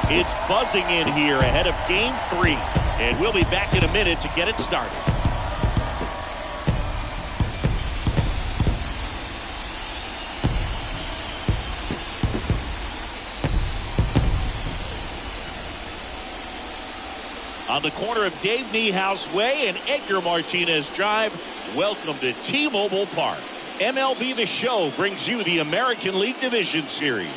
It's buzzing in here ahead of Game 3. And we'll be back in a minute to get it started. On the corner of Dave Niehaus Way and Edgar Martinez Drive, welcome to T-Mobile Park. MLB The Show brings you the American League Division Series.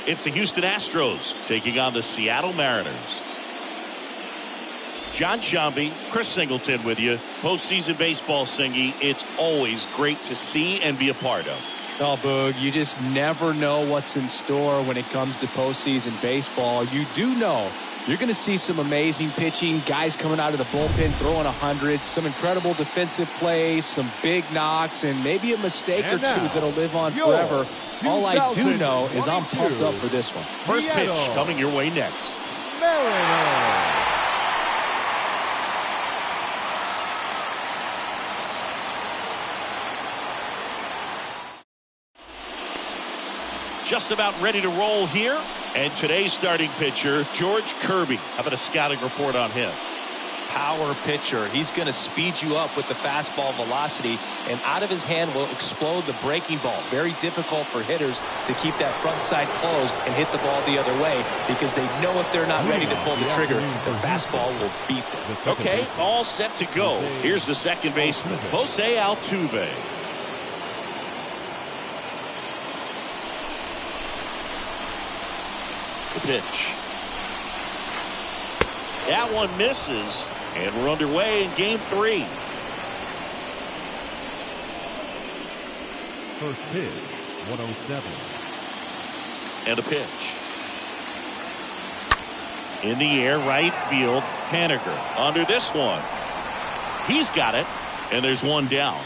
It's the Houston Astros taking on the Seattle Mariners. John Shambi, Chris Singleton with you. Postseason baseball, Singy. It's always great to see and be a part of. Oh, Boog, you just never know what's in store when it comes to postseason baseball. You do know you're going to see some amazing pitching, guys coming out of the bullpen throwing 100, some incredible defensive plays, some big knocks, and maybe a mistake or two that'll live on forever. All I do know is I'm pumped up for this one. First pitch coming your way next. Mariners. Just about ready to roll here. And today's starting pitcher, George Kirby. How about a scouting report on him? Power pitcher. He's going to speed you up with the fastball velocity, and out of his hand will explode the breaking ball. Very difficult for hitters to keep that front side closed and hit the ball the other way, because they know if they're not ready to pull the trigger, the fastball will beat them. Okay, all set to go. Here's the second baseman, Jose Altuve. The pitch. That one misses, and we're underway in Game 3. First pitch, 107. And a pitch. In the air, right field, Haniger under this one. He's got it, and there's one down.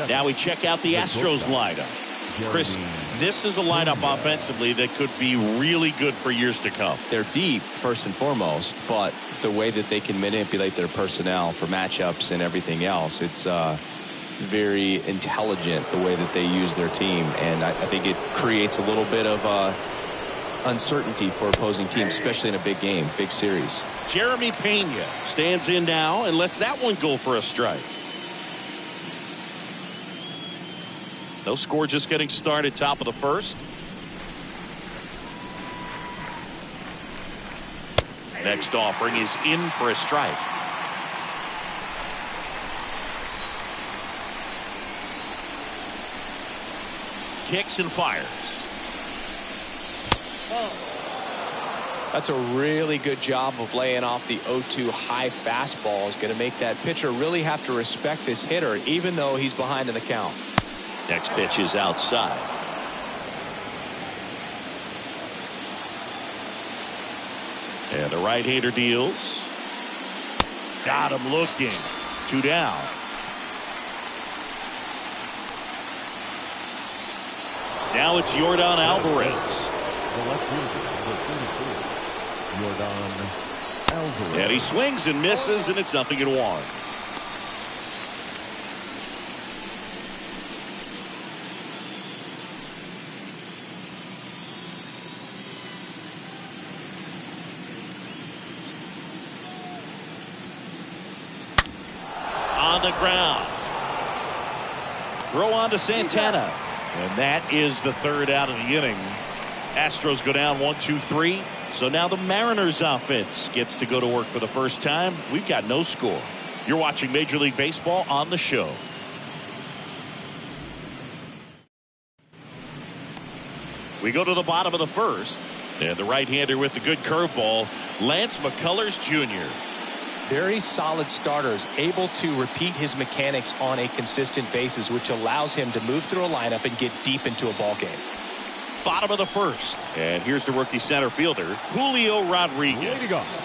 Now we check out the Astros lineup. Chris, this is a lineup offensively that could be really good for years to come. They're deep, first and foremost, but the way that they can manipulate their personnel for matchups and everything else, it's very intelligent the way that they use their team, and I think it creates a little bit of uncertainty for opposing teams, especially in a big game, big series. Jeremy Pena stands in now and lets that one go for a strike. No score, just getting started, top of the first. Next offering is in for a strike. Kicks and fires. That's a really good job of laying off the 0-2 high fastball. Is going to make that pitcher really have to respect this hitter, even though he's behind in the count. Next pitch is outside. And the right-hander deals. Got him looking. 2 down. Now it's Yordan Alvarez. The left fielder, Yordan Alvarez. And he swings and misses, and it's 0-1. On the ground. Throw on to Santana. And that is the third out of the inning. Astros go down 1-2-3. So now the Mariners offense gets to go to work for the first time. We've got no score. You're watching Major League Baseball on the show. We go to the bottom of the first. And the right-hander with the good curveball, Lance McCullers Jr. Very solid starters, able to repeat his mechanics on a consistent basis, which allows him to move through a lineup and get deep into a ball game. Bottom of the first. And here's the rookie center fielder, Julio Rodriguez.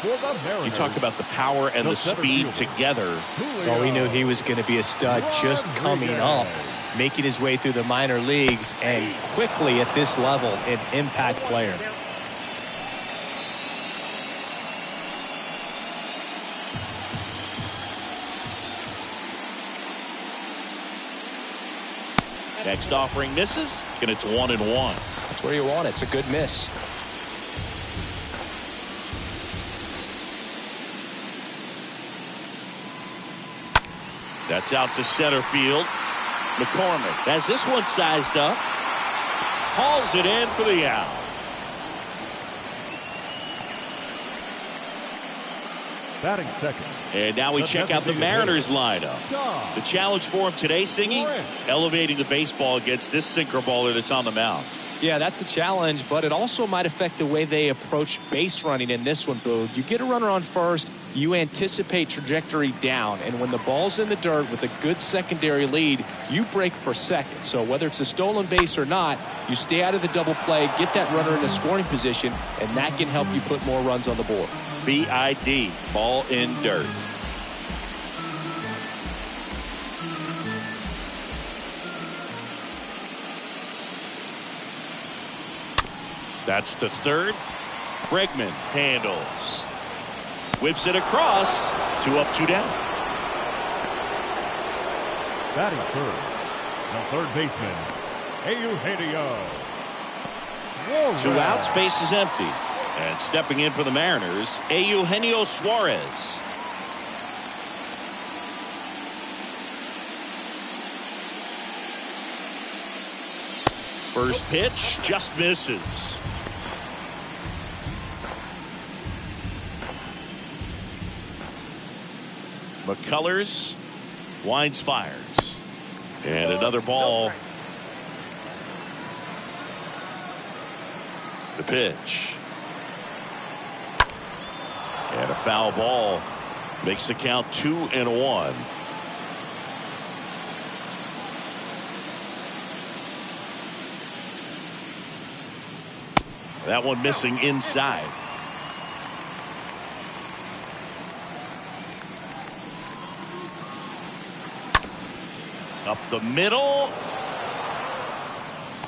You talk about the power and the speed together. Well, we knew he was going to be a stud just coming up, making his way through the minor leagues, and quickly at this level, an impact player. Next offering misses, and it's 1-1. That's where you want it. It's a good miss. That's out to center field. McCormick has this one sized up. Hauls it in for the out. Batting second. And now we check out the Mariners lineup. The challenge for him today, Singy, elevating the baseball against this sinker baller that's on the mound. Yeah, that's the challenge, but it also might affect the way they approach base running in this one, Boog. You get a runner on first, you anticipate trajectory down, and when the ball's in the dirt with a good secondary lead, you break for second. So whether it's a stolen base or not, you stay out of the double play, get that runner in a scoring position, and that can help you put more runs on the board. BID, ball in dirt. That's to third. Bregman handles. Whips it across. 2 up, 2 down. Batting third. The third baseman, Eugenio. 2 outs, base is empty. And stepping in for the Mariners, Eugenio Suarez. First pitch just misses. McCullers winds, fires, and another ball. The pitch, and a foul ball makes the count 2-1. That one missing inside. Up the middle.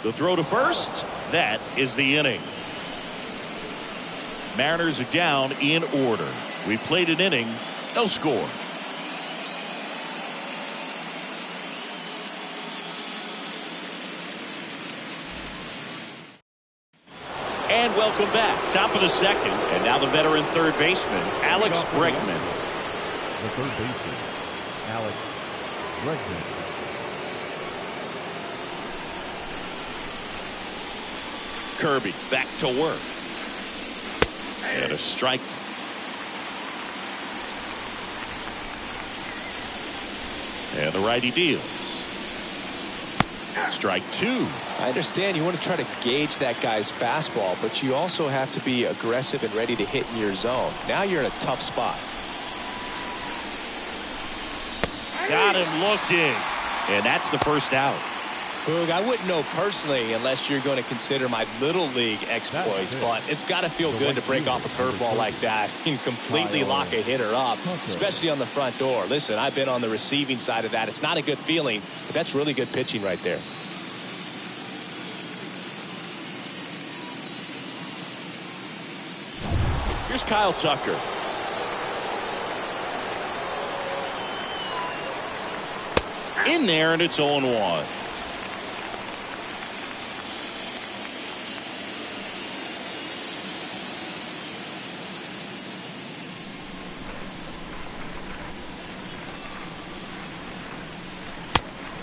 The throw to first. That is the inning. Mariners are down in order. We played an inning, no score. And welcome back. Top of the second. And now the veteran third baseman, Alex Bregman. The third baseman, Alex Bregman. Kirby back to work. And a strike. And the righty deals. Strike 2. I understand you want to try to gauge that guy's fastball, but you also have to be aggressive and ready to hit in your zone. Now you're in a tough spot. Got him looking. And that's the first out. Boog, I wouldn't know personally unless you're going to consider my little league exploits, but it's got to feel good to break off a curveball like that and completely lock a hitter up, especially on the front door. Listen, I've been on the receiving side of that. It's not a good feeling, but that's really good pitching right there. Here's Kyle Tucker. In there, and it's 0-1.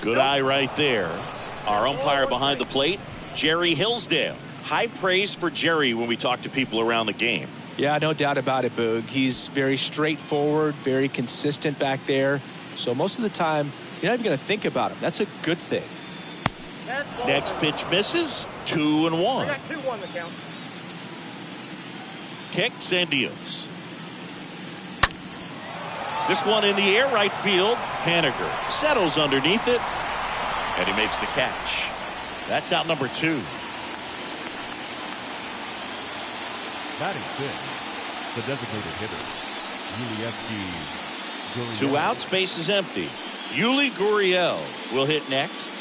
Good eye right there. Our umpire behind the plate, Jerry Hillsdale. High praise for Jerry when we talk to people around the game. Yeah, no doubt about it, Boog. He's very straightforward, very consistent back there. So most of the time, you're not even going to think about him. That's a good thing. Next pitch misses. 2-1. I got 2-1 the count. Kicks and deals. This one in the air, right field. Haniger settles underneath it, and he makes the catch. That's out number 2. Batting fifth, the designated hitter, Gurriel. 2 outs, base is empty. Yuli Gurriel will hit next.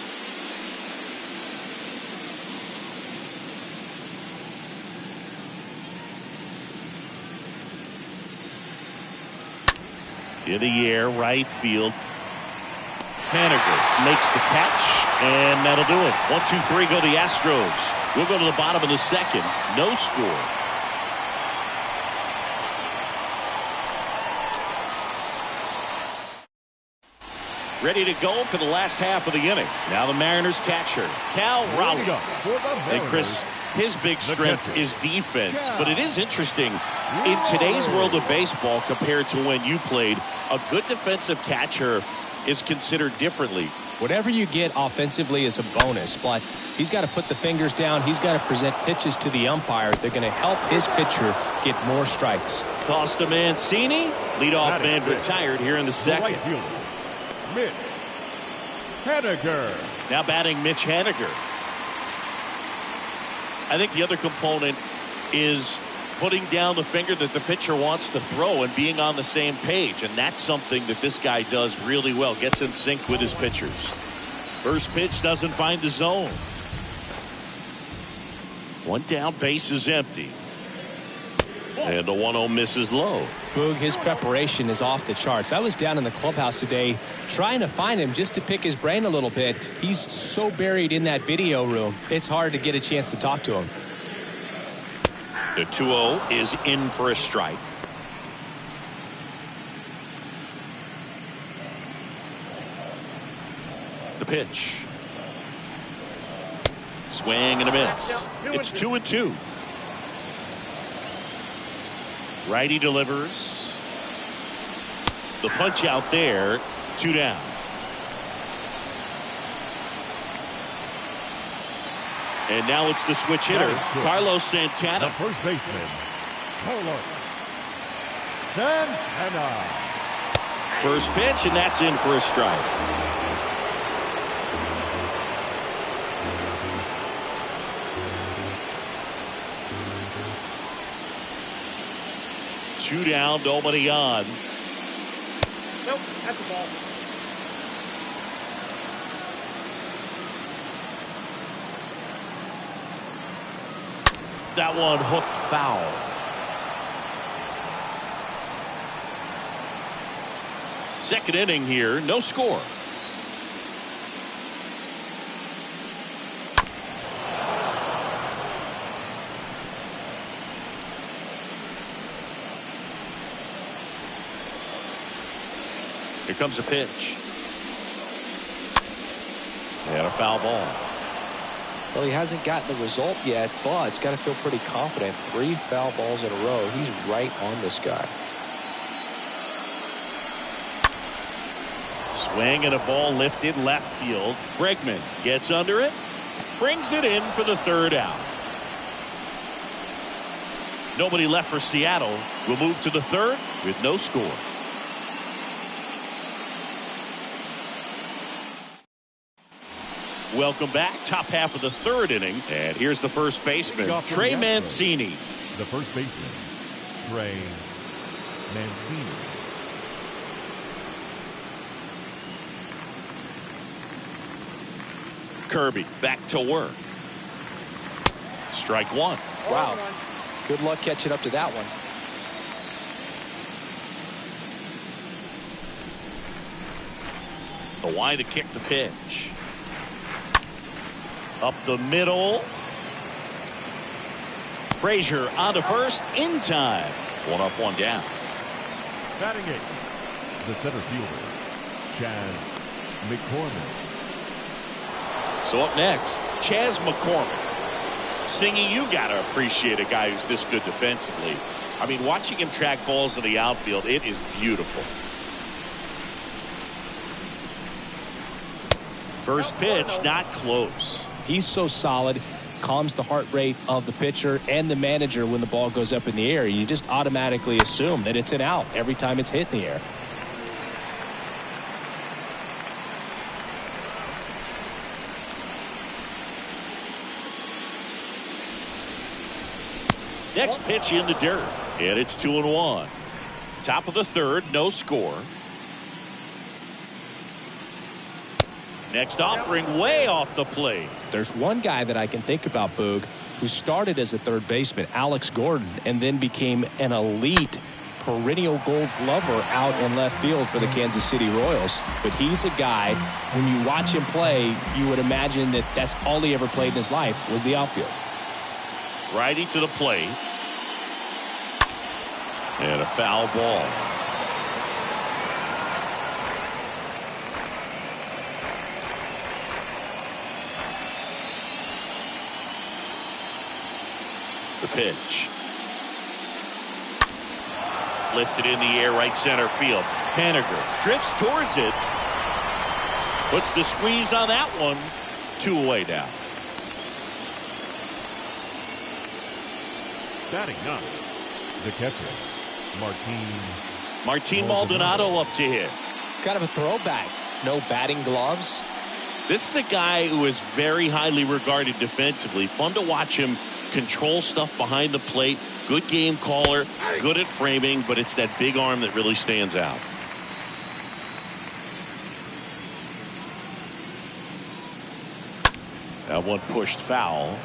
In the air, right field. Haniger makes the catch, and that'll do it. 1-2-3 go the Astros. We'll go to the bottom of the second. No score. Ready to go for the last half of the inning. Now the Mariners catcher, Cal Raleigh. And Chris, his big strength is defense. But it is interesting, in today's world of baseball compared to when you played, a good defensive catcher is considered differently. Whatever you get offensively is a bonus, but he's got to put the fingers down. He's got to present pitches to the umpires. They're going to help his pitcher get more strikes. Costa Mancini, leadoff man retired here in the second. Mitch Haniger. Now batting Mitch Haniger. I think the other component is putting down the finger that the pitcher wants to throw and being on the same page. And that's something that this guy does really well. Gets in sync with his pitchers. First pitch doesn't find the zone. One down, base is empty. And the 1-0 misses low. Boog, his preparation is off the charts. I was down in the clubhouse today trying to find him just to pick his brain a little bit. He's so buried in that video room, it's hard to get a chance to talk to him. The 2-0 is in for a strike. The pitch. Swing and a miss. It's 2-2. Righty delivers. The punch out there. 2 down. And now it's the switch hitter, Carlos Santana. The first baseman, Carlos Santana. First pitch, and that's in for a strike. Two down, nobody on. Nope, that's the ball. That one hooked foul. Second inning here, no score. Here comes a pitch. And a foul ball. Well, he hasn't gotten the result yet, but he's got to feel pretty confident. 3 foul balls in a row. He's right on this guy. Swing and a ball lifted left field. Bregman gets under it. Brings it in for the third out. Nobody left for Seattle. We'll move to the third with no score. Welcome back. Top half of the third inning. And here's the first baseman, Trey Mancini. The first baseman, Trey Mancini. Kirby back to work. Strike one. Wow. Good luck catching up to that one. The wide to kick the pitch. Up the middle. Frazier on to first in time. 1 up, 1 down. Batting it, the center fielder, Chaz McCormick. So up next, Chaz McCormick. Singy, you gotta appreciate a guy who's this good defensively. I mean, watching him track balls in the outfield, it is beautiful. First pitch, not close. He's so solid, calms the heart rate of the pitcher and the manager when the ball goes up in the air. You just automatically assume that it's an out every time it's hit in the air. Next pitch in the dirt, and it's 2-1. Top of the third, no score. Next offering way off the plate. There's one guy that I can think about, Boog, who started as a third baseman, Alex Gordon, and then became an elite perennial gold glover out in left field for the Kansas City Royals. But he's a guy, when you watch him play, you would imagine that that's all he ever played in his life was the outfield. Righty to the plate. And a foul ball. The pitch. Lifted in the air, right center field. Haniger drifts towards it. Puts the squeeze on that one. 2 away now. Batting ninth, the catcher, Martin Maldonado up to hit. Kind of a throwback. No batting gloves. This is a guy who is very highly regarded defensively. Fun to watch him control stuff behind the plate. Good game caller, good at framing, but it's that big arm that really stands out. That one pushed foul.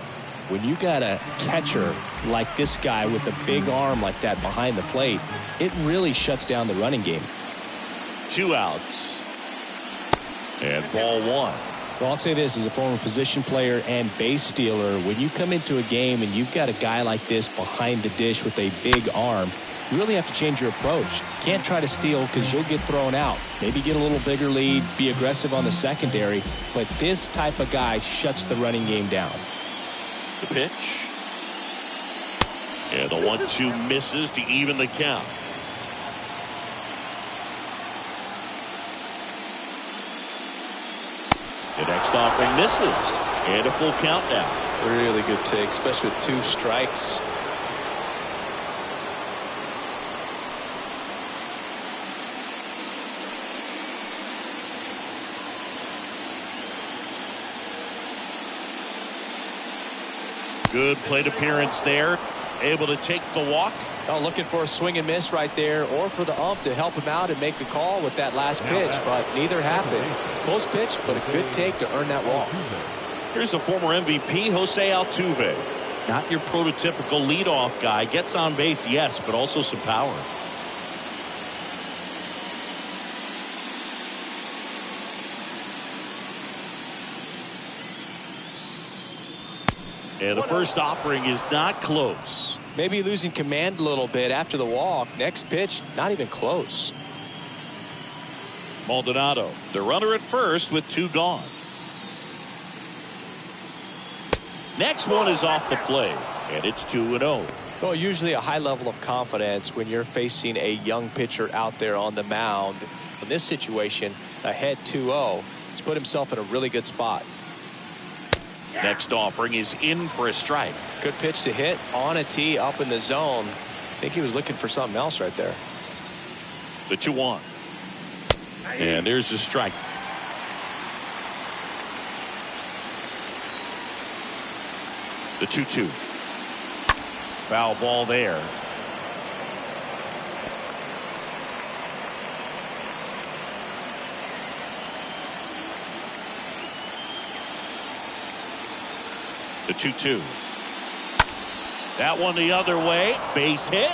When you got a catcher like this guy with a big arm like that behind the plate, it really shuts down the running game. 2 outs. And ball 1. Well, I'll say this, as a former position player and base stealer, when you come into a game and you've got a guy like this behind the dish with a big arm, you really have to change your approach. Can't try to steal because you'll get thrown out. Maybe get a little bigger lead, be aggressive on the secondary, but this type of guy shuts the running game down. The pitch. And the 1-2 misses to even the count. The next offering misses. And a full count now. Really good take, especially with 2 strikes. Good plate appearance there. Able to take the walk. Oh, looking for a swing and miss right there, or for the ump to help him out and make a call with that last pitch, but neither happened. Close pitch, but a good take to earn that walk. Here's the former MVP, Jose Altuve. Not your prototypical leadoff guy. Gets on base, yes, but also some power. And the first offering is not close. Maybe losing command a little bit after the walk. Next pitch, not even close. Maldonado, the runner at first with 2 gone. Next one is off the plate, and it's 2-0. Well, usually a high level of confidence when you're facing a young pitcher out there on the mound. In this situation, ahead 2-0, he's put himself in a really good spot. Next offering is in for a strike. Good pitch to hit on a tee up in the zone. I think he was looking for something else right there. The 2-1. And there's the strike. The 2-2. Foul ball there. The 2-2. That one the other way. Base hit.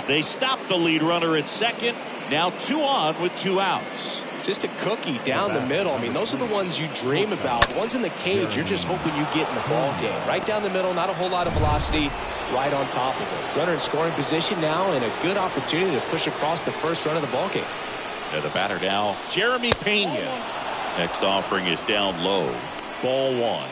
They stop the lead runner at second. Now 2 on with 2 outs. Just a cookie down the middle. I mean, those are the ones you dream about. Ones in the cage, you're just hoping you get in the ball game. Right down the middle, not a whole lot of velocity, right on top of it. Runner in scoring position now, and a good opportunity to push across the first run of the ball game. And the batter now, Jeremy Pena. Next offering is down low. Ball 1.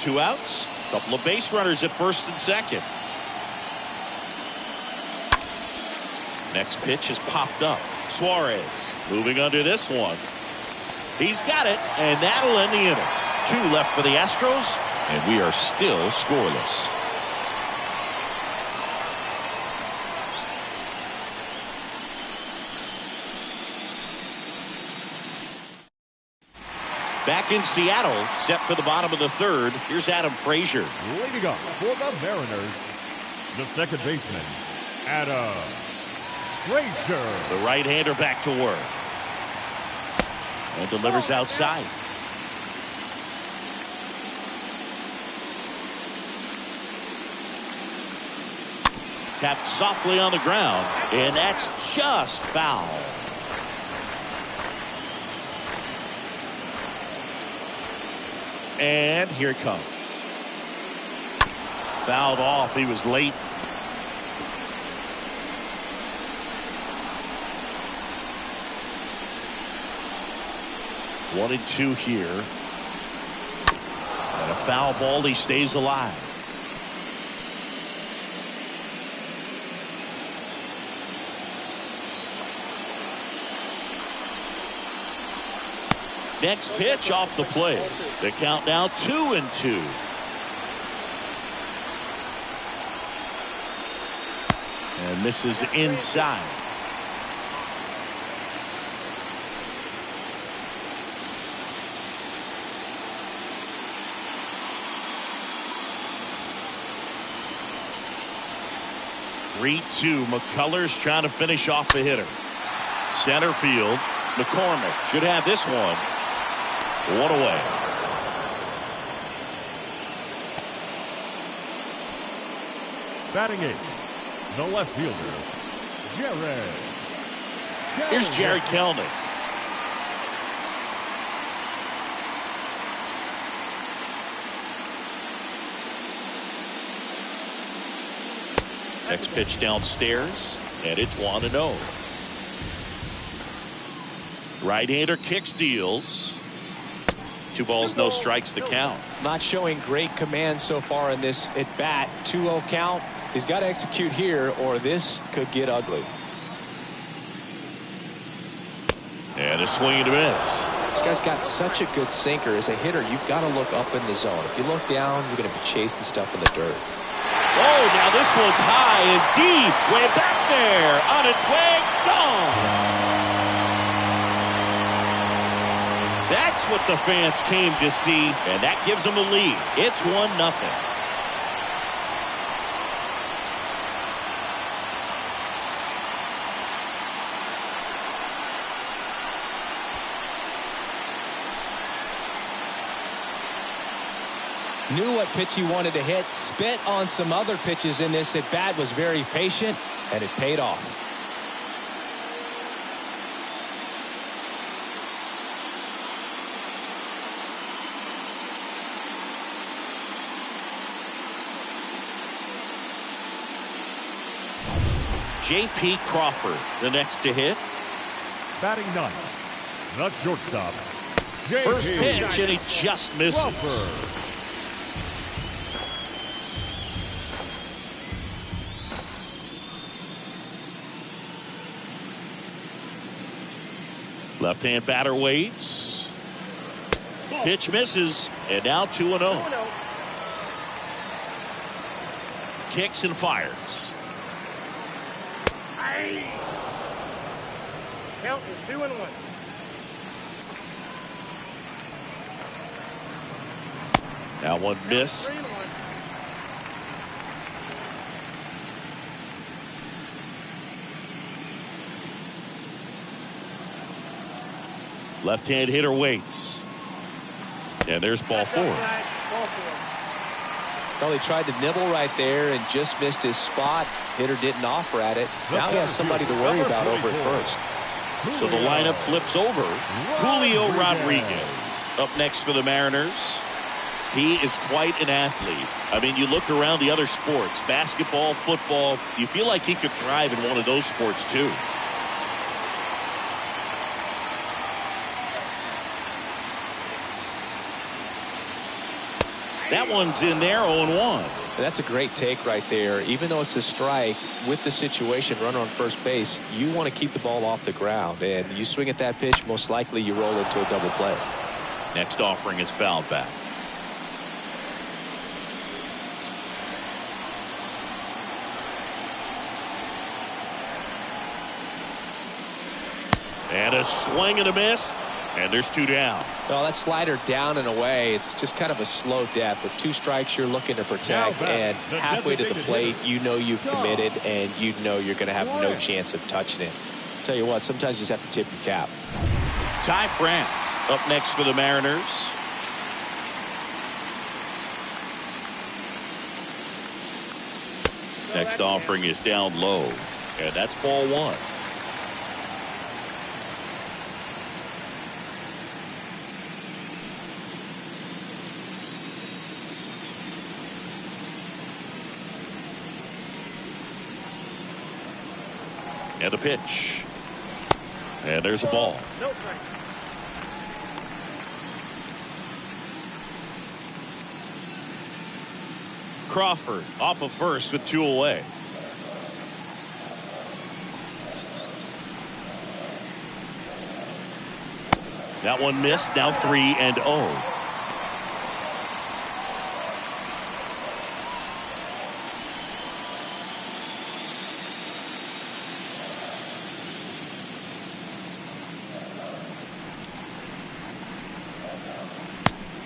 Two outs. Couple of base runners at first and second. Next pitch has popped up. Suarez moving under this one. He's got it, and that'll end the inning. 2 left for the Astros, and we are still scoreless. Back in Seattle, set for the bottom of the 3rd. Here's Adam Frazier. Leading off for the Mariners, the second baseman, Adam Frazier. The right-hander back to work. And delivers outside. Tapped softly on the ground, and that's just foul. And here it comes. Fouled off. He was late. One and two here. And a foul ball. He stays alive. Next pitch off the plate. The count now 2-2. And this is inside. (3-2). McCullers trying to finish off the hitter. Center field. McCormick should have this one. One away. Batting eighth, the left fielder, Jared. Here's Jared Kelnick. Next pitch downstairs, and it's 1-0. Right-hander kicks, deals. 2 balls, no strikes to count. Not showing great command so far in this at bat. 2-0 count. He's got to execute here, or this could get ugly. And a swing and a miss. This guy's got such a good sinker. As a hitter, you've got to look up in the zone. If you look down, you're going to be chasing stuff in the dirt. Oh, now this one's high and deep. Way back there. On its way. Gone. That's what the fans came to see, and that gives them a lead. It's 1-0. Knew what pitch he wanted to hit. Spit on some other pitches in this at bat. Was very patient, and it paid off. J.P. Crawford, the next to hit. Batting ninth, the shortstop, J.P. First pitch, and he just misses. Crawford. Left-hand batter waits. Pitch misses, and now 2-0. Kicks and fires. Count is 2-1. That one missed. 3-1. Left-hand hitter waits. And there's ball 4. Ball 4. Well, he tried to nibble right there and just missed his spot. Hitter didn't offer at it. Now he has somebody to worry about over at first. So the lineup flips over. Julio Rodriguez up next for the Mariners. He is quite an athlete. I mean, you look around the other sports, basketball, football, you feel like he could thrive in one of those sports too. That one's in there, 0-1. That's a great take right there. Even though it's a strike, with the situation, runner on first base, you want to keep the ball off the ground. And you swing at that pitch, most likely you roll into a double play. Next offering is fouled back. And a swing and a miss. And there's 2 down. Well, that slider down and away, it's just kind of a slow death. With 2 strikes, you're looking to protect, and halfway to the plate, you know you've committed, and you know you're going to have no chance of touching it. Tell you what, sometimes you just have to tip your cap. Ty France up next for the Mariners. Next offering is down low, and that's ball one. And a pitch. And there's a ball. No strike. Crawford off of first with 2 away. That one missed. Now 3-0.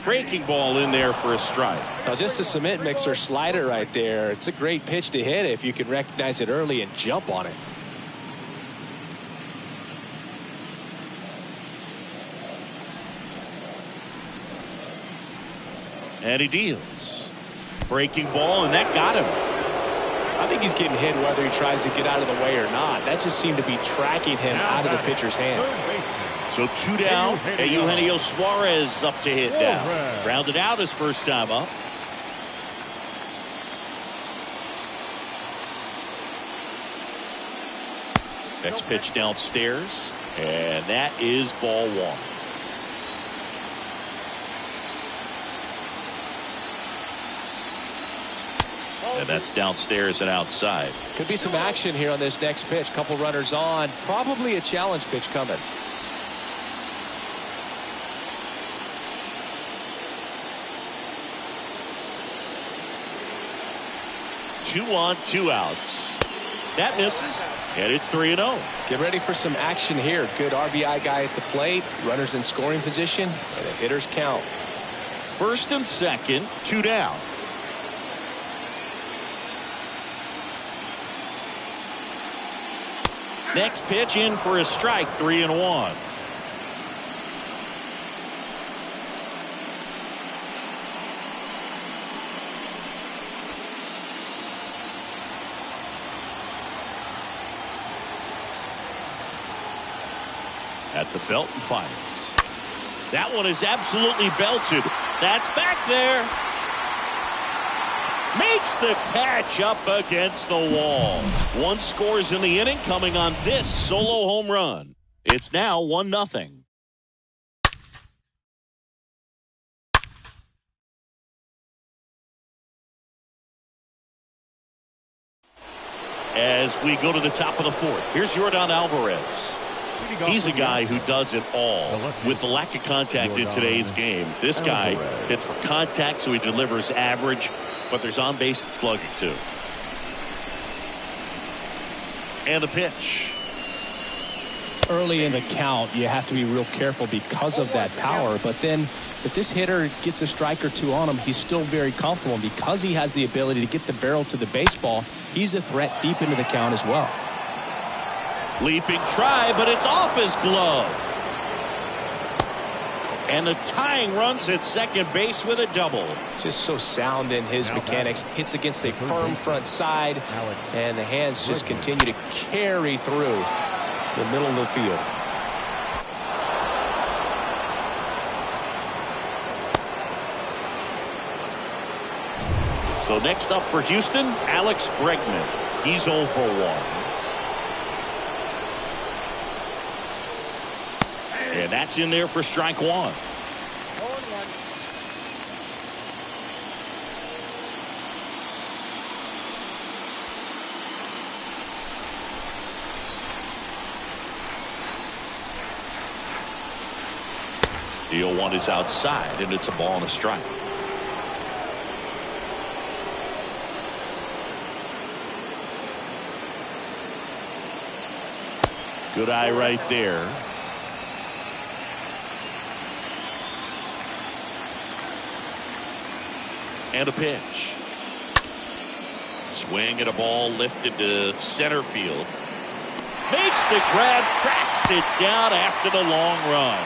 Breaking ball in there for a strike. Now just a cement mixer slider right there. It's a great pitch to hit if you can recognize it early and jump on it. And he deals. Breaking ball, and that got him. I think he's getting hit whether he tries to get out of the way or not. That just seemed to be tracking him out of the pitcher's hand. So 2 down, and Eugenio Suarez up to hit now. Rounded out his first time up. Next pitch downstairs, and that is ball one. And that's downstairs and outside. Could be some action here on this next pitch. Couple runners on. Probably a challenge pitch coming. 2 on, 2 outs. That misses, and it's 3-0. Get ready for some action here. Good RBI guy at the plate. Runners in scoring position, and a hitter's count. First and second, 2 down. Next pitch in for a strike, 3-1. At the belt and fires. That one is absolutely belted. That's back there. Makes the catch up against the wall. 1 scores in the inning coming on this solo home run. It's now 1-0. As we go to the top of the 4th, here's Yordan Alvarez. He's a guy who does it all. With the lack of contact in today's game, this guy hits for contact, so he delivers average, but there's on-base slugging too. And the pitch. Early in the count, you have to be real careful because of that power, but then if this hitter gets a strike or 2 on him, he's still very comfortable, and because he has the ability to get the barrel to the baseball, he's a threat deep into the count as well. Leaping try, but it's off his glove. And the tying runs at second base with a double. Just so sound in his mechanics. Hits against a firm front side, and the hands just continue to carry through the middle of the field. So next up for Houston, Alex Bregman. He's 0 for 1. And that's in there for strike 1. 0-1. The 0-1 is outside, and it's a ball and a strike. Good eye right there. And a pitch. Swing at a ball lifted to center field. Makes the grab, tracks it down after the long run.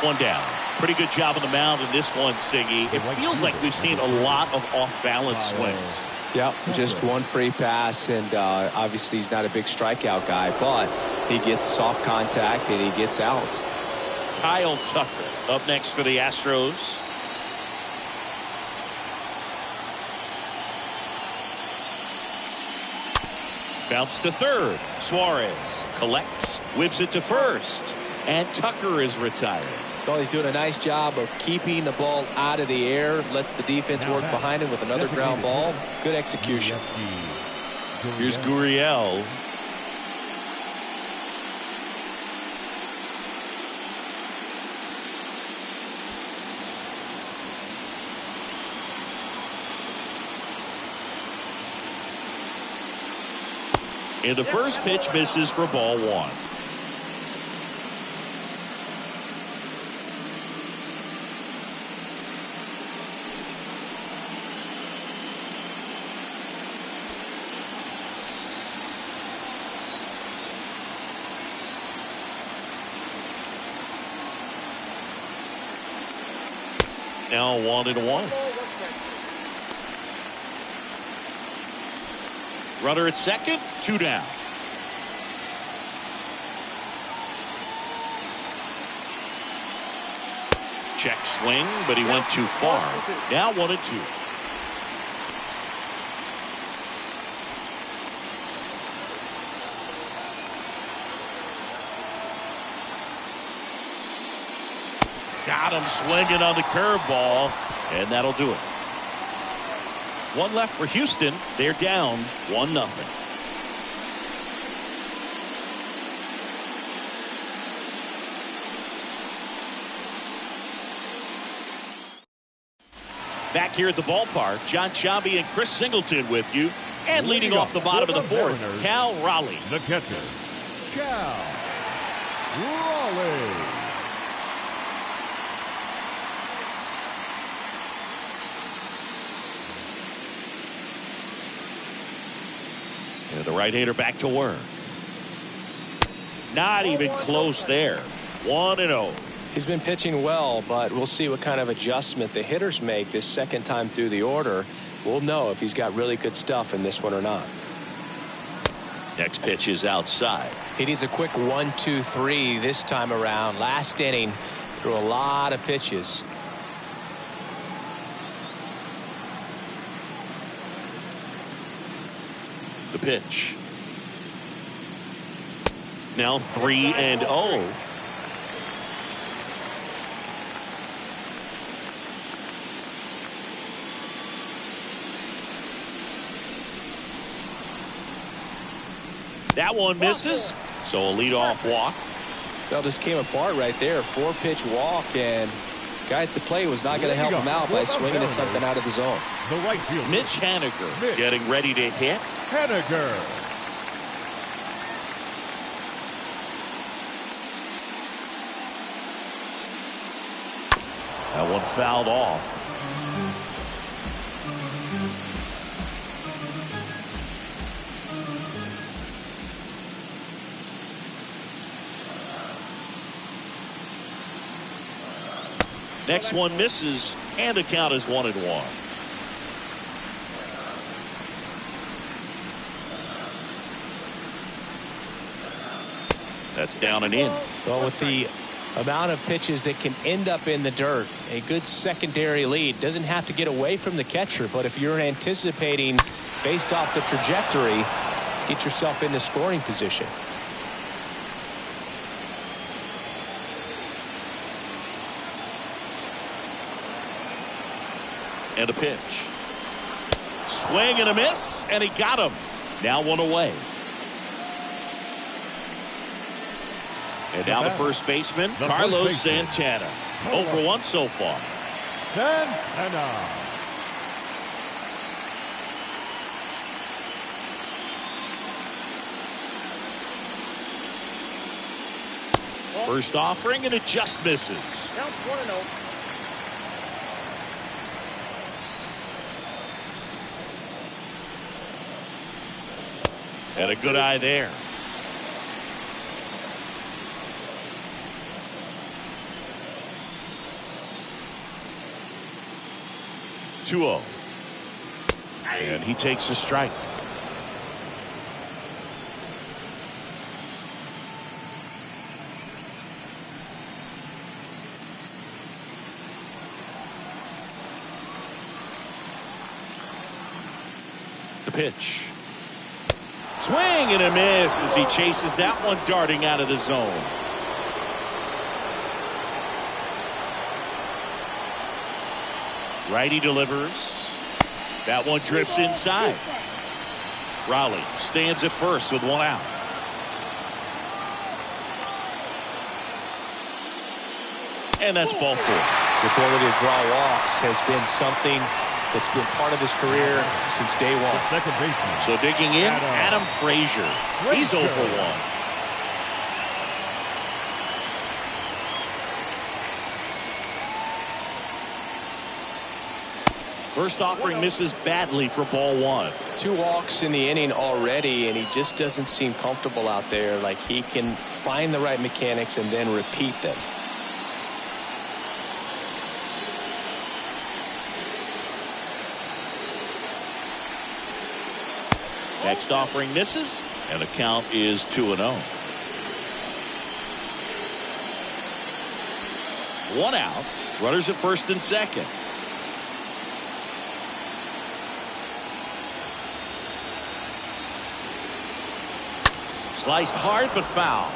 1 down. Pretty good job on the mound in this one, Siggy. It feels like we've seen a lot of off-balance swings. Yep, just one free pass, and obviously he's not a big strikeout guy, but he gets soft contact and he gets outs. Kyle Tucker up next for the Astros. Bounce to third. Suarez collects, whips it to first, and Tucker is retired. Well, he's doing a nice job of keeping the ball out of the air, lets the defense work behind him with another ground ball. Good execution. Here's Gurriel. And the first pitch misses for ball one. Now 1-1. Runner at second, 2 down. Check swing, but he went too far. Now 1-2. Got him swinging on the curveball, and that'll do it. One left for Houston. They're down 1-0. Back here at the ballpark, John Sciambi and Chris Singleton with you. And leading off the bottom of the fourth, Cal Raleigh. The catcher, Cal Raleigh. And the right-hander back to work. Not even close there. 1-0. He's been pitching well, but we'll see what kind of adjustment the hitters make this second time through the order. We'll know if he's got really good stuff in this one or not. Next pitch is outside. He needs a quick 1-2-3 this time around. Last inning, threw a lot of pitches. The pitch. Now 3-0. That one misses, so a leadoff walk. Well, just came apart right there. 4-pitch walk, and guy at the plate was not going to help him out by swinging at something out of the zone. The right fielder, Mitch Haniger getting ready to hit. Haniger. That one fouled off. Next one misses, and the count is 1-1. That's down and in. Well, with the amount of pitches that can end up in the dirt, a good secondary lead. Doesn't have to get away from the catcher, but if you're anticipating based off the trajectory, get yourself into scoring position. And a pitch. Swing and a miss, and he got him. Now one away. And now the first baseman, Carlos Santana. 0 for 1 so far. Santana. First offering, and it just misses. Now 1-0. And a good eye there. And he takes a strike. The pitch. Swing and a miss as he chases that one darting out of the zone. Righty delivers. That one drifts inside. Raleigh stands at first with one out. And that's ball four. His ability to draw walks has been something that's been part of his career since day one. Second baseman. So digging in, Adam Frazier. He's 0 for 1. First offering misses badly for ball one. 2 walks in the inning already, and he just doesn't seem comfortable out there. Like he can find the right mechanics and then repeat them. Next offering misses, and the count is 2-0. 1 out. Runners at first and second. Sliced hard but foul.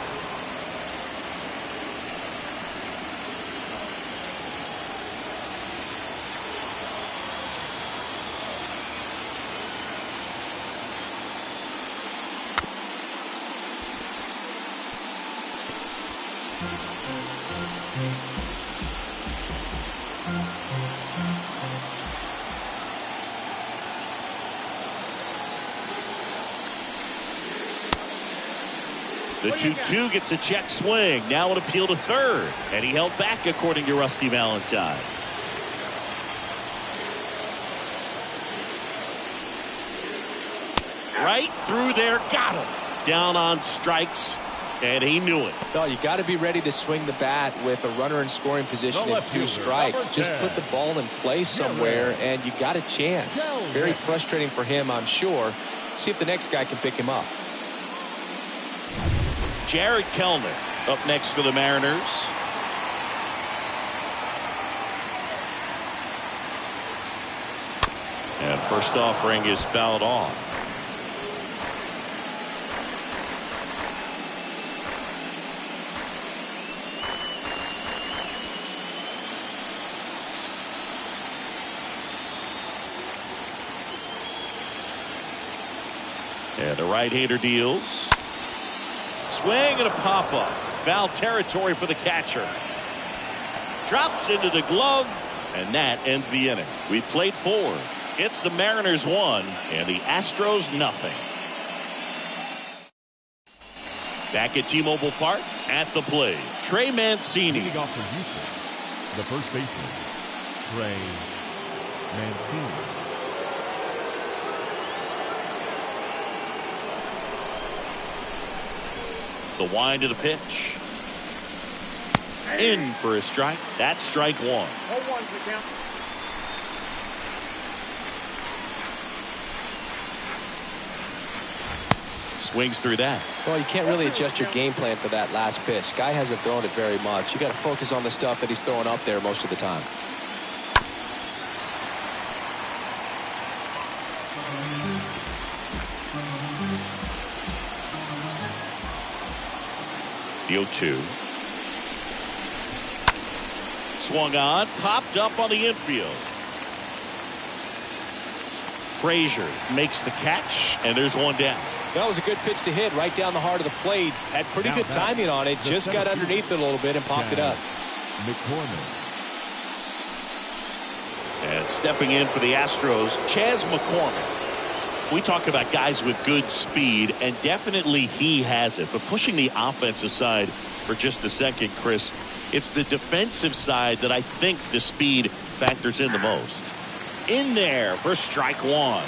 The 2-2 gets a check swing. Now an appeal to third. And he held back, according to Rusty Valentine. Right through there. Got him. Down on strikes. And he knew it. No, you got to be ready to swing the bat with a runner in scoring position and 2 strikes. Just put the ball in place somewhere, and you got a chance. Very frustrating for him, I'm sure. See if the next guy can pick him up. Jared Kellner up next for the Mariners. And first offering is fouled off. And the right-hander deals. Swing and a pop-up. Foul territory for the catcher. Drops into the glove, and that ends the inning. We played 4. It's the Mariners 1 and the Astros nothing. Back at T-Mobile Park, at the plate, Trey Mancini. Leading off for Houston, the first baseman, Trey Mancini. The wind of the pitch. In for a strike. That's strike 1. 0-1 for count. Swings through that. Well, you can't really adjust your game plan for that last pitch. Guy hasn't thrown it very much. You got to focus on the stuff that he's throwing up there most of the time. The 0-2. Swung on, popped up on the infield. Frazier makes the catch, and there's one down. That was a good pitch to hit right down the heart of the plate. Had pretty good timing on it. Just got underneath it a little bit and popped it up. McCormick. And stepping in for the Astros, Chas McCormick. We talk about guys with good speed, and definitely he has it. But pushing the offense aside for just a second, Chris, it's the defensive side that I think the speed factors in the most. In there for strike 1.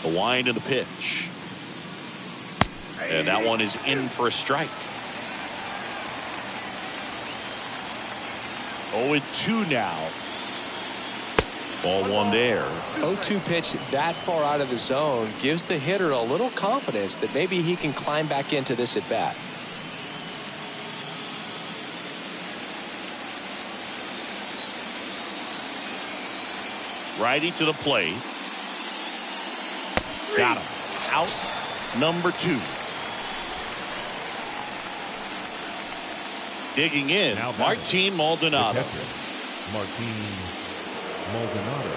The wind of the pitch. And that one is in for a strike. 0-2 now. Ball one there. 0-2 pitch that far out of the zone gives the hitter a little confidence that maybe he can climb back into this at bat. Righty to the plate. Got him. Out number 2. Digging in, Now Martin Maldonado. Martin Maldonado.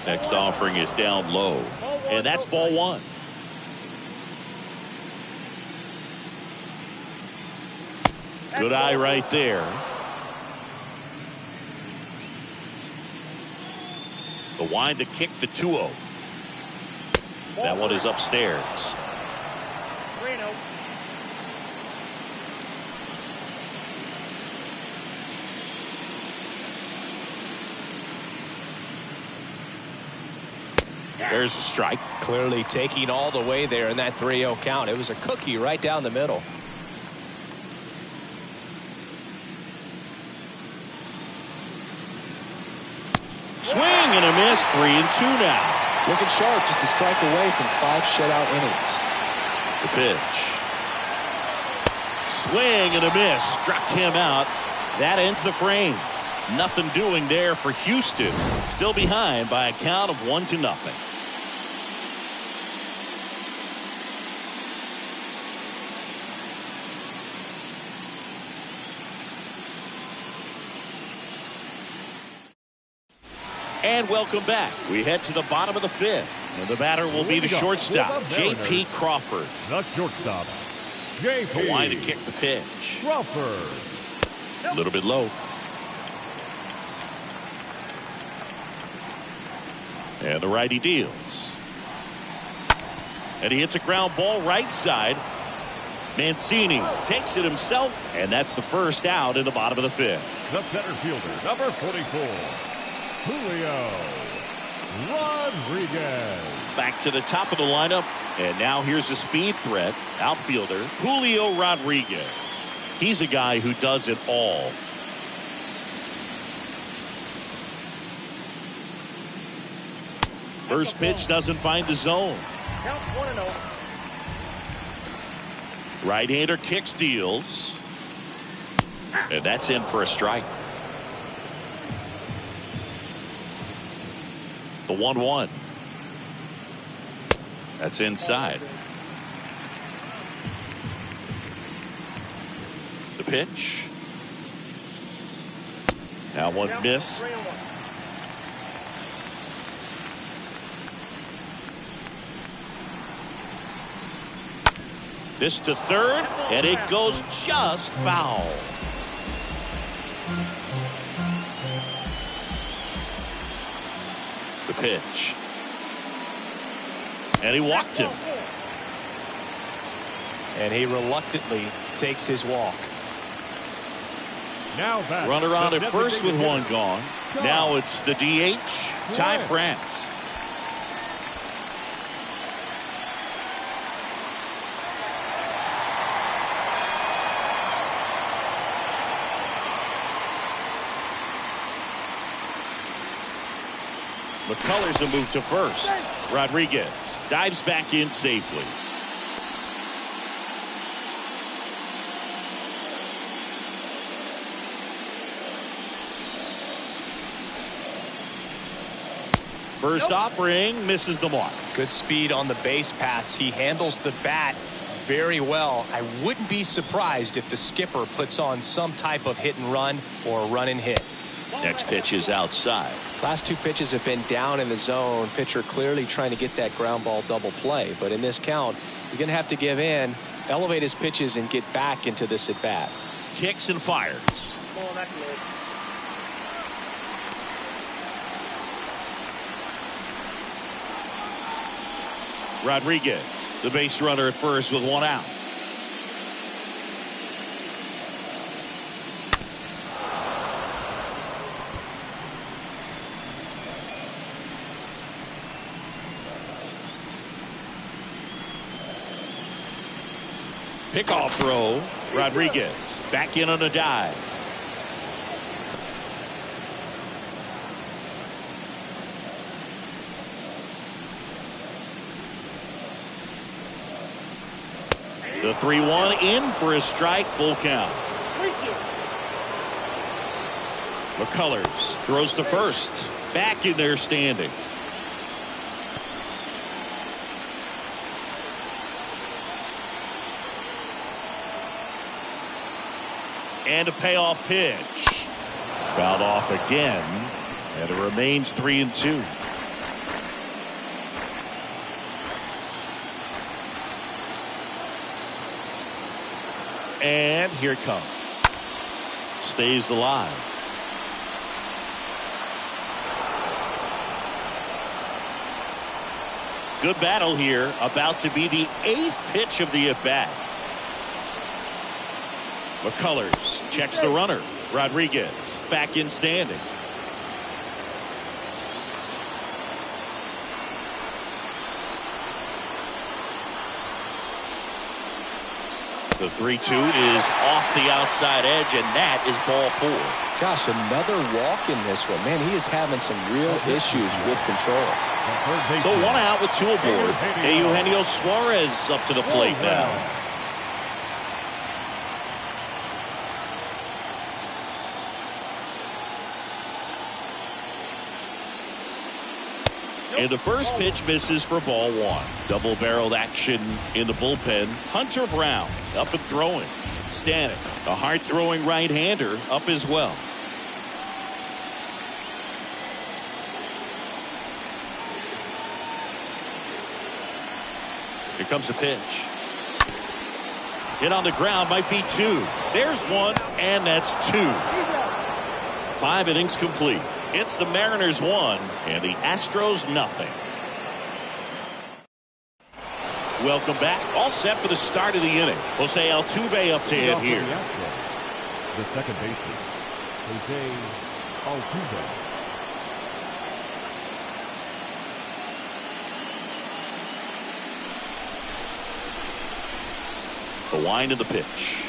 Next offering is down low, and that's ball 1. Good eye right there. The wind to kick the 2-0. That one is upstairs. 3-0. There's a strike. Clearly taking all the way there in that 3-0 count. It was a cookie right down the middle. Swing and a miss. 3-2 now. Looking sharp, just a strike away from 5 shutout innings. The pitch. Swing and a miss. Struck him out. That ends the frame. Nothing doing there for Houston. Still behind by a count of 1-0. And welcome back. We head to the bottom of the 5th. And the batter will be the shortstop, J.P. Crawford. The shortstop, J.P. The line to kick the pitch. Crawford. A little bit low. And the righty deals. And he hits a ground ball right side. Mancini takes it himself, and that's the first out in the bottom of the 5th. The center fielder, number 44, Julio Rodriguez. Back to the top of the lineup, and now here's a speed threat, outfielder Julio Rodriguez. He's a guy who does it all. First pitch doesn't find the zone. Count 1-0. Right-hander kicks, deals. And that's in for a strike. The 1-1. That's inside. The pitch. Now one miss. 3-1. This to third, and it goes just foul. The pitch. And he walked him. And he reluctantly takes his walk. Now back. Runner on at first with one gone. Now it's the DH, Ty France. McCullers a move to first. Rodriguez dives back in safely. First offering misses the mark. Good speed on the base pass. He handles the bat very well. I wouldn't be surprised if the skipper puts on some type of hit and run or run and hit. Next pitch is outside. Last 2 pitches have been down in the zone. Pitcher clearly trying to get that ground ball double play. But in this count, he's going to have to give in, elevate his pitches, and get back into this at bat. Kicks and fires. Ball back low. Rodriguez, the base runner at first with one out. Pickoff throw, Rodriguez back in on a dive. The 3-1 in for a strike, full count. McCullers throws to first. Back in there standing. And a payoff pitch. Fouled off again. And it remains 3-2. And here it comes. Stays alive. Good battle here. About to be the 8th pitch of the at-bat. McCullers checks the runner. Rodriguez back in standing. The 3-2 is off the outside edge, and that is ball 4. Gosh, another walk in this one. Man, he is having some real issues with control. So 1 out with 2 aboard. Eugenio Suarez up to the plate now. And the first pitch misses for ball 1. Double-barreled action in the bullpen. Hunter Brown up and throwing. Stanek, a hard-throwing right-hander, up as well. Here comes a pitch. Hit on the ground, might be 2. There's 1, and that's 2. 5 innings complete. It's the Mariners 1 and the Astros nothing. Welcome back. All set for the start of the inning. Jose Altuve up to hit here. The second baseman, Jose Altuve. The wind of the pitch.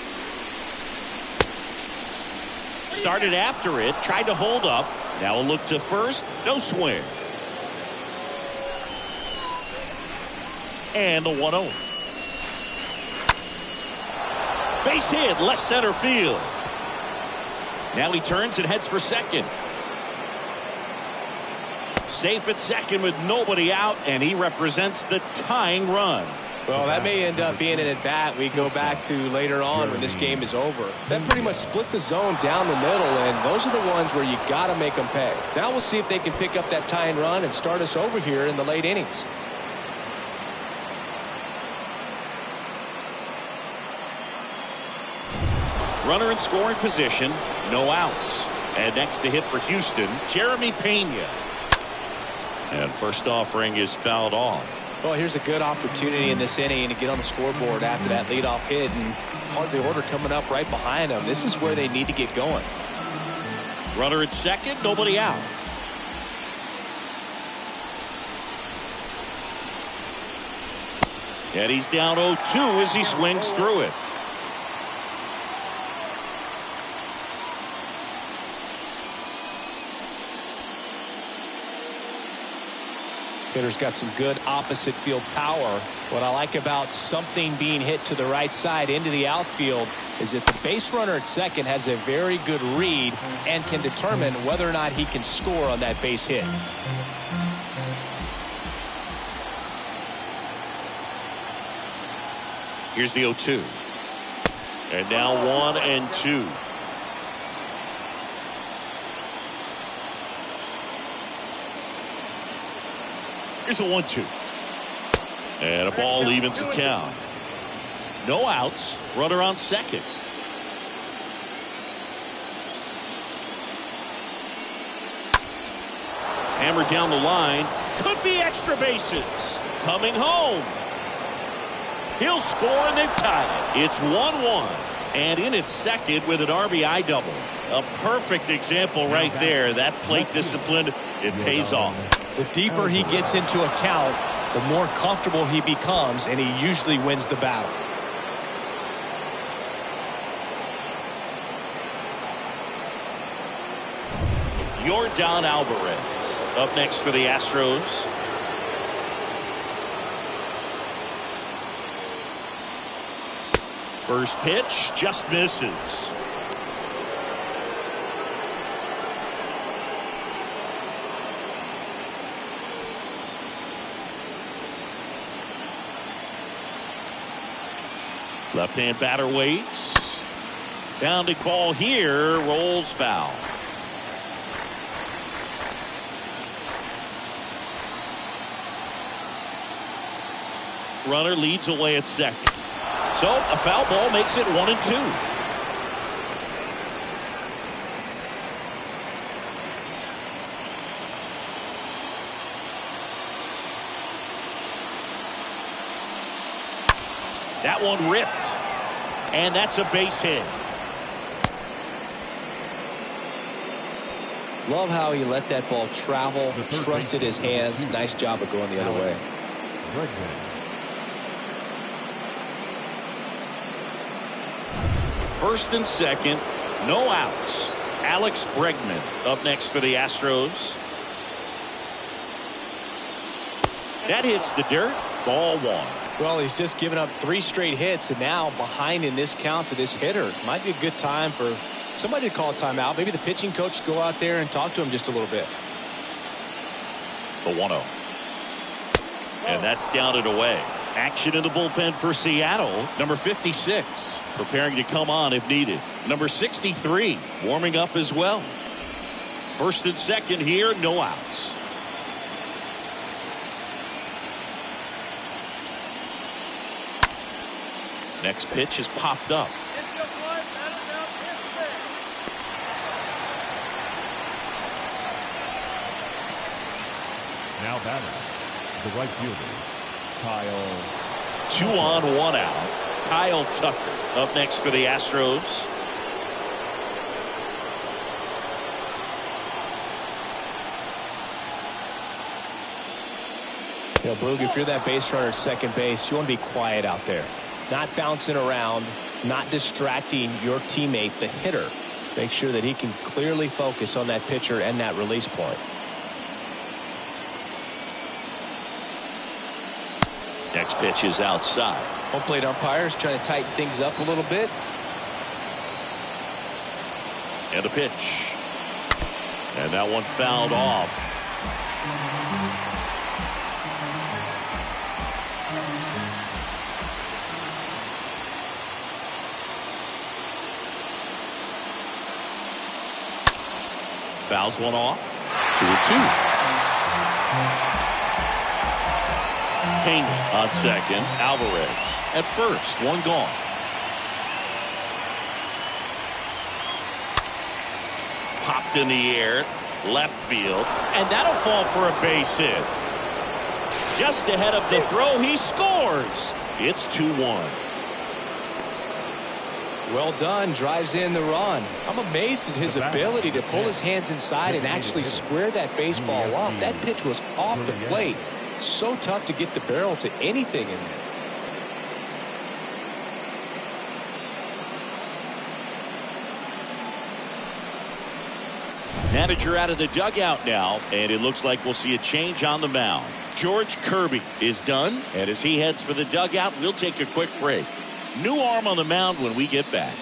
Started after it, tried to hold up. Now a look to first, no swing. And the 1-0. Base hit, left center field. Now he turns and heads for second. Safe at second with nobody out, and he represents the tying run. Well, that may end up being an at-bat we go back to later on when this game is over. That pretty much split the zone down the middle, and those are the ones where you got to make them pay. Now we'll see if they can pick up that tying run and start us over here in the late innings. Runner in scoring position, no outs. And next to hit for Houston, Jeremy Pena. And first offering is fouled off. Well, here's a good opportunity in this inning to get on the scoreboard after that leadoff hit, and part of the order coming up right behind them. This is where they need to get going. Runner at second, nobody out. And he's down 0-2 as he swings through it. Hitter's got some good opposite field power. What I like about something being hit to the right side into the outfield is that the base runner at second has a very good read and can determine whether or not he can score on that base hit. Here's the 0-2. And now 1-2. Here's a 1-2. And a ball evens the count. No outs. Runner on second. Hammered down the line. Could be extra bases. Coming home. He'll score and they've tied it. It's 1-1. And in its second with an RBI double. A perfect example right there. That plate discipline, it pays off. The deeper he gets into a count, the more comfortable he becomes, and he usually wins the battle. Yordan Alvarez up next for the Astros. First pitch just misses. Left-hand batter waits. Bounding ball here, rolls foul. Runner leads away at second. So a foul ball makes it 1-2. That one ripped. And that's a base hit. Love how he let that ball travel, trusted his hands. Nice job of going the other way. First and second, no outs. Alex Bregman up next for the Astros. That hits the dirt. Ball one. Well, he's just given up 3 straight hits, and now behind in this count to this hitter. Might be a good time for somebody to call a timeout. Maybe the pitching coach go out there and talk to him just a little bit. The 1-0. And that's down and away. Action in the bullpen for Seattle. Number 56 preparing to come on if needed. Number 63 warming up as well. First and second here, no outs. Next pitch is popped up. Now batting, the right fielder, Kyle. 2 on, 1 out. Kyle Tucker up next for the Astros. You know, Boog, if you're that base runner at second base, you want to be quiet out there. Not bouncing around, not distracting your teammate, the hitter. Make sure that he can clearly focus on that pitcher and that release point. Next pitch is outside. Home plate umpires trying to tighten things up a little bit. And a pitch. And that one fouled off. Fouls one off. 2-2. Payne on second. Alvarez at first. One gone. Popped in the air. Left field. And that'll fall for a base hit. Just ahead of the throw. He scores. It's 2-1. Well done. Drives in the run. I'm amazed at his ability to pull his hands inside and actually square that baseball up. That pitch was off the plate. So tough to get the barrel to anything in there. Manager out of the dugout now, and it looks like we'll see a change on the mound. George Kirby is done, and as he heads for the dugout, we'll take a quick break. New arm on the mound when we get back.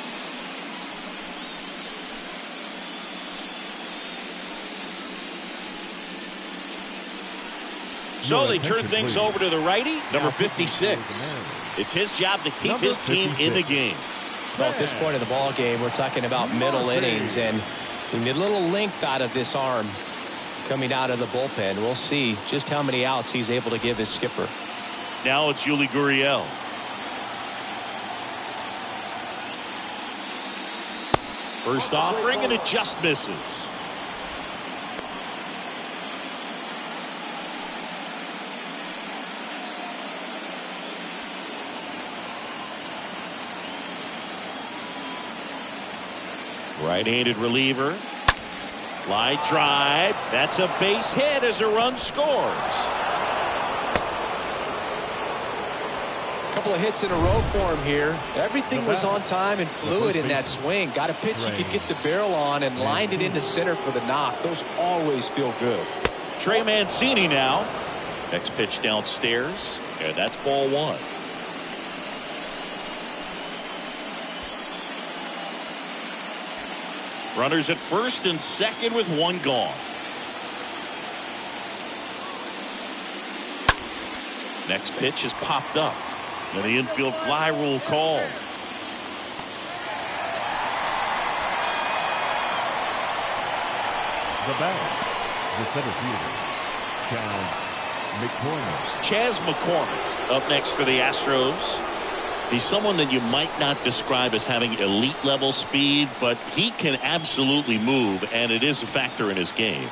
So they turn things over to the righty, number 56. It's his job to keep his team in the game. Well, at this point in the ball game, we're talking about middle innings, and we need a little length out of this arm coming out of the bullpen. We'll see just how many outs he's able to give his skipper. Now it's Yuli Gurriel. First offering, and it just misses. Right-handed reliever. Line drive. That's a base hit as a run scores. Couple of hits in a row for him here. Everything was on time and fluid in that swing. Got a pitch he could get the barrel on and lined it into center for the knock. Those always feel good. Trey Mancini now. Next pitch downstairs, and that's ball one. Runners at first and second with one gone. Next pitch is popped up. And the infield fly rule called. The batter, the center fielder, Chas McCormick up next for the Astros. He's someone that you might not describe as having elite level speed, but he can absolutely move, and it is a factor in his game.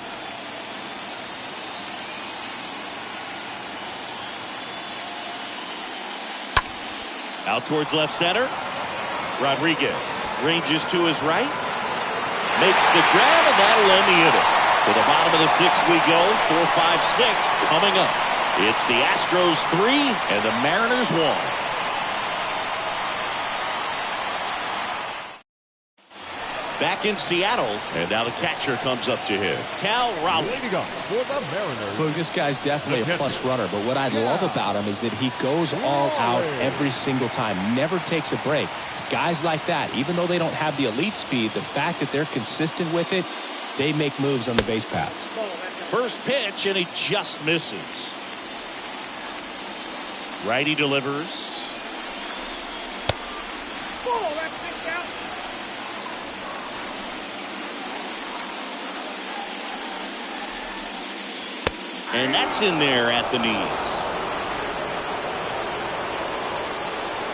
Out towards left center. Rodriguez ranges to his right. Makes the grab, and that'll end the inning. To the bottom of the sixth we go. 4-5-6 coming up. It's the Astros 3 and the Mariners 1. Back in Seattle, and now the catcher comes up to him. Cal Raleigh. leading up for the Mariners. Look, this guy's definitely a plus runner, but what I love about him is that he goes all out every single time, never takes a break. It's guys like that, even though they don't have the elite speed, the fact that they're consistent with it, they make moves on the base paths. First pitch, and he just misses. Righty delivers. And that's in there at the knees.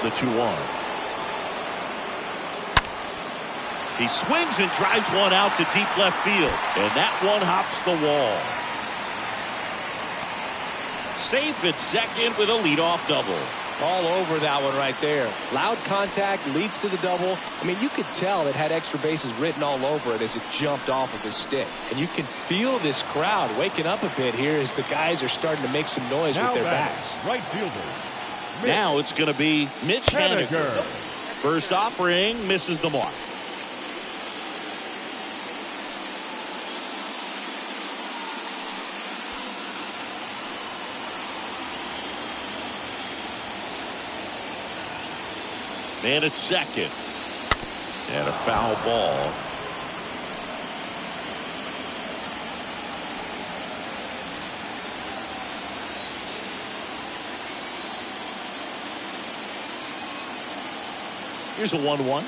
The 2-1. He swings and drives one out to deep left field. And that one hops the wall. Safe at second with a leadoff double. All over that one right there. Loud contact leads to the double. I mean, you could tell it had extra bases written all over it as it jumped off of his stick. And you can feel this crowd waking up a bit here as the guys are starting to make some noise with their bats. Right fielder. Now it's going to be Mitch Haniger. First offering misses the mark. Man at second. And a foul ball. Here's a 1-1.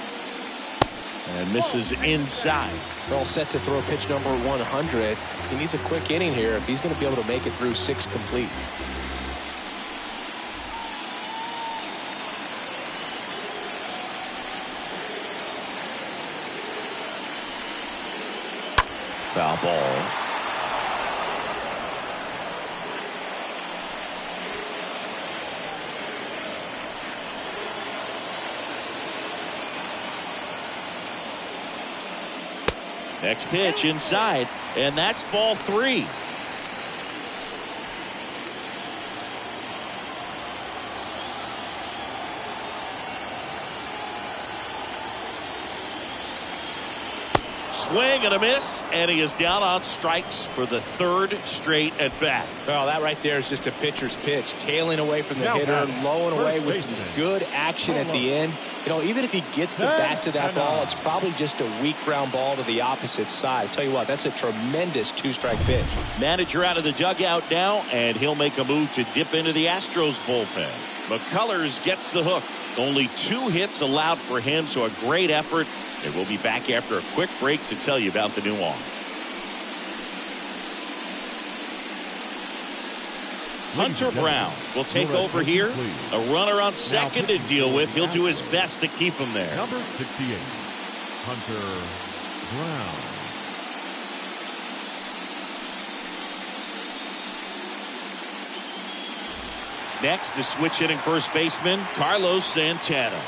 And misses inside. They're all set to throw pitch number 100. He needs a quick inning here if he's going to be able to make it through 6 complete. Foul ball. Next pitch inside, and that's ball 3. Swing and a miss, and he is down on strikes for the 3rd straight at bat. Well, that right there is just a pitcher's pitch, tailing away from the hitter, low and away with some good action at the end. You know, even if he gets the bat to that ball, it's probably just a weak ground ball to the opposite side. I tell you what, that's a tremendous 2-strike pitch. Manager out of the dugout now, and he'll make a move to dip into the Astros bullpen. McCullers gets the hook. Only 2 hits allowed for him, so a great effort. And we'll be back after a quick break to tell you about the new arm. Hunter Brown will take over here. A runner on second to deal with. He'll do his best to keep him there. Number 68, Hunter Brown. Next, the switch hitting first baseman, Carlos Santana.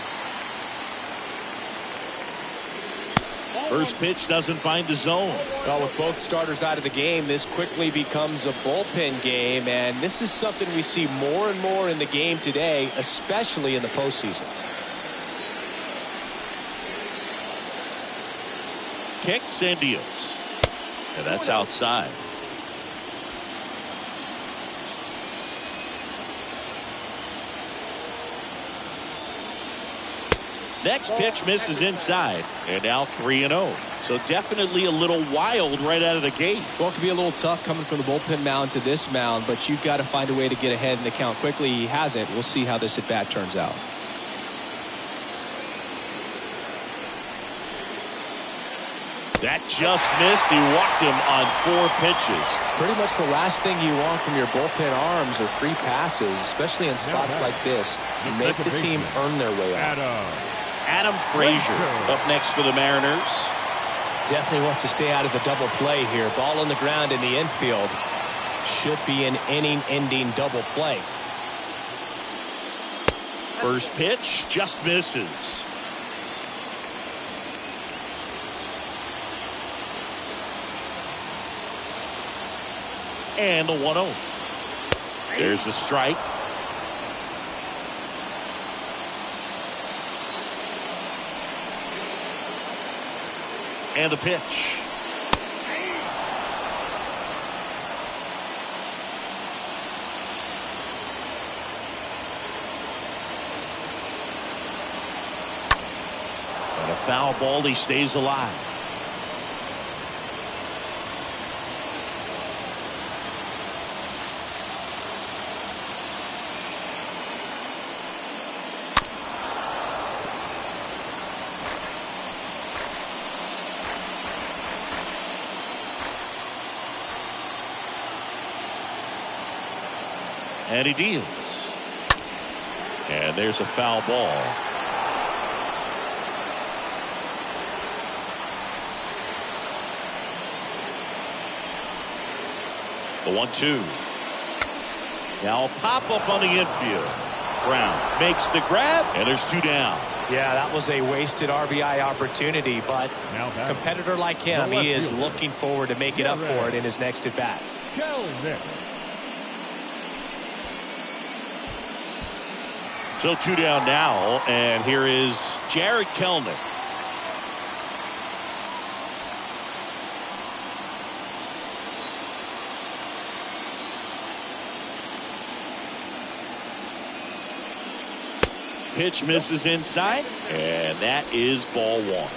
First pitch doesn't find the zone. Well, with both starters out of the game, this quickly becomes a bullpen game, and this is something we see more and more in the game today, especially in the postseason. Kicks and deals. And that's outside. Next pitch misses inside, and now 3-0. So definitely a little wild right out of the gate. Well, it can be a little tough coming from the bullpen mound to this mound, but you've got to find a way to get ahead in the count quickly. He hasn't. We'll see how this at bat turns out. That just missed. He walked him on 4 pitches. Pretty much the last thing you want from your bullpen arms are free passes, especially in spots like this. Make the team earn their way out. Adam Frazier up next for the Mariners. Definitely wants to stay out of the double play here. Ball on the ground in the infield. Should be an inning-ending double play. First pitch just misses. And the 1-0. There's the strike. And the pitch. And a foul ball. He stays alive. And he deals. And there's a foul ball. The 1-2. Now a pop up on the infield. Brown makes the grab, and there's 2 down. Yeah, that was a wasted RBI opportunity, but a competitor like him, he is looking forward to making up for it in his next at bat. So 2 down now, and here is Jared Kelnick. Pitch misses inside, and that is ball 1.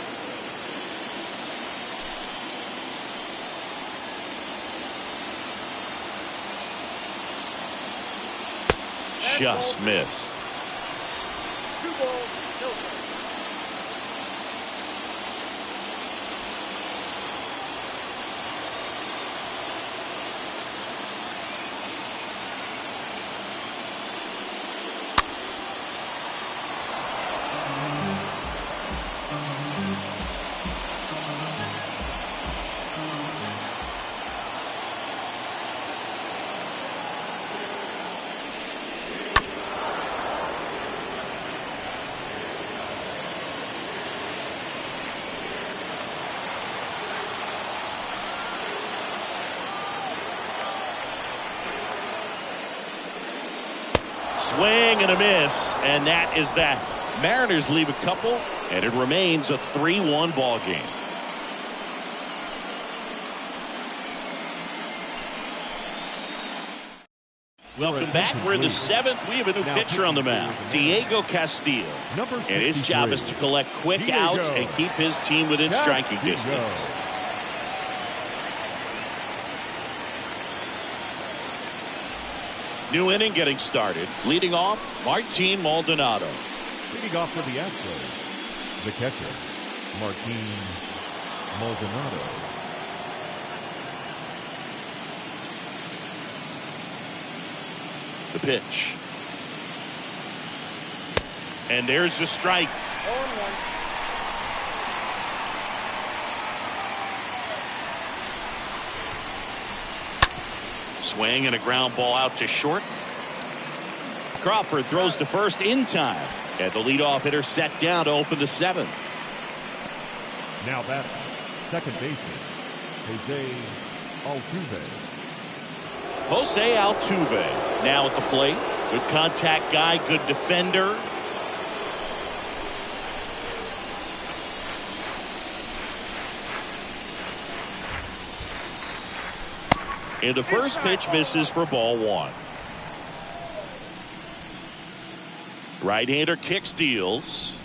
Just missed. 2 balls, no strikes. Swing and a miss, and that is that. Mariners leave a couple, and it remains a 3-1 ball game. Welcome back. We're in the 7th. We have a new pitcher on the mound, Diego Castillo. And his job is to collect quick outs and keep his team within striking distance. New inning getting started. Leading off, Martin Maldonado. Leading off for the Astros, the catcher, Martin Maldonado. The pitch. And there's the strike. 0-1. Swing and a ground ball out to short. Crawford throws to first in time. And the leadoff hitter set down to open the 7th. Now batting, second baseman, Jose Altuve. Jose Altuve now at the plate. Good contact guy, good defender. And the first pitch misses for ball one. Right-hander kicks, deals.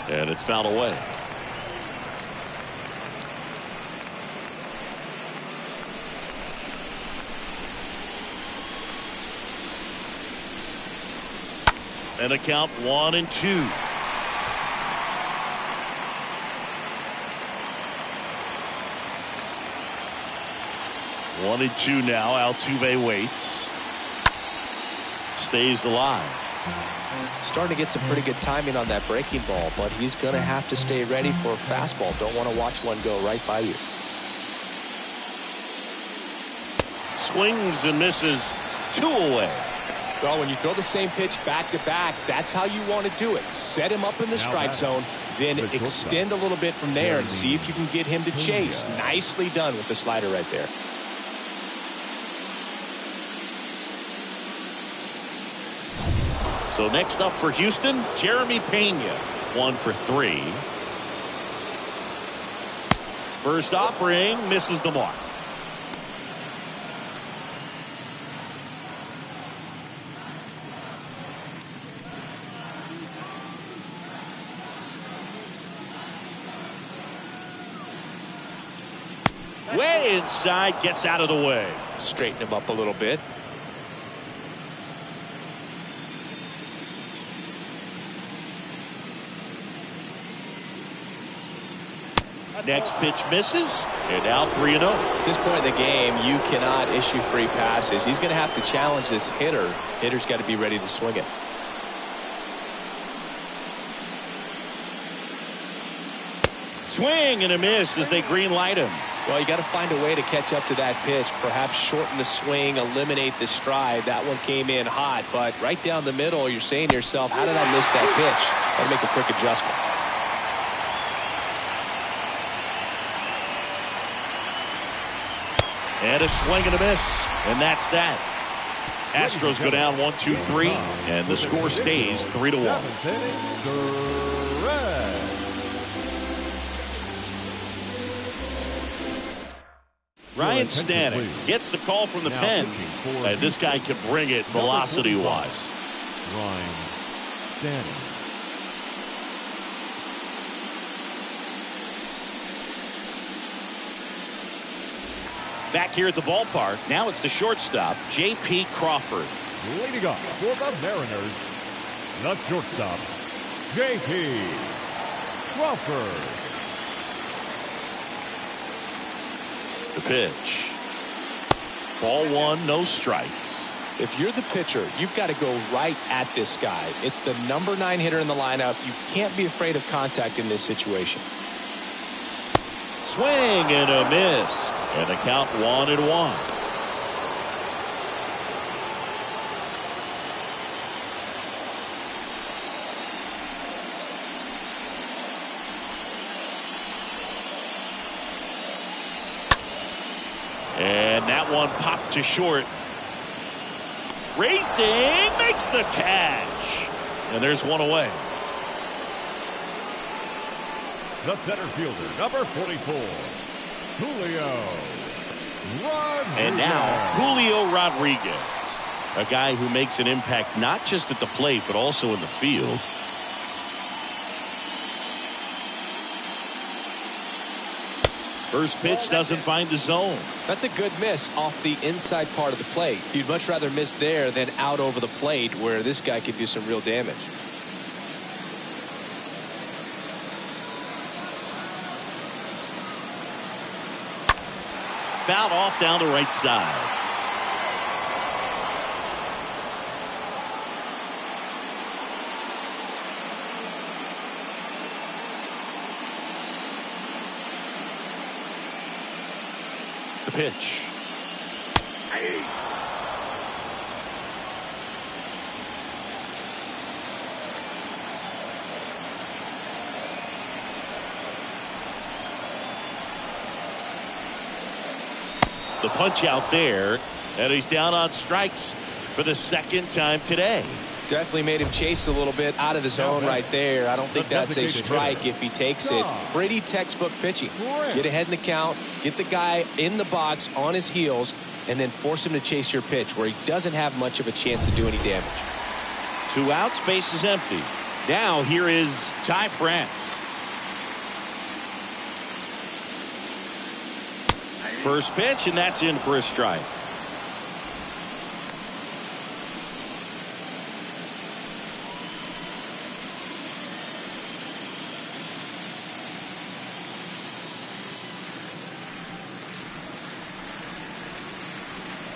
And it's fouled away. And a count 1-2. One and two now. Altuve waits. Stays alive. Starting to get some pretty good timing on that breaking ball, but he's going to have to stay ready for a fastball. Don't want to watch one go right by you. Swings and misses. 2 away. Well, when you throw the same pitch back to back, that's how you want to do it. Set him up in the strike zone, then extend a little bit from there and see if you can get him to chase. Nicely done with the slider right there. So next up for Houston, Jeremy Pena. 1 for 3. First offering misses the mark. Way inside, gets out of the way. Straighten him up a little bit. Next pitch misses, and now 3-0. At this point in the game, you cannot issue free passes. He's going to have to challenge this hitter. Hitter's got to be ready to swing it. Swing and a miss as they green light him. Well, you got to find a way to catch up to that pitch. Perhaps shorten the swing, eliminate the stride. That one came in hot, but right down the middle, you're saying to yourself, how did I miss that pitch? Got to make a quick adjustment. And a swing and a miss, and that's that. Astros go down 1-2-3, and the score stays 3-1. Ryan Stanek gets the call from the pen, and this guy can bring it velocity-wise. Ryan Stanek. Back here at the ballpark, now it's the shortstop, J.P. Crawford. Leading off for the Mariners, the shortstop, J.P. Crawford. The pitch. Ball 1, no strikes. If you're the pitcher, you've got to go right at this guy. It's the number 9 hitter in the lineup. You can't be afraid of contact in this situation. Swing and a miss. And the count 1-1. And that one popped to short. Racing makes the catch. And there's one away. The center fielder, number 44, Julio Rodriguez. And now, Julio Rodriguez, a guy who makes an impact not just at the plate, but also in the field. First pitch doesn't find the zone. That's a good miss off the inside part of the plate. You'd much rather miss there than out over the plate, where this guy could do some real damage. Fouled off down the right side. The pitch. The punch out there, and he's down on strikes for the second time today. Definitely made him chase a little bit out of the zone right there. I don't think that's a strike if he takes it. Pretty textbook pitching. Get ahead in the count, get the guy in the box on his heels, and then force him to chase your pitch where he doesn't have much of a chance to do any damage. 2 outs, base is empty. Now here is Ty France. First pitch, and that's in for a strike.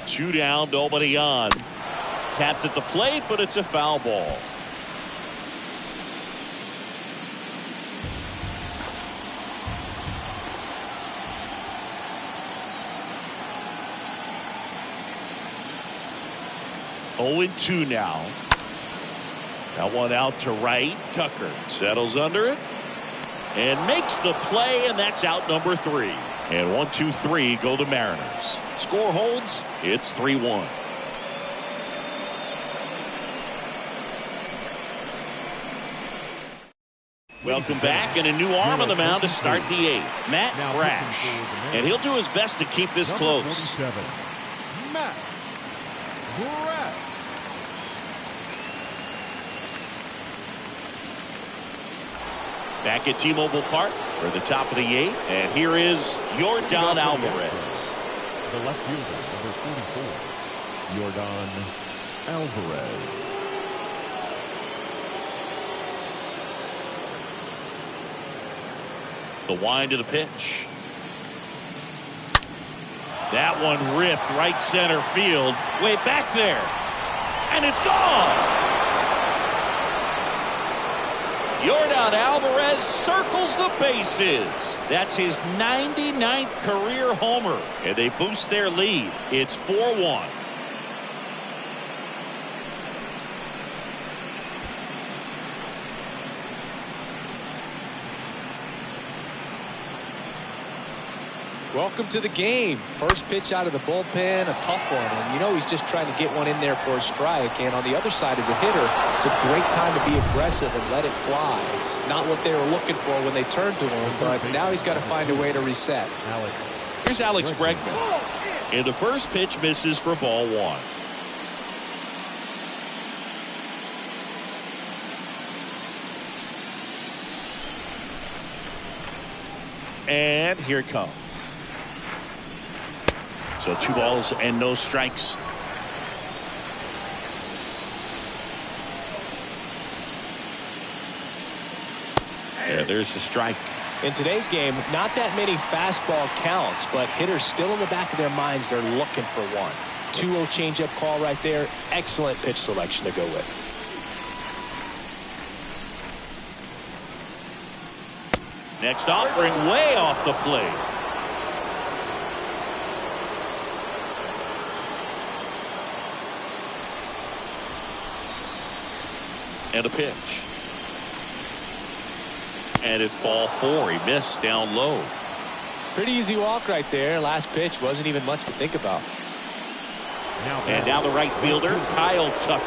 Two down, nobody on. Tapped at the plate, but it's a foul ball. Oh, 2 now. That one out to right. Tucker settles under it and makes the play, and that's out number 3. And 1, 2, 3 go the Mariners. Score holds. It's 3-1. Welcome back, and a new arm on the mound to start the 8th. Matt Brash. And he'll do his best to keep this close. Matt Brash. Back at T-Mobile Park for the top of the 8th. And here is Yordan Alvarez. The left fielder, number 44, Yordan Alvarez. The wind of the pitch. That one ripped right center field. Way back there. And it's gone. Yordan Alvarez circles the bases. That's his 99th career homer. And they boost their lead. It's 4-1. Welcome to the game. First pitch out of the bullpen, a tough one. And you know he's just trying to get one in there for a strike. And on the other side as a hitter, it's a great time to be aggressive and let it fly. It's not what they were looking for when they turned to him, but now he's got to find a way to reset. Here's Alex Bregman. And the first pitch misses for ball 1. And here it comes. So 2 balls and no strikes. And there's the strike. In today's game, not that many fastball counts, but hitters still in the back of their minds, they're looking for one. 2-0 changeup call right there. Excellent pitch selection to go with. Next offering way off the plate. And a pitch. And it's ball 4. He missed down low. Pretty easy walk right there. Last pitch wasn't even much to think about. And now the right fielder, Kyle Tucker.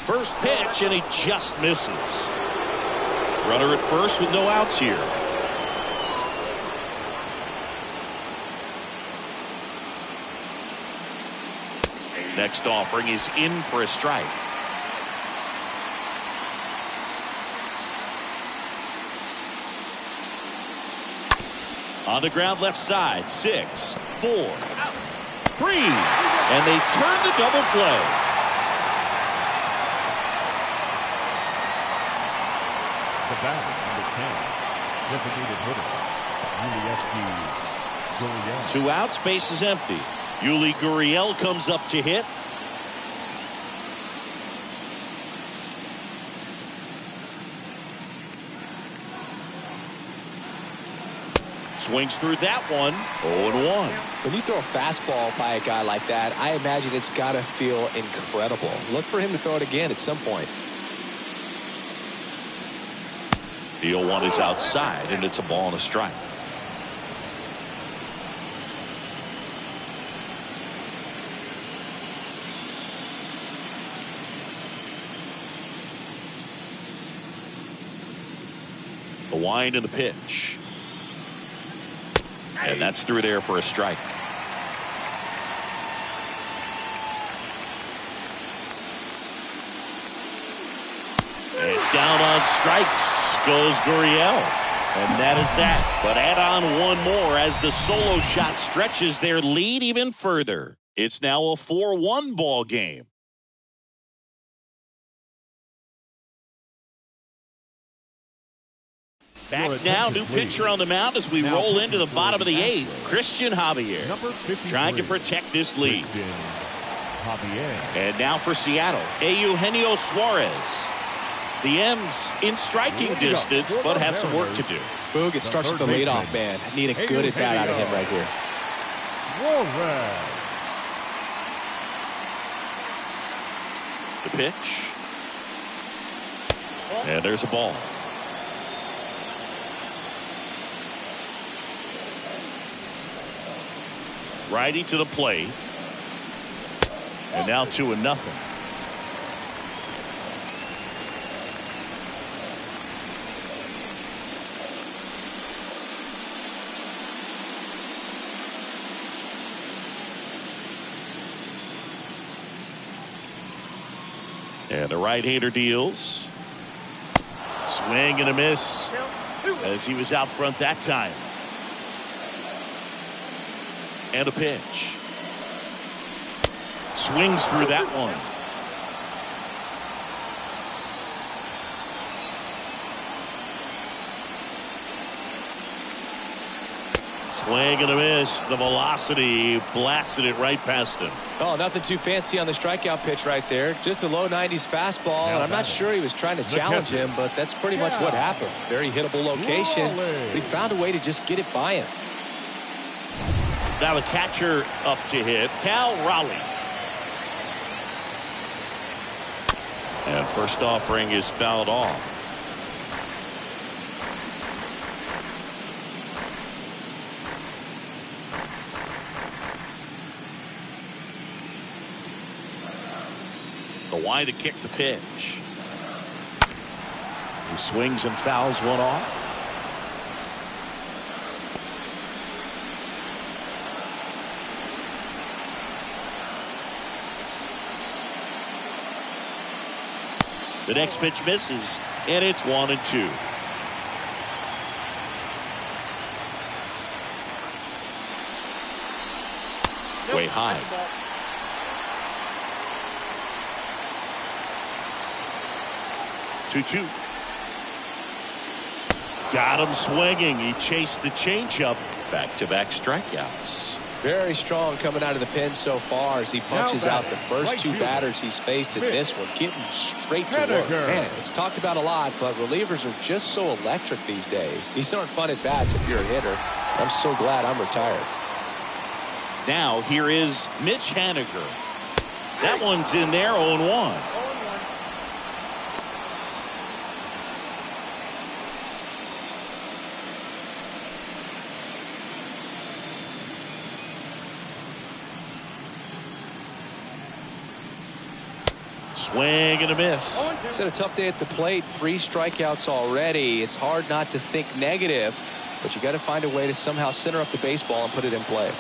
First pitch, and he just misses. Runner at first with no outs here. Next offering is in for a strike. On the ground left side, 6, 4, 3. And they turn the double play. The batter, number 10, designated hitter, Yuli Gurriel. 2 outs, base is empty. Yuli Gurriel comes up to hit. swings through that one. 0-1. When you throw a fastball by a guy like that, I imagine it's got to feel incredible. Look for him to throw it again at some point. The 0-1 is outside, and it's a ball and a strike. The wind and the pitch. And that's through there for a strike. And down on strikes goes Gurriel. And that is that. But add on one more as the solo shot stretches their lead even further. It's now a 4-1 ball game. Back now, new pitcher on the mound as we roll into the bottom of the 8th. Christian Javier trying to protect this lead. And now for Seattle, Eugenio Suarez. The M's in striking distance, but have some work to do. Boog, it starts with the leadoff man. Need a good at-bat out of him right here. The pitch. And there's a ball. Righty to the plate. And now 2-0. And the right-hander deals. Swing and a miss as he was out front that time. And a pitch. Swings through that one. Swing and a miss. The velocity blasted it right past him. Oh, nothing too fancy on the strikeout pitch right there. Just a low 90s fastball. And I'm not sure he was trying to challenge him, but that's pretty much what happened. Very hittable location. But he found a way to just get it by him. Now the catcher up to hit, Cal Raleigh. And first offering is fouled off. The wind to kick the pitch. He swings and fouls one off. The next pitch misses, and it's 1-2. Way high. Two. Got him swinging. He chased the changeup. Back-to-back strikeouts. Very strong coming out of the pen so far as he punches out the first two batters he's faced in this one, getting straight to work. Man, it's talked about a lot, but relievers are just so electric these days. These aren't fun at bats if you're a hitter. I'm so glad I'm retired. Now here is Mitch Haniger. That one's in there, 0-1. Swing and a miss. He's had a tough day at the plate. 3 strikeouts already. It's hard not to think negative, but you got to find a way to somehow center up the baseball and put it in play.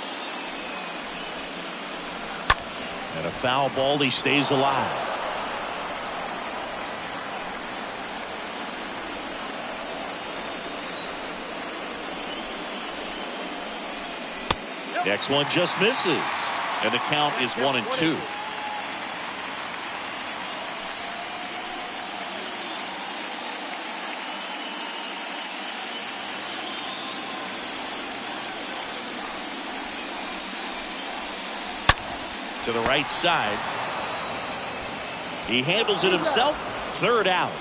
And a foul ball. He stays alive. Next one just misses, and the count is 1-2. To the right side. He handles it himself. Third out.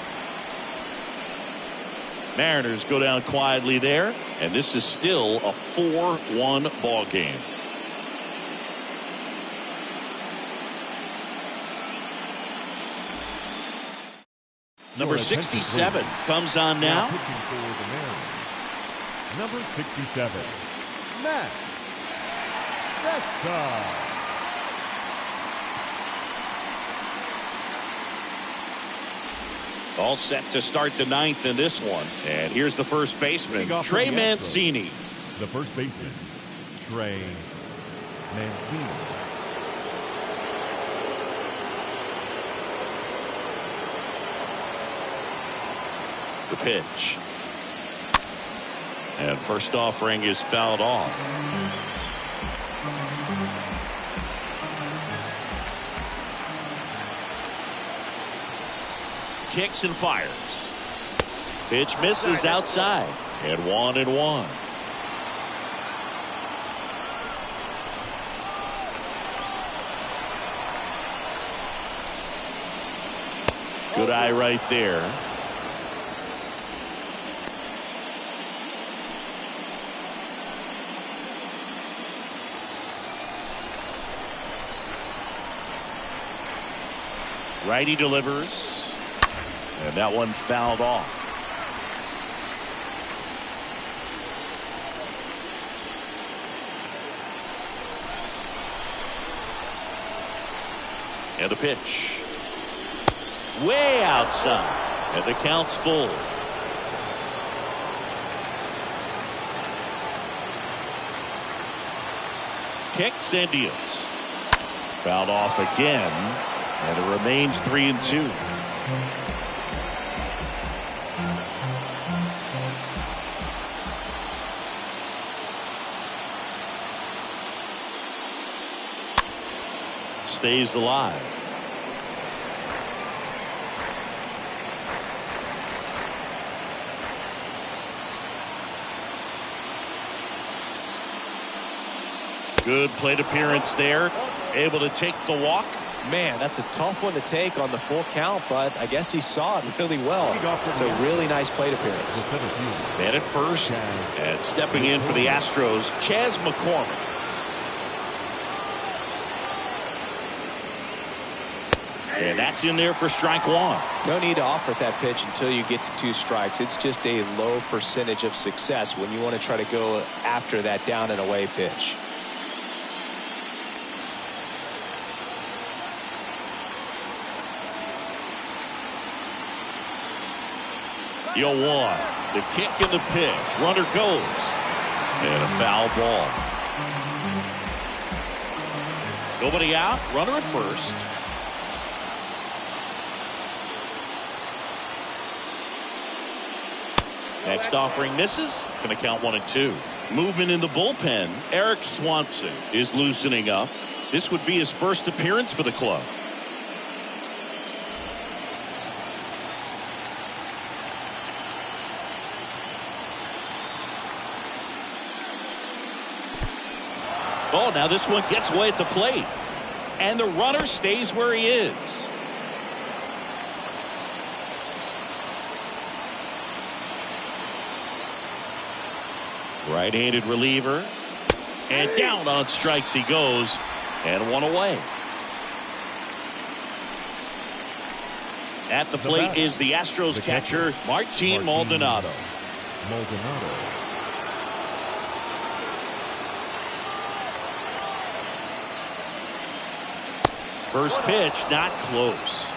Mariners go down quietly there, and this is still a 4-1 ball game. Number 67 comes on now. Pitching for the Mariners. Number 67, Matt Vesta. All set to start the ninth in this one. And here's the first baseman, Trey Mancini. The first baseman, Trey Mancini. The pitch. And first offering is fouled off. Kicks and fires. Pitch misses outside. And 1-1. Good eye right there. Righty delivers. And that one fouled off. And a pitch. Way outside. And the count's full. Kicks and deals. Fouled off again. And it remains 3-2. Stays alive. Good plate appearance there. Able to take the walk. Man, that's a tough one to take on the full count, but I guess he saw it really well. It's a really nice plate appearance. Man at first, and stepping in for the Astros, Chas McCormick. And that's in there for strike one. No need to offer that pitch until you get to 2 strikes. It's just a low percentage of success when you want to try to go after that down and away pitch. Yo, 1. The kick and the pitch. Runner goes. And a foul ball. Nobody out. Runner at first. Next offering misses. Going to count 1-2. Movement in the bullpen. Eric Swanson is loosening up. This would be his first appearance for the club. Oh, now this one gets away at the plate. And the runner stays where he is. Right-handed reliever. And down on strikes he goes. And 1 away. At the plate is the Astros catcher, Martin Maldonado. First pitch, not close.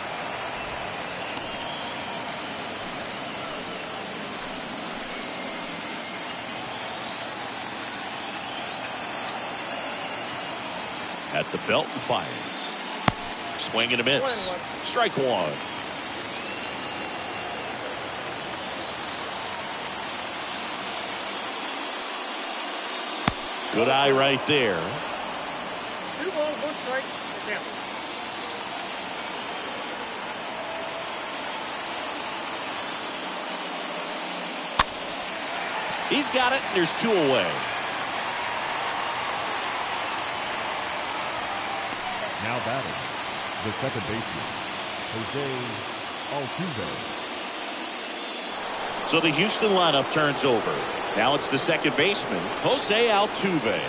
At the belt and fires. Swing and a miss. Strike 1. Good eye right there. 2 balls, 1 strike. Count. He's got it. There's 2 away. Now batting, the second baseman, Jose Altuve. So the Houston lineup turns over. Now it's the second baseman, Jose Altuve.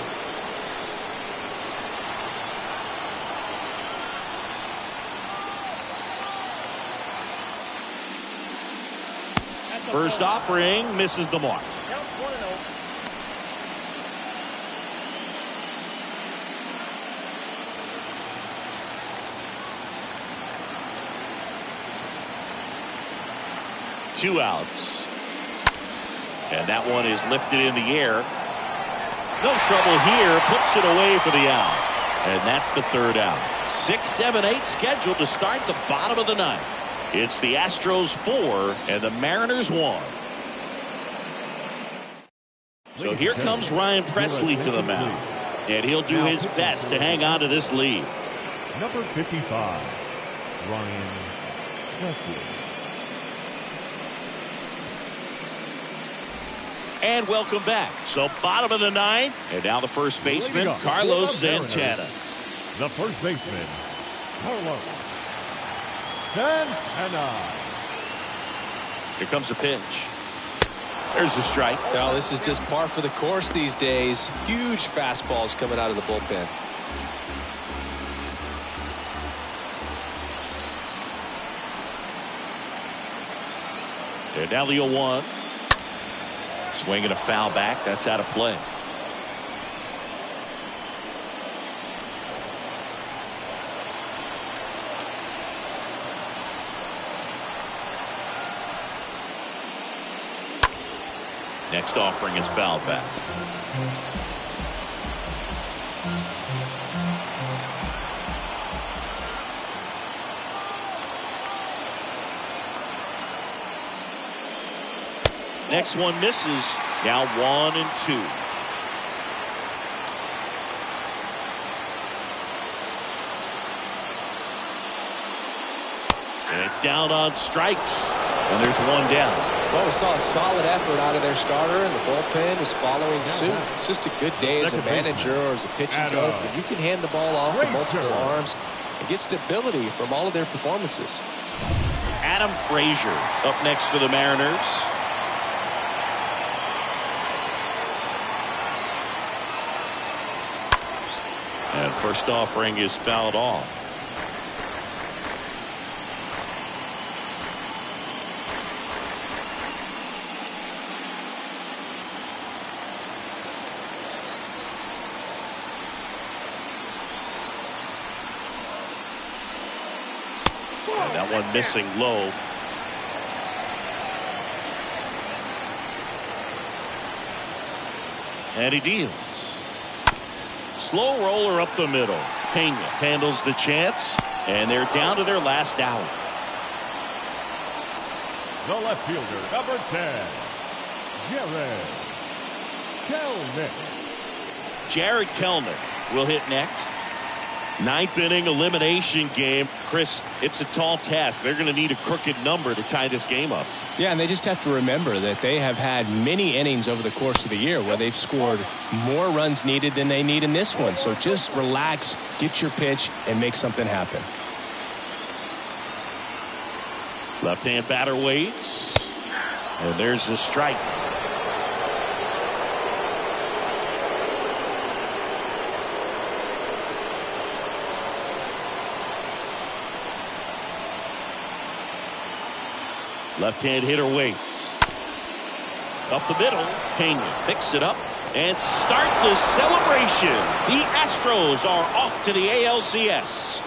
First offering misses the mark. Count 1-0. Two outs. And that one is lifted in the air. No trouble here. Puts it away for the out. And that's the third out. 6, 7, 8 scheduled to start the bottom of the ninth. It's the Astros 4 and the Mariners 1. So here comes Ryan Presley to the mound. And he'll do his best to hang on to this lead. Number 55, Ryan Presley. And welcome back. So bottom of the ninth. And now the first baseman, Carlos Santana. The first baseman, Carlos Santana. Here comes the pitch. There's the strike. Now this is just par for the course these days. Huge fastballs coming out of the bullpen. And now the 0-1. Swinging a foul back. That's out of play. Next offering is fouled back. Next one misses. Now 1-2. And down on strikes. And there's one down. Well, we saw a solid effort out of their starter, and the bullpen is following suit. It's just a good day as a manager or as a pitching coach when you can hand the ball off to multiple arms and get stability from all of their performances. Adam Frazier up next for the Mariners. And first offering is fouled off. And that one missing low. And he deals. Slow roller up the middle. Pena handles the chance, and they're down to their last out. The left fielder, number 10, Jared Kelnick. Jared Kelnick will hit next. Ninth inning elimination game. Chris, it's a tall task. They're going to need a crooked number to tie this game up. Yeah, and they just have to remember that they have had many innings over the course of the year where they've scored more runs needed than they need in this one. So just relax, get your pitch, and make something happen. Left-hand batter waits. And there's the strike. Left-hand hitter waits. Up the middle. Pena picks it up and start the celebration. The Astros are off to the ALCS.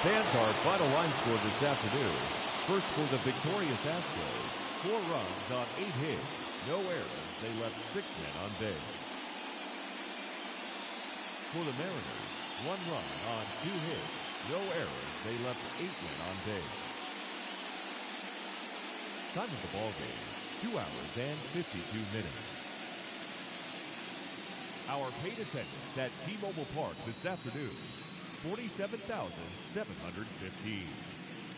Fans, our final line score this afternoon. First for the victorious Astros. 4 runs on 8 hits. No errors. They left 6 men on base. For the Mariners, 1 run on 2 hits. No errors. They left 8 men on base. Time of the ball game, 2 hours and 52 minutes. Our paid attendance at T-Mobile Park this afternoon, 47,715.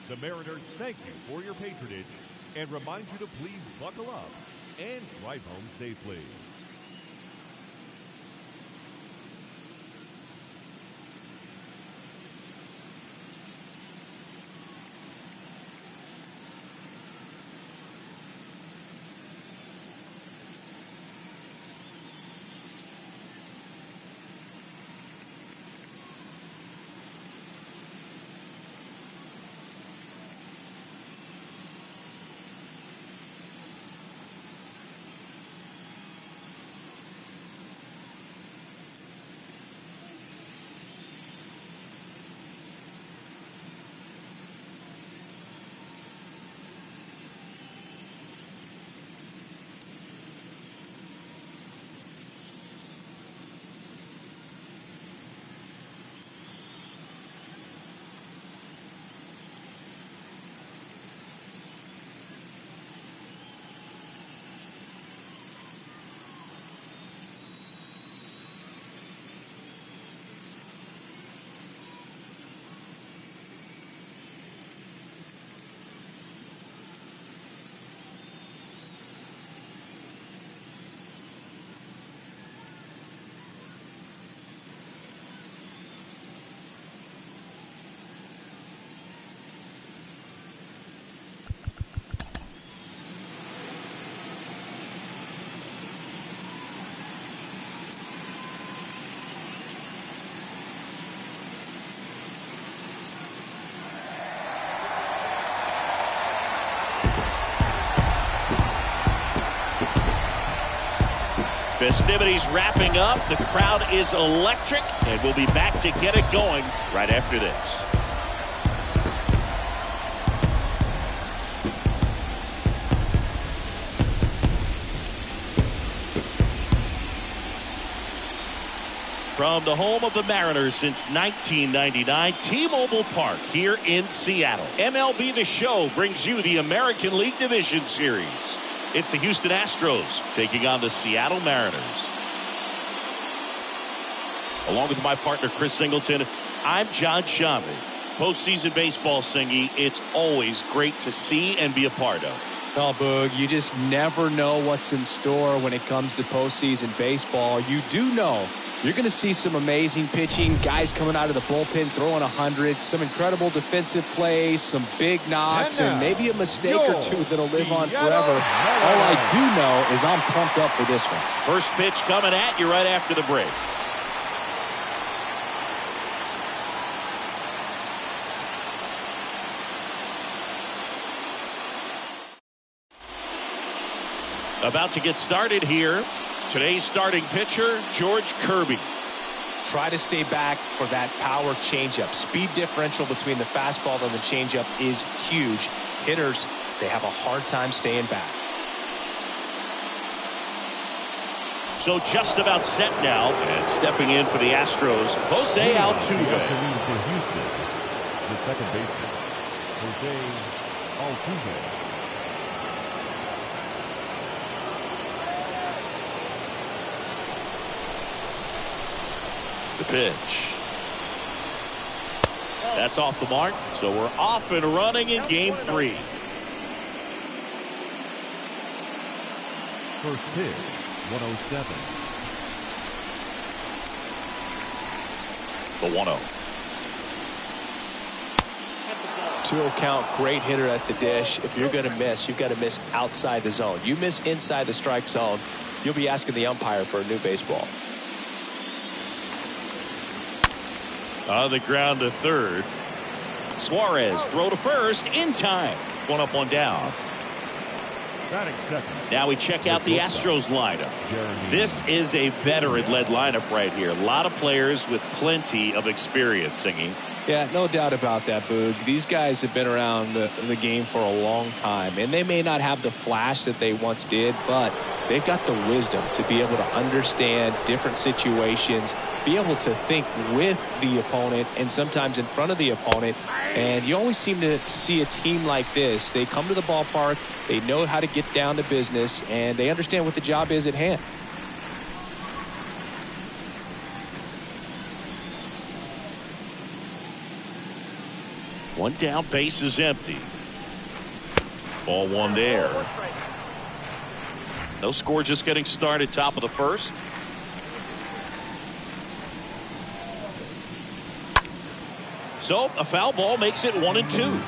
The Mariners thank you for your patronage and remind you to please buckle up and drive home safely. Festivities wrapping up. The crowd is electric, and we'll be back to get it going right after this. From the home of the Mariners since 1999, T-Mobile Park here in Seattle. MLB The Show brings you the American League Division Series. It's the Houston Astros taking on the Seattle Mariners. Along with my partner, Chris Singleton, I'm John Shambi. Postseason baseball, Singy, it's always great to see and be a part of. Oh, Boog, you just never know what's in store when it comes to postseason baseball. You do know you're going to see some amazing pitching, guys coming out of the bullpen throwing 100, some incredible defensive plays, some big knocks, and maybe a mistake or two that'll live on forever. All I do know is I'm pumped up for this one. First pitch coming at you right after the break. About to get started here. Today's starting pitcher, George Kirby. Try to stay back for that power changeup. Speed differential between the fastball and the changeup is huge. Hitters, they have a hard time staying back. So just about set now, and stepping in for the Astros, Jose Altuve. For Houston, the second baseman, Jose Altuve. The pitch. That's off the mark, so we're off and running in game 3. First pitch, 107. The 1-0. 2-0 count, great hitter at the dish. If you're going to miss, you've got to miss outside the zone. You miss inside the strike zone, you'll be asking the umpire for a new baseball. On the ground to third. Suarez throw to first in time. One up, one down. Batting second. Now we check out the Astros lineup. This is a veteran-led lineup right here. A lot of players with plenty of experience, Singing. Yeah, no doubt about that, Boog. These guys have been around the game for a long time, and they may not have the flash that they once did, but they've got the wisdom to be able to understand different situations, be able to think with the opponent and sometimes in front of the opponent. And you always seem to see a team like this. They come to the ballpark, they know how to get down to business, and they understand what the job is at hand. One down, base is empty. Ball one there. No score, just getting started, top of the first. So a foul ball makes it 1-2.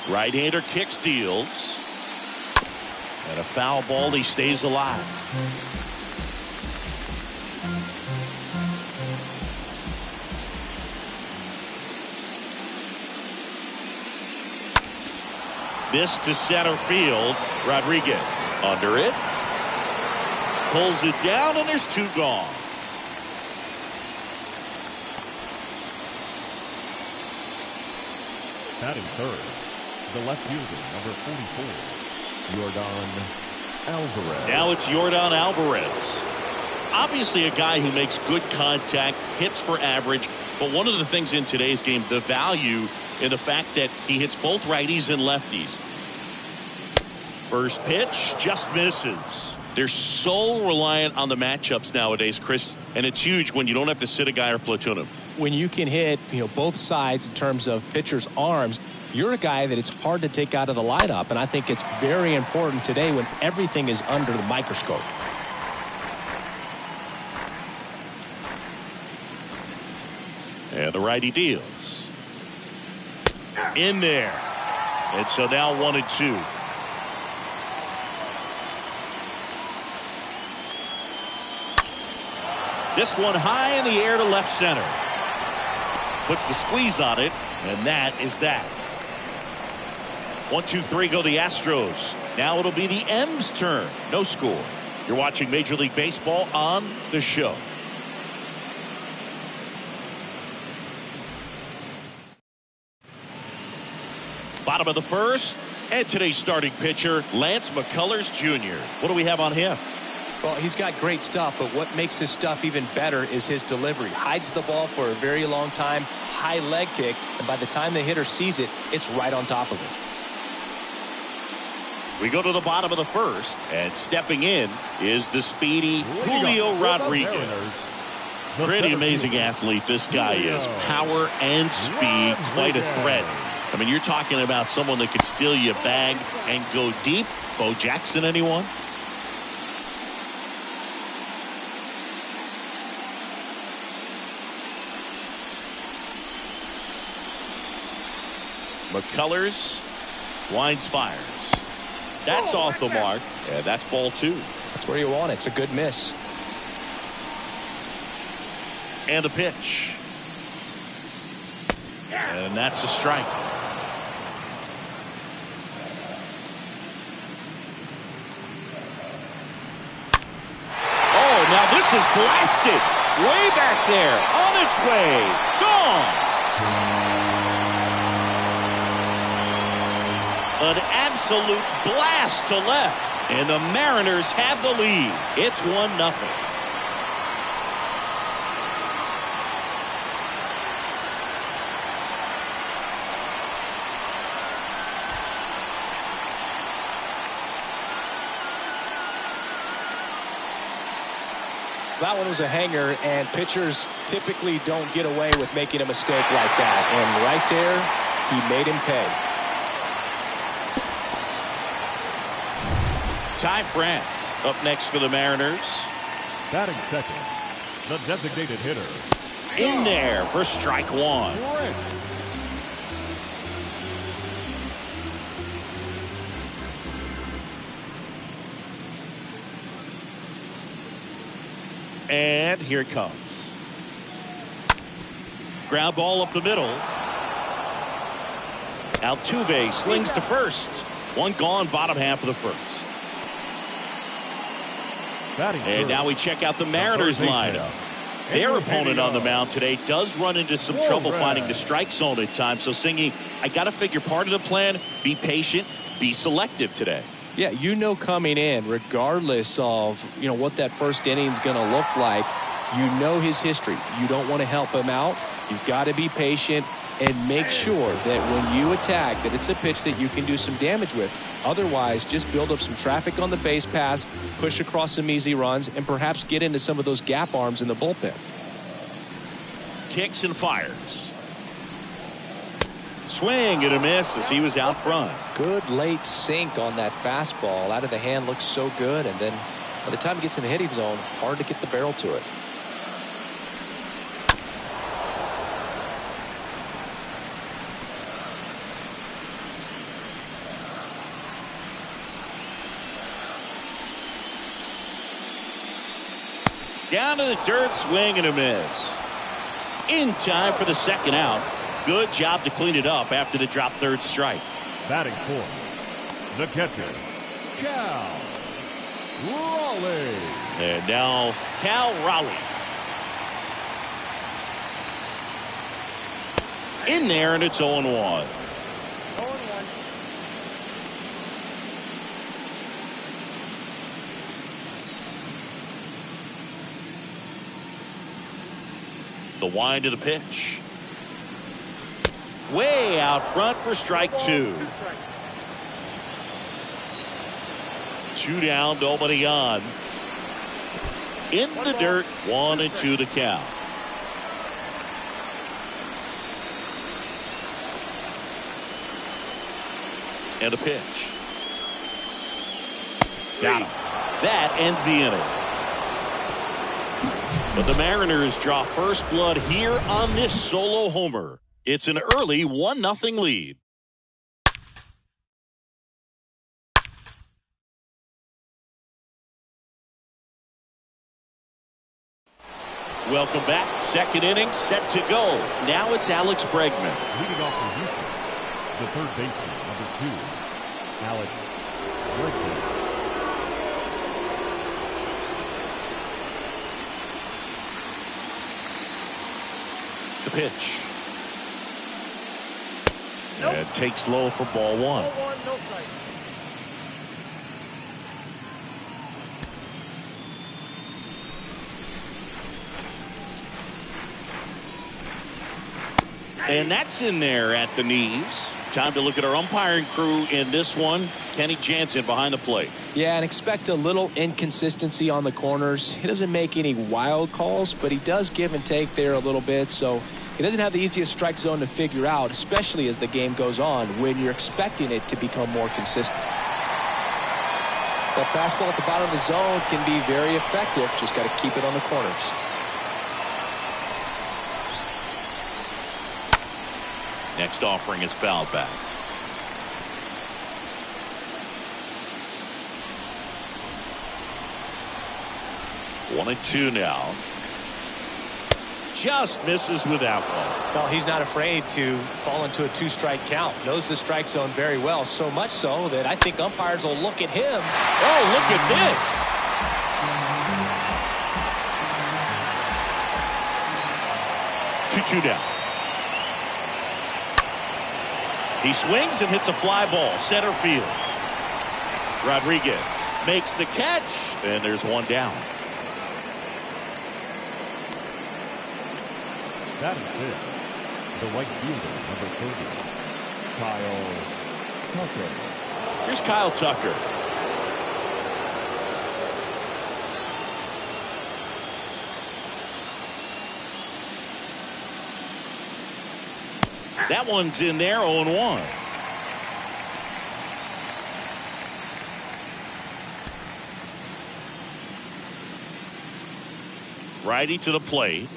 Right-hander kicks, deals. And a foul ball, he stays alive. This to center field. Rodriguez under it. Pulls it down, and there's 2 gone. Batting third, the left fielder, number 44. Yordan Alvarez. Now it's Yordan Alvarez. Obviously a guy who makes good contact, hits for average, but one of the things in today's game, the value in the fact that he hits both righties and lefties. First pitch just misses. They're so reliant on the matchups nowadays, Chris, and it's huge when you don't have to sit a guy or platoon him. When you can hit, both sides in terms of pitchers' arms, you're a guy that it's hard to take out of the lineup, and I think it's very important today when everything is under the microscope. And the righty deals. In there. And so now 1-2. This one high in the air to left center. puts the squeeze on it, and that is that. 1, 2, 3 go the Astros. Now it'll be the M's turn. No score. You're watching Major League Baseball on the show. Bottom of the first, and today's starting pitcher, Lance McCullers Jr. What do we have on him? Well, he's got great stuff, but what makes his stuff even better is his delivery. Hides the ball for a very long time, high leg kick, and by the time the hitter sees it, it's right on top of it. We go to the bottom of the first, and stepping in is the speedy Julio Rodriguez. Pretty amazing athlete this guy is. Power and speed, quite a threat. I mean, you're talking about someone that could steal your bag and go deep. Bo Jackson, anyone? McCullers winds, fires. That's off the mark. Yeah, that's ball 2. That's where you want it. It's a good miss. And the pitch. And that's a strike. Oh, now this is blasted. Way back there. On its way. Gone. An absolute blast to left. And the Mariners have the lead. It's 1-0. That one was a hanger, and pitchers typically don't get away with making a mistake like that. And right there, he made him pay. Ty France up next for the Mariners. Batting second, the designated hitter. In there for strike 1. And here it comes. Ground ball up the middle. Altuve slings to first. One gone, bottom half of the first. And now we check out the Mariners lineup. Their opponent on the mound today does run into some trouble finding the strike zone at times. So, Singy, I got to figure part of the plan, be patient, be selective today. Yeah, you know coming in, regardless of, what that first inning is going to look like, you know his history. You don't want to help him out. You've got to be patient and make sure that when you attack that it's a pitch that you can do some damage with. Otherwise, just build up some traffic on the base pass, push across some easy runs, and perhaps get into some of those gap arms in the bullpen. Kicks and fires. Swing and a miss as he was out front. Good late sink on that fastball. Out of the hand looks so good, and then by the time it gets in the hitting zone, hard to get the barrel to it. Down to the dirt, swing and a miss. In time for the second out. Good job to clean it up after the drop third strike. Batting fourth, the catcher, Cal Raleigh. And now Cal Raleigh. In there, and it's 0-1. 0-1. The wind of the pitch. Way out front for strike 2. 2 down, nobody on. In the dirt, 1-2 to count. And a pitch. Got him. That ends the inning. But the Mariners draw first blood here on this solo homer. It's an early 1-0 lead. Welcome back. Second inning set to go. Now it's Alex Bregman. Leading off for Houston, the third baseman, number 2, Alex Bregman. The pitch. Nope. And takes low for ball 1. Ball 1, no strike. And that's in there at the knees. Time to look at our umpiring crew in this one. Kenny Jansen behind the plate. Yeah, and expect a little inconsistency on the corners. He doesn't make any wild calls, but he does give and take there a little bit, so he doesn't have the easiest strike zone to figure out, especially as the game goes on when you're expecting it to become more consistent. The fastball at the bottom of the zone can be very effective. Just got to keep it on the corners. Next offering is fouled back. One and two now. Just misses with that one. Well, he's not afraid to fall into a 2-strike count. Knows the strike zone very well, so much so that I think umpires will look at him. Oh, look at this. 2-2 down. He swings and hits a fly ball, center field. Rodriguez makes the catch, and there's one down. That is it. The right fielder, number 30, Kyle Tucker. Here's Kyle Tucker. That one's in there, 0-1. Righty to the plate.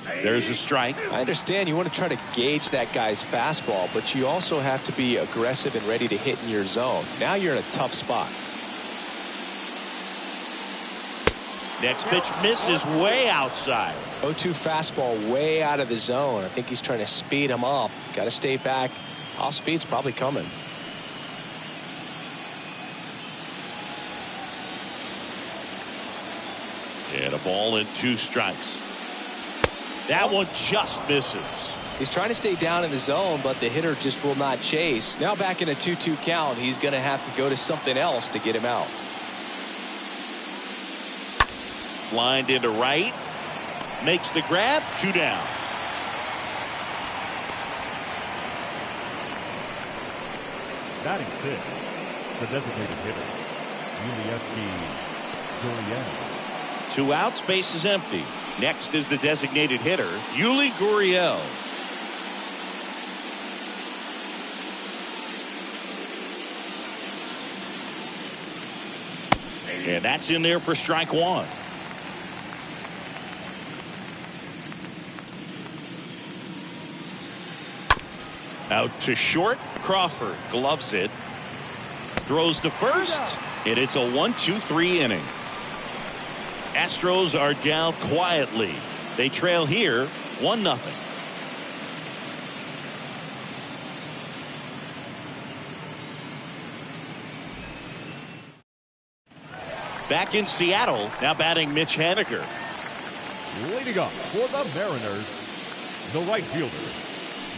There's a strike. I understand you want to try to gauge that guy's fastball, but you also have to be aggressive and ready to hit in your zone. Now you're in a tough spot. Next pitch misses way outside. 0-2 fastball way out of the zone. I think he's trying to speed him up. Got to stay back. Off speed's probably coming. And a ball and 2 strikes. That one just misses. He's trying to stay down in the zone, but the hitter just will not chase. Now back in a 2-2 count, he's going to have to go to something else to get him out. Lined into right. Makes the grab. 2 down. Batting 6, the designated hitter, Gurriel. 2 outs, base is empty. Next is the designated hitter, Yuli Gurriel. And that's in there for strike 1. Out to short. Crawford gloves it. Throws to first. And it's a 1-2-3 inning. Astros are down quietly. They trail here 1-0. Back in Seattle, now batting Mitch Haniger. Leading up for the Mariners, the right fielder,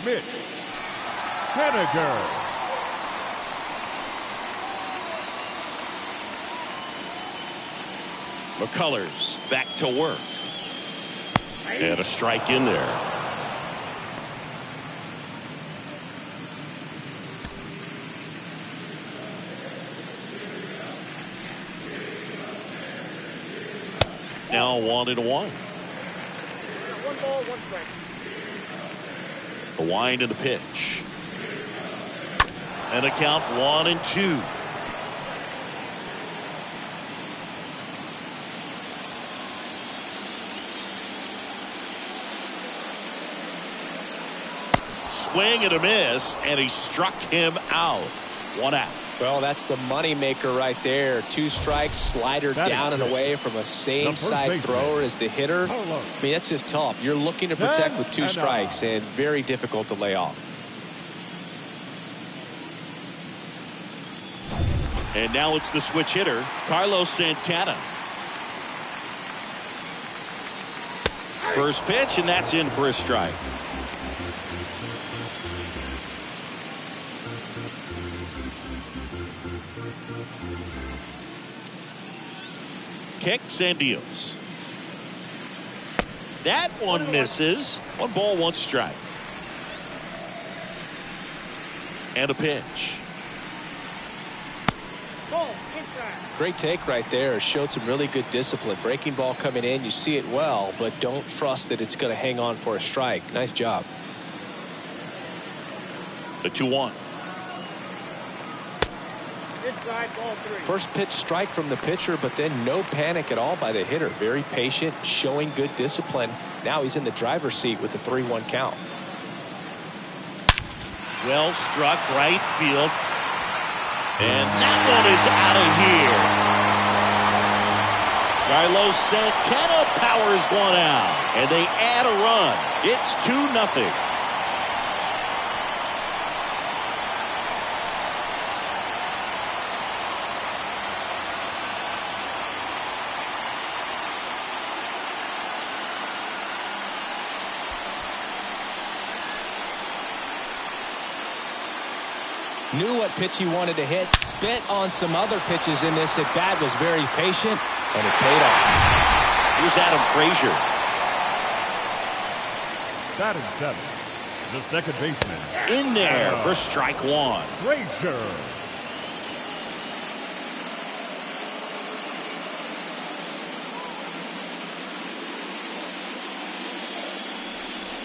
Mitch Haniger. McCullers back to work. And a strike in there. Now 1-1. 1 ball, 1 strike. The wind of the pitch. And a count 1-2. Swing and a miss, and he struck him out. 1 out. Well, that's the money maker right there. 2 strikes, slider down and away from a same side thrower as the hitter. I mean, that's just tough. You're looking to protect with 2 strikes and very difficult to lay off. And now it's the switch hitter, Carlos Santana. First pitch, and that's in for a strike. Kicks and deals. That one misses. 1 ball, 1 strike. And a pitch. Ball, inside. Great take right there. Showed some really good discipline. Breaking ball coming in. You see it well, but don't trust that it's going to hang on for a strike. Nice job. The 2-1. Inside, ball 3. First pitch strike from the pitcher, but then no panic at all by the hitter. Very patient, showing good discipline. Now he's in the driver's seat with the 3-1 count. Well struck, right field. And that one is out of here. Carlos Santana powers one out, and they add a run. It's 2-0. Knew what pitch he wanted to hit. Spit on some other pitches in this at bat. Was very patient, and it paid off. Here's Adam Frazier. Batting 7, the second baseman. In there for strike 1. Frazier.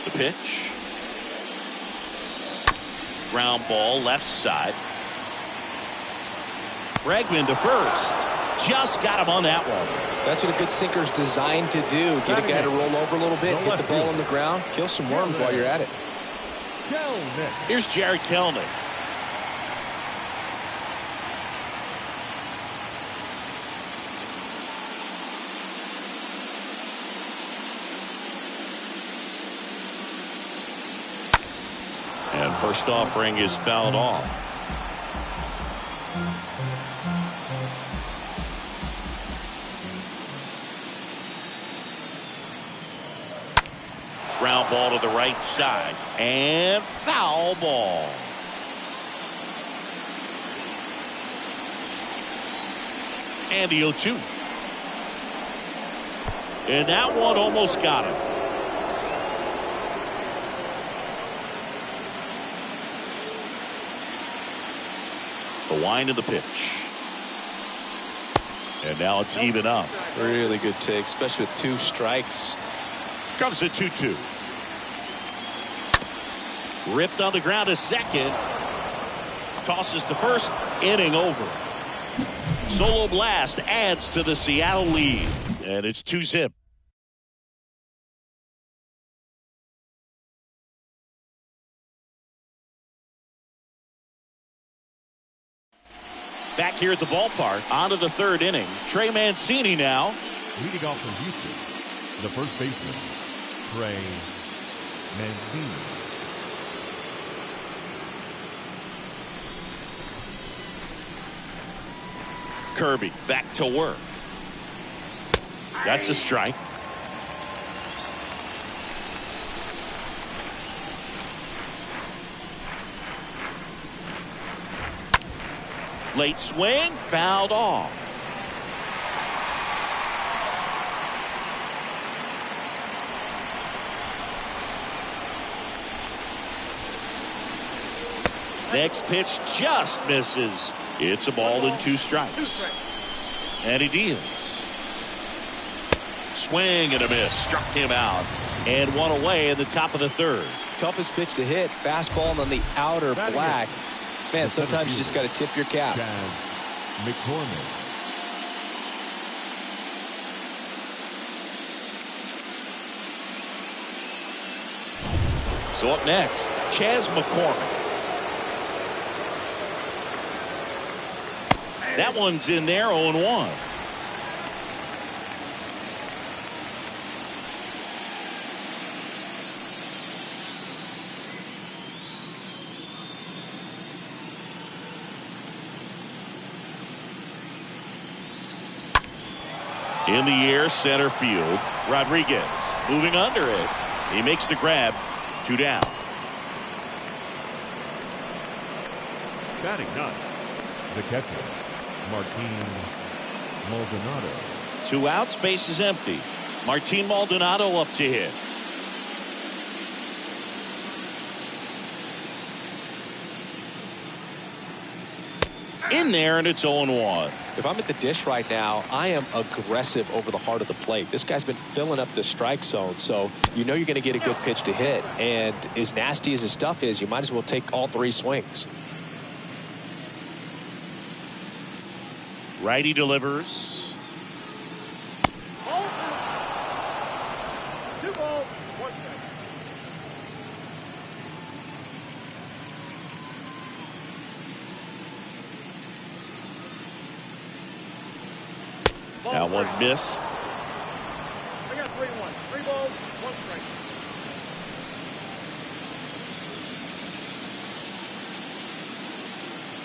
The pitch. Ground ball, left side. Bregman to first. Just got him on that one. That's what a good sinker's designed to do. Get a guy to roll over a little bit, hit the ball on the ground, kill some worms while you're at it. Here's Jared Kelnick. And first offering is fouled off. Ground ball to the right side. And foul ball. And the 0-2. And that one almost got him. The wind of the pitch. And now it's even up. Really good take, especially with 2 strikes. Comes the 2-2. Ripped on the ground to second. Tosses to first. Inning over. Solo blast adds to the Seattle lead. And it's 2-0. Back here at the ballpark, on to the 3rd inning. Trey Mancini now. Leading off from Houston, the first baseman, Trey Mancini. Kirby back to work. That's a strike. Late swing, fouled off. Next pitch just misses. It's a ball and 2 strikes. And he deals. Swing and a miss. Struck him out. And 1 away in the top of the 3rd. Toughest pitch to hit. Fastball on the outer black. Man, sometimes you just got to tip your cap. McCormick. So up next, Chas McCormick. That one's in there, 0-1. In the air, center field. Rodriguez moving under it. He makes the grab. 2 down. Batting ninth, the catcher, Martin Maldonado. 2 outs, base is empty. Martin Maldonado up to hit. In there, and it's 0-1. If I'm at the dish right now, I am aggressive over the heart of the plate. This guy's been filling up the strike zone, so you know you're going to get a good pitch to hit. And as nasty as his stuff is, you might as well take all 3 swings. Righty delivers. 2 balls, 1 strike. That one missed. I got 3-1. 3 balls, 1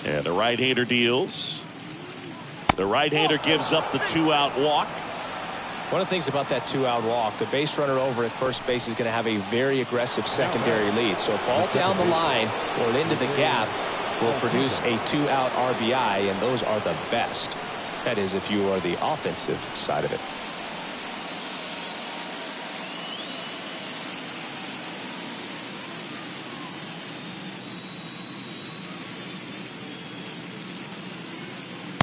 strike. And the right-hander deals. The right-hander gives up the 2-out walk. One of the things about that 2-out walk, the base runner over at first base is going to have a very aggressive secondary lead. So a ball down the line or into the gap will produce a 2-out RBI, and those are the best. That is, if you are the offensive side of it.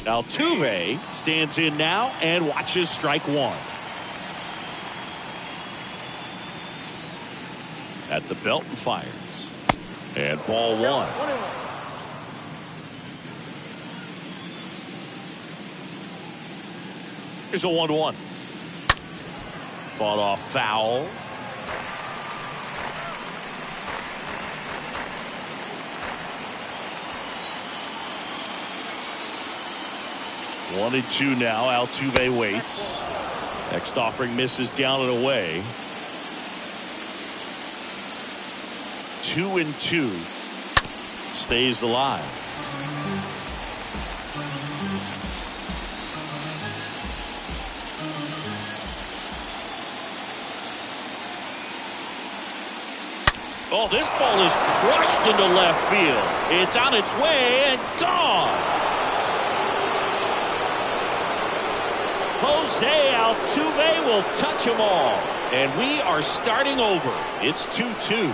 Altuve stands in now and watches strike 1. At the belt and fires. And ball 1. Here's a 1-1. Fought off foul. One and 2 now. Altuve waits. Next offering misses down and away. 2 and 2. Stays alive. Oh, this ball is crushed into left field. It's on its way and gone. Jose Altuve will touch them all. And we are starting over. It's 2-2.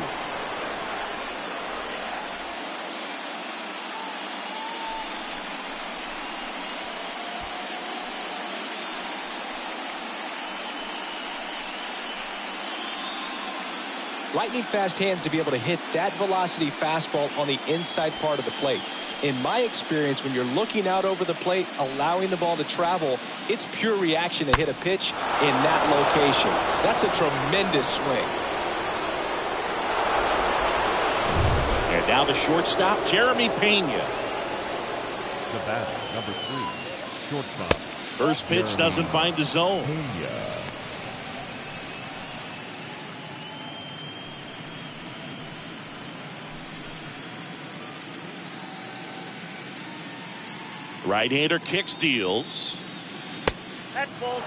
Lightning fast hands to be able to hit that velocity fastball on the inside part of the plate. In my experience, when you're looking out over the plate, allowing the ball to travel, it's pure reaction to hit a pitch in that location. That's a tremendous swing. And now the shortstop, Jeremy Pena. The batter, number 3, shortstop. First pitch doesn't find the zone. Pena. Right-hander kicks, deals. That's ball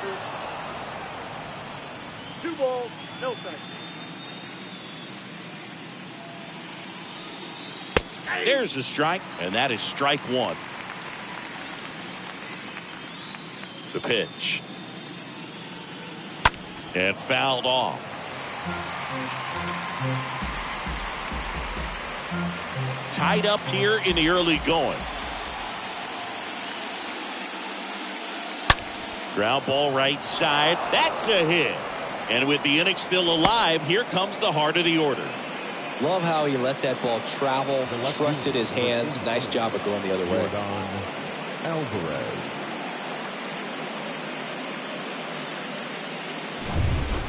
2. 2 balls, no strikes. There's the strike, and that is strike 1. The pitch. And fouled off. Tied up here in the early going. Ground ball right side. That's a hit. And with the inning still alive, here comes the heart of the order. Love how he let that ball travel, trusted his hands. Nice job of going the other way. Alvarez.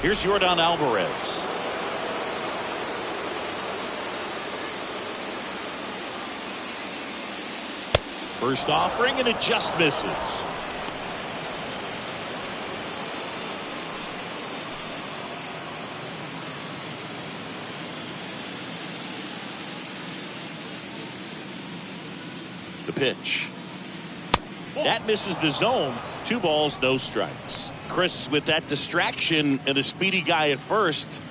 Here's Yordan Alvarez. First offering, and it just misses. The pitch. That misses the zone. 2 balls, no strikes. Chris, with that distraction and a speedy guy at first,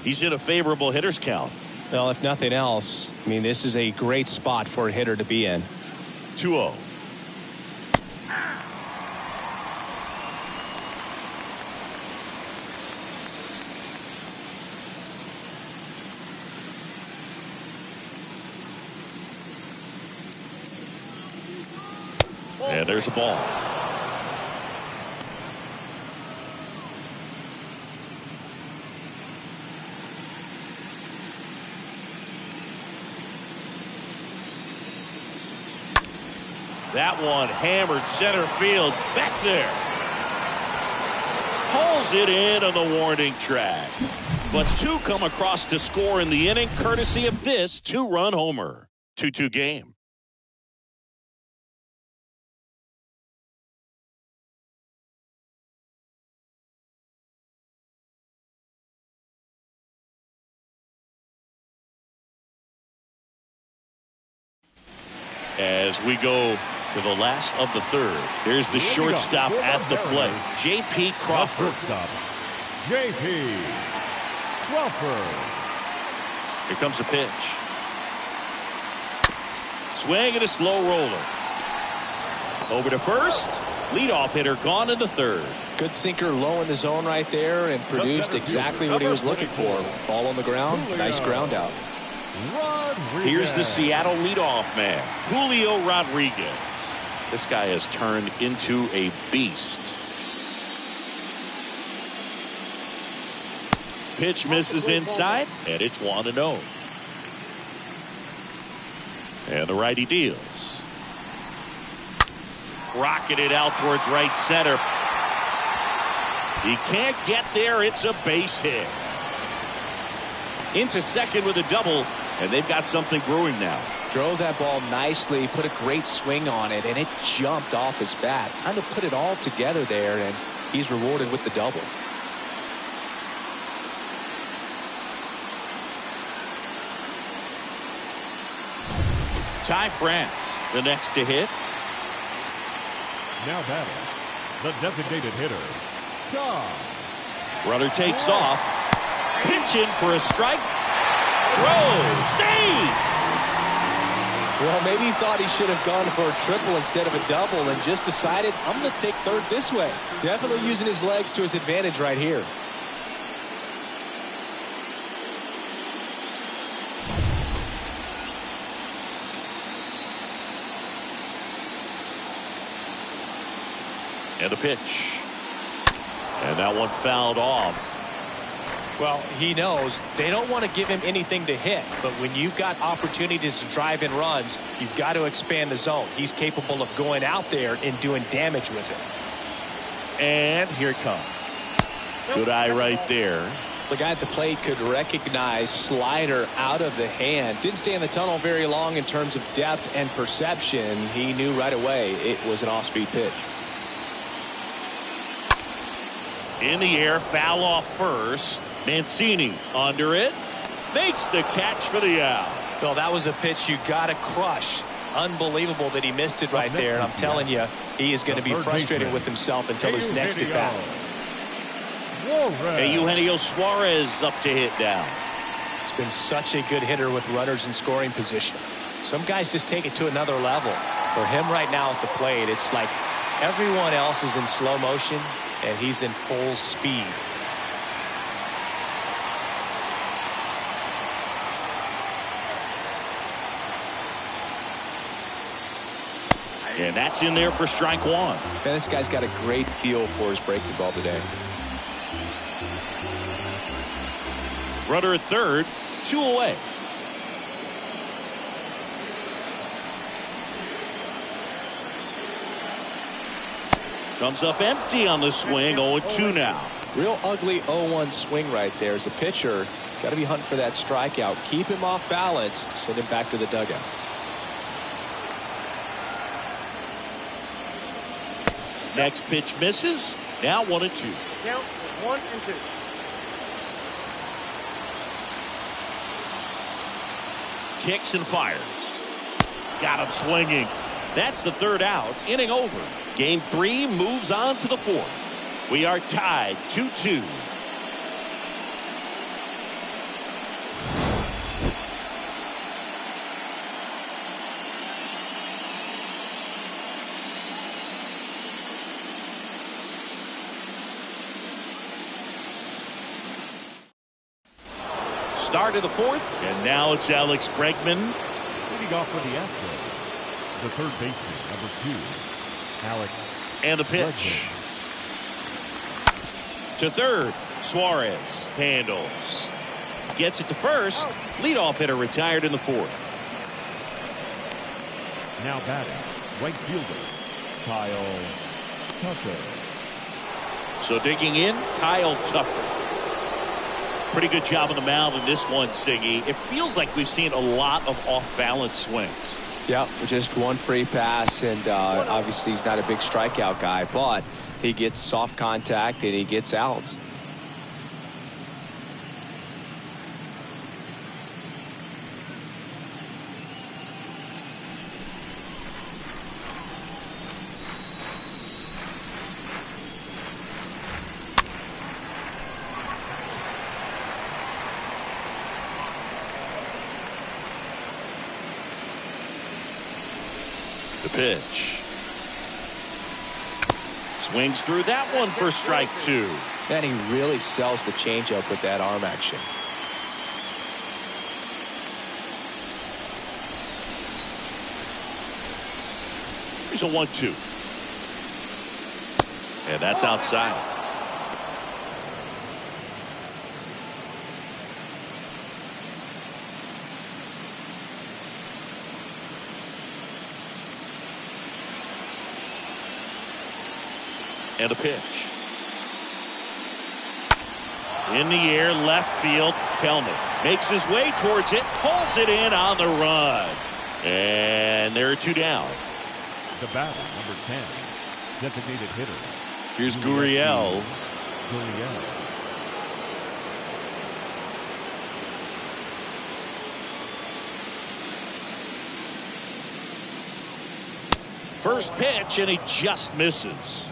he's in a favorable hitter's count. Well, if nothing else, I mean, this is a great spot for a hitter to be in. 2-0. And there's a ball. That one hammered center field back there. Pulls it in on the warning track. But 2 come across to score in the inning courtesy of this 2-run homer. 2-2 game. As we go to the last of the 3rd. Here's the shortstop at the plate, J.P. Crawford. Shortstop, J.P. Crawford. Here comes the pitch. Swing and a slow roller. Over to first. Leadoff hitter gone in the 3rd. Good sinker low in the zone right there and produced exactly what he was looking for. Ball on the ground. Nice ground out. Here's the Seattle leadoff man, Julio Rodriguez. This guy has turned into a beast. Pitch misses inside, and it's 1-0. And the righty deals. Rocketed out towards right center. He can't get there. It's a base hit. Into second with a double. And they've got something brewing now. Drove that ball nicely, put a great swing on it, and it jumped off his bat. Kind of put it all together there, and he's rewarded with the double. Ty France, the next to hit. Now batting, the designated hitter, Ty. Runner takes off. Pitch in for a strike. Throw. Save. Well, maybe he thought he should have gone for a triple instead of a double and just decided, I'm going to take third this way. Definitely using his legs to his advantage right here. And a pitch. And that one fouled off. Well, he knows they don't want to give him anything to hit, but when you've got opportunities to drive in runs, you've got to expand the zone. He's capable of going out there and doing damage with it. And here it comes. Good eye right there. The guy at the plate could recognize slider out of the hand. Didn't stay in the tunnel very long in terms of depth and perception. He knew right away it was an off-speed pitch. In the air, foul off first. Mancini under it. Makes the catch for the out. Well, that was a pitch you got to crush. Unbelievable that he missed it right there. And I'm telling you, he is going to be frustrated with himself until his next at bat. Hey, Eugenio Suarez up to hit down. He's been such a good hitter with runners in scoring position. Some guys just take it to another level. For him right now at the plate, it's like everyone else is in slow motion and he's in full speed. And that's in there for strike one. Man, this guy's got a great feel for his breaking ball today. Runner at third, 2 away. Comes up empty on the swing, 0-2 now. Real ugly 0-1 swing right there. As a pitcher, got to be hunting for that strikeout. Keep him off balance, send him back to the dugout. Next pitch misses. Now 1-2. Count 1 and 2. Kicks and fires. Got him swinging. That's the third out. Inning over. Game 3 moves on to the 4th. We are tied 2-2. Start of the 4th, and now it's Alex Bregman. Leading off for the Astros, the third baseman, number 2, Alex. And the pitch. Bregman. To third, Suarez handles. Gets it to first. Leadoff hitter retired in the 4th. Now batting, right fielder, Kyle Tucker. So digging in, Kyle Tucker. Pretty good job on the mound in this one, Siggy. It feels like we've seen a lot of off-balance swings. Yep, just one free pass, and obviously he's not a big strikeout guy, but he gets soft contact and he gets outs. The pitch. Swings through that one for strike 2. And he really sells the changeup with that arm action. Here's a 1-2. And that's outside. And a pitch. In the air, left field. Kelman makes his way towards it, pulls it in on the run. And there are 2 down. The batter, number 10, designated hitter. Here's Gurriel. First pitch, and he just misses.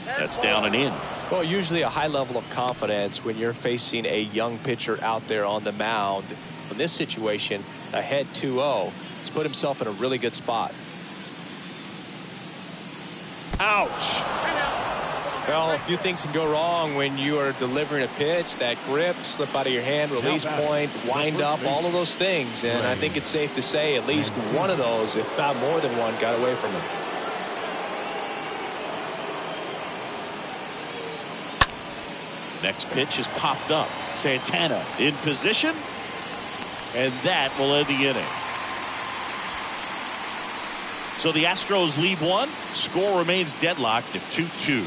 That's down and in. Well, usually a high level of confidence when you're facing a young pitcher out there on the mound. In this situation, ahead 2-0. He's put himself in a really good spot. Ouch. Well, a few things can go wrong when you are delivering a pitch. That grip, slip out of your hand, release point, wind up, all of those things. And I think it's safe to say at least one of those, if not more than one, got away from him. Next pitch is popped up. Santana in position. And that will end the inning. So the Astros lead 1. Score remains deadlocked at 2-2.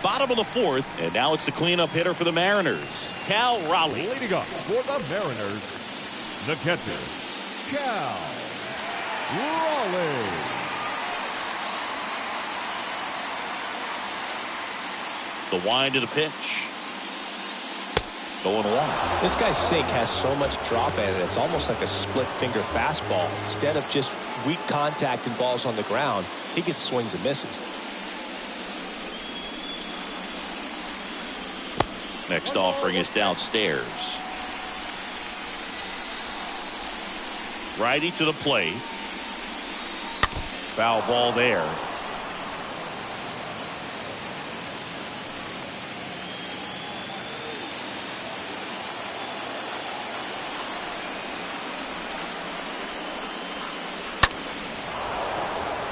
Bottom of the 4th, and now it's the cleanup hitter for the Mariners, Cal Raleigh. Leading up for the Mariners, the catcher, Cal Raleigh. The wind of the pitch. 0-1. This guy's sink has so much drop in it. It's almost like a split finger fastball. Instead of just weak contact and balls on the ground, he gets swings and misses. Next offering is downstairs. Righty to the plate. Foul ball there.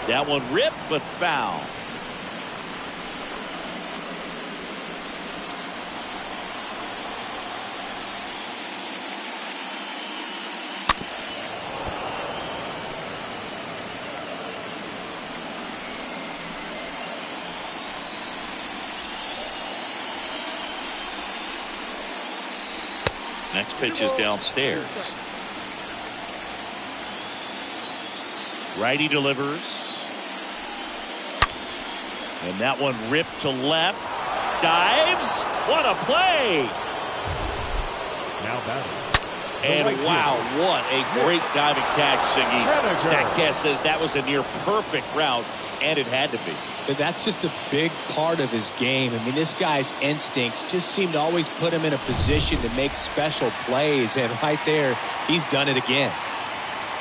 That one ripped, but foul. Next pitch is downstairs. Righty delivers. And that one ripped to left. Dives. What a play. Now batting. And wow, what a great diving catch, Singy. StatCast says that was a near perfect route, and it had to be. But that's just a big part of his game. I mean, this guy's instincts just seem to always put him in a position to make special plays. And right there, he's done it again.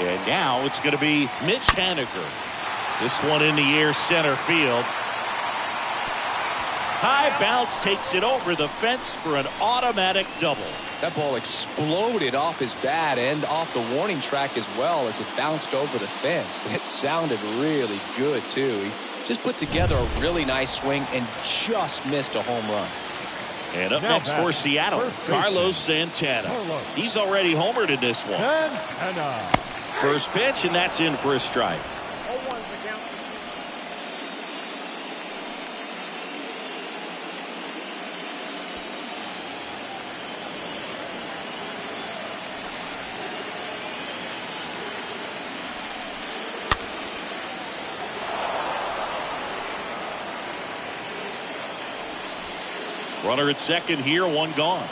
And now it's going to be Mitch Haniger. This one in the air center field. High bounce takes it over the fence for an automatic double. That ball exploded off his bat and off the warning track as well as it bounced over the fence. And it sounded really good, too. He just put together a really nice swing and just missed a home run. And up next for Seattle, Carlos Santana. He's already homered in this one. First pitch, and that's in for a strike. Runner at second here, one gone.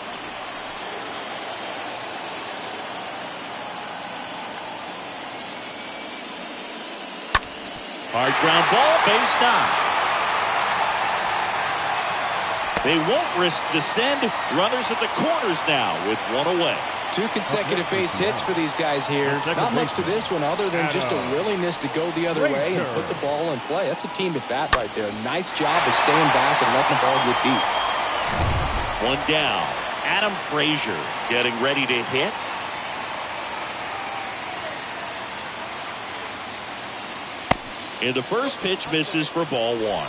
Hard ground ball, base knock. They won't risk the send. Runners at the corners now with one away. 2 consecutive base hits for these guys here. Not much to this one other than just a willingness to go the other way and put the ball in play. That's a team at bat right there. Nice job of staying back and letting the ball get deep. One down. Adam Frazier getting ready to hit. And the first pitch misses for ball one.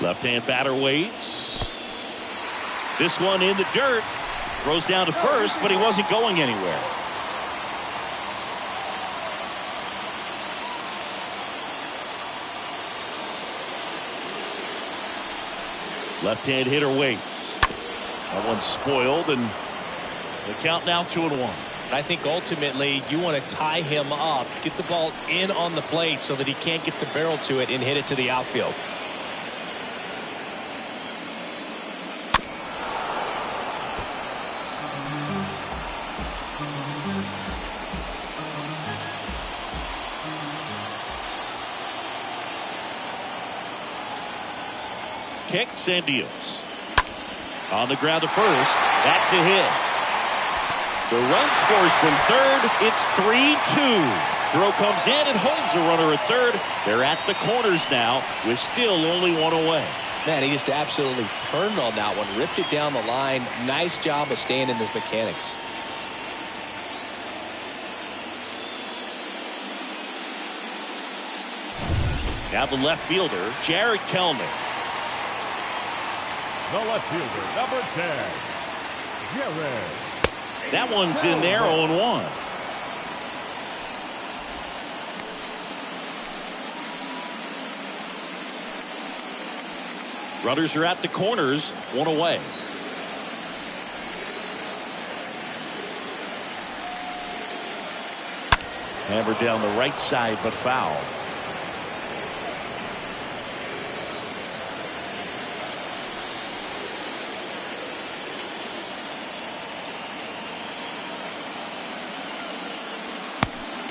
Left-hand batter waits. This one in the dirt. Throws down to first, but he wasn't going anywhere. Left-hand hitter waits. That one's spoiled, and the count now 2-1. I think ultimately you want to tie him up, get the ball in on the plate so that he can't get the barrel to it and hit it to the outfield. Kicks and deals. On the ground to first. That's a hit. The run scores from third. It's 3-2. Throw comes in and holds the runner at third. They're at the corners now with still only one away. Man, he just absolutely turned on that one. Ripped it down the line. Nice job of staying in his mechanics. Now the left fielder, Jared Kelnick. The left fielder, number 10, Jared. That one's in there, 0-1. Runners are at the corners, one away. Hammered down the right side, but foul.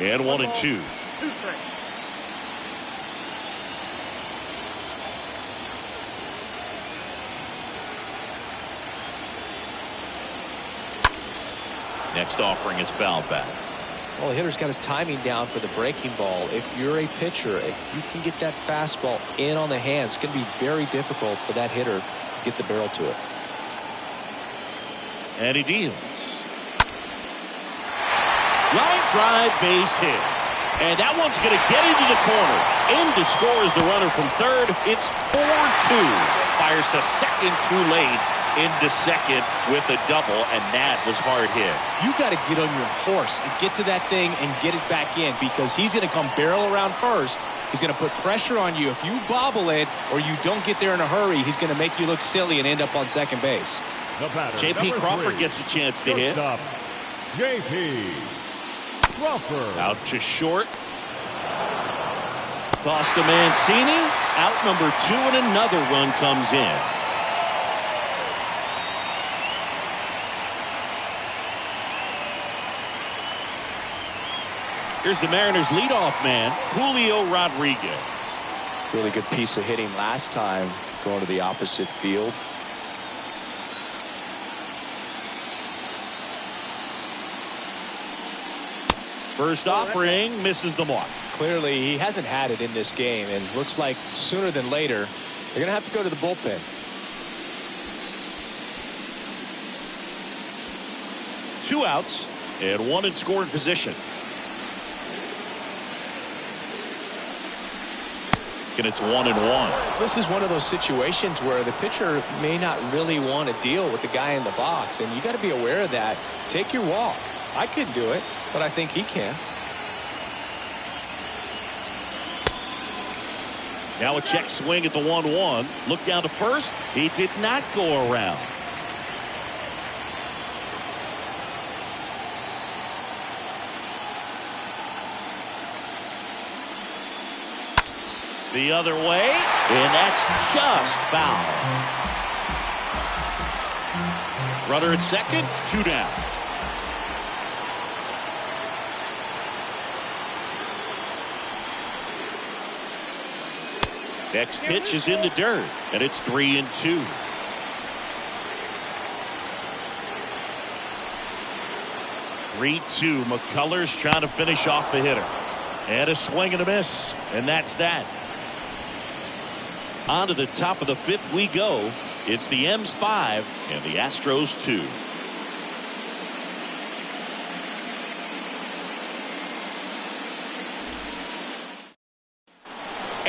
And 1-2. Next offering is foul back. Well, the hitter's got his timing down for the breaking ball. If you're a pitcher, if you can get that fastball in on the hand, it's going to be very difficult for that hitter to get the barrel to it. And he deals. Line drive, base hit. And that one's going to get into the corner. In to score is the runner from third. It's 4-2. Fires to second too late. into second with a double, and that was hard hit. You got to get on your horse and get to that thing and get it back in, because he's going to come barrel around first. He's going to put pressure on you. If you bobble it or you don't get there in a hurry, he's going to make you look silly and end up on second base. J.P. Crawford gets a chance to hit. J.P. Crawford. Out to short. Toss to Mancini. Out number 2, and another run comes in. Here's the Mariners leadoff man, Julio Rodriguez. Really good piece of hitting last time, going to the opposite field. First offering misses the mark. Clearly, he hasn't had it in this game, and looks like sooner than later, they're going to have to go to the bullpen. 2 outs and 1 in scoring position. And it's 1-1. This is one of those situations where the pitcher may not really want to deal with the guy in the box, and you got to be aware of that. Take your walk. I couldn't do it, but I think he can. Now a check swing at the 1-1. Look down to first. He did not go around. The other way, and that's just foul. Runner at second, 2 down. Next pitch is in the dirt, and it's 3-2. McCullers trying to finish off the hitter. And a swing and a miss, and that's that. On to the top of the 5th we go. It's the M's 5 and the Astros 2.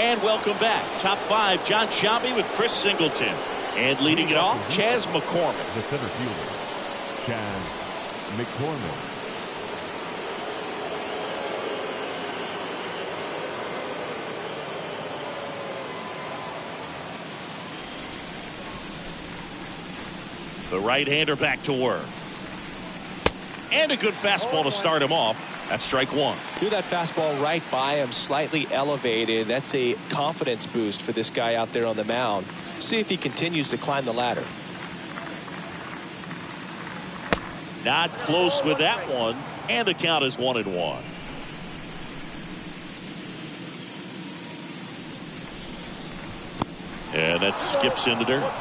And welcome back. Top 5, John Sciambi with Chris Singleton. And leading it off, Chas McCormick. The center fielder, Chas McCormick. The right-hander back to work. And a good fastball to start him off. That's strike 1. Threw that fastball right by him, slightly elevated. That's a confidence boost for this guy out there on the mound. See if he continues to climb the ladder. Not close with that one. And the count is 1-1. And that skips in the dirt.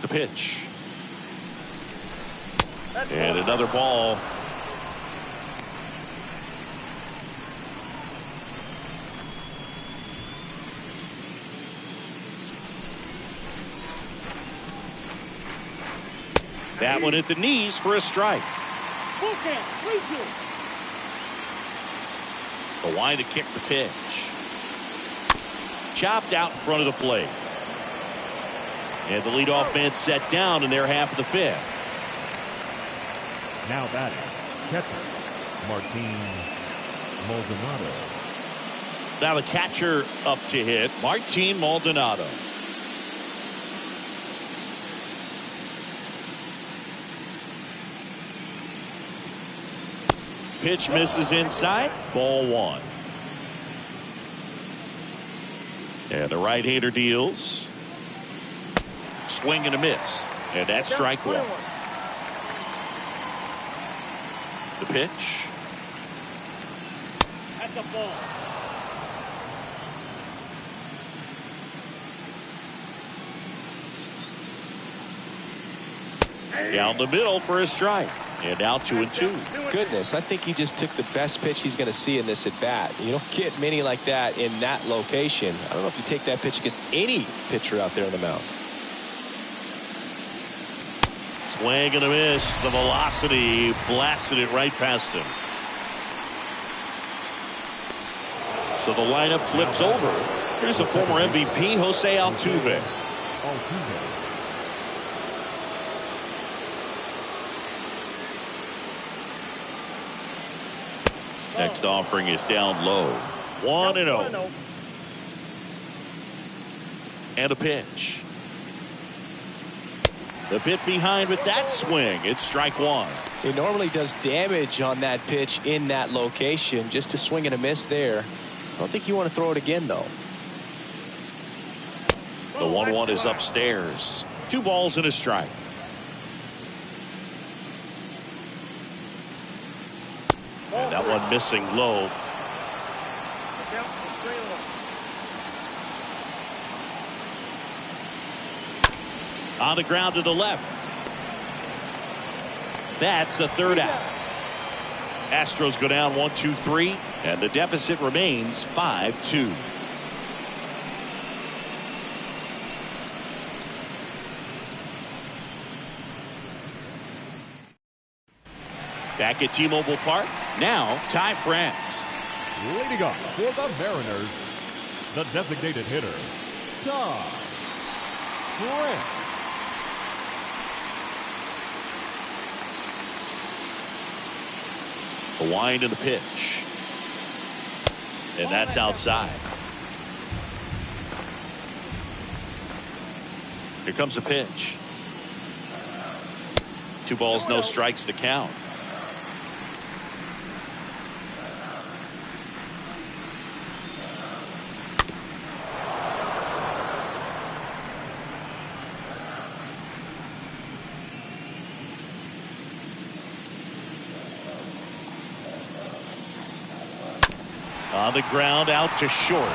The pitch. And another ball. That one at the knees for a strike. The wind to kick the pitch. Chopped out in front of the plate. And the leadoff man set down in their half of the 5th. Now batting, catcher, Martin Maldonado. Now the catcher up to hit, Martin Maldonado. Pitch misses inside, ball 1. And the right-hander deals. Swing and a miss. And that's strike 1. The pitch. That's a ball. Down the middle for a strike. And now 2-2. Goodness, I think he just took the best pitch he's going to see in this at bat. You don't get many like that in that location. I don't know if you take that pitch against any pitcher out there on the mound. Swing and a miss. The velocity blasted it right past him. So the lineup flips over. Here's the former MVP, Jose Altuve. Next offering is down low. 1-0. And a pitch. The bit behind with that swing. It's strike one. He normally does damage on that pitch in that location. Just a swing and a miss there. I don't think you want to throw it again, though. The 1-1 is upstairs. 2 balls and a strike. And that one missing low. On the ground to the left. That's the third out. Astros go down 1-2-3, and the deficit remains 5-2. Back at T-Mobile Park, now Ty France. Leading off for the Mariners, the designated hitter, Ty France. The wind and the pitch. And that's outside. Here comes the pitch. 2 balls, no strikes to count. On the ground, out to short.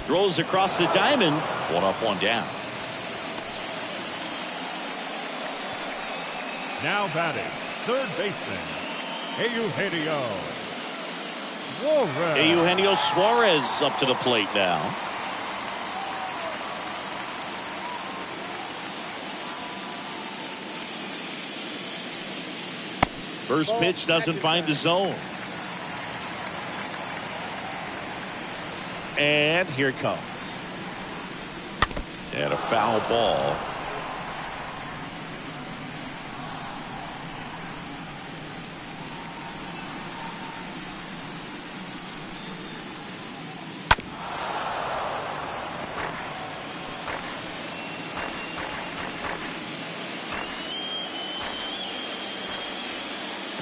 Throws across the diamond. 1 up, 1 down. Now batting, third baseman, Eugenio Suarez. Eugenio Suarez up to the plate now. First pitch doesn't find the zone. And here it comes. And a foul ball.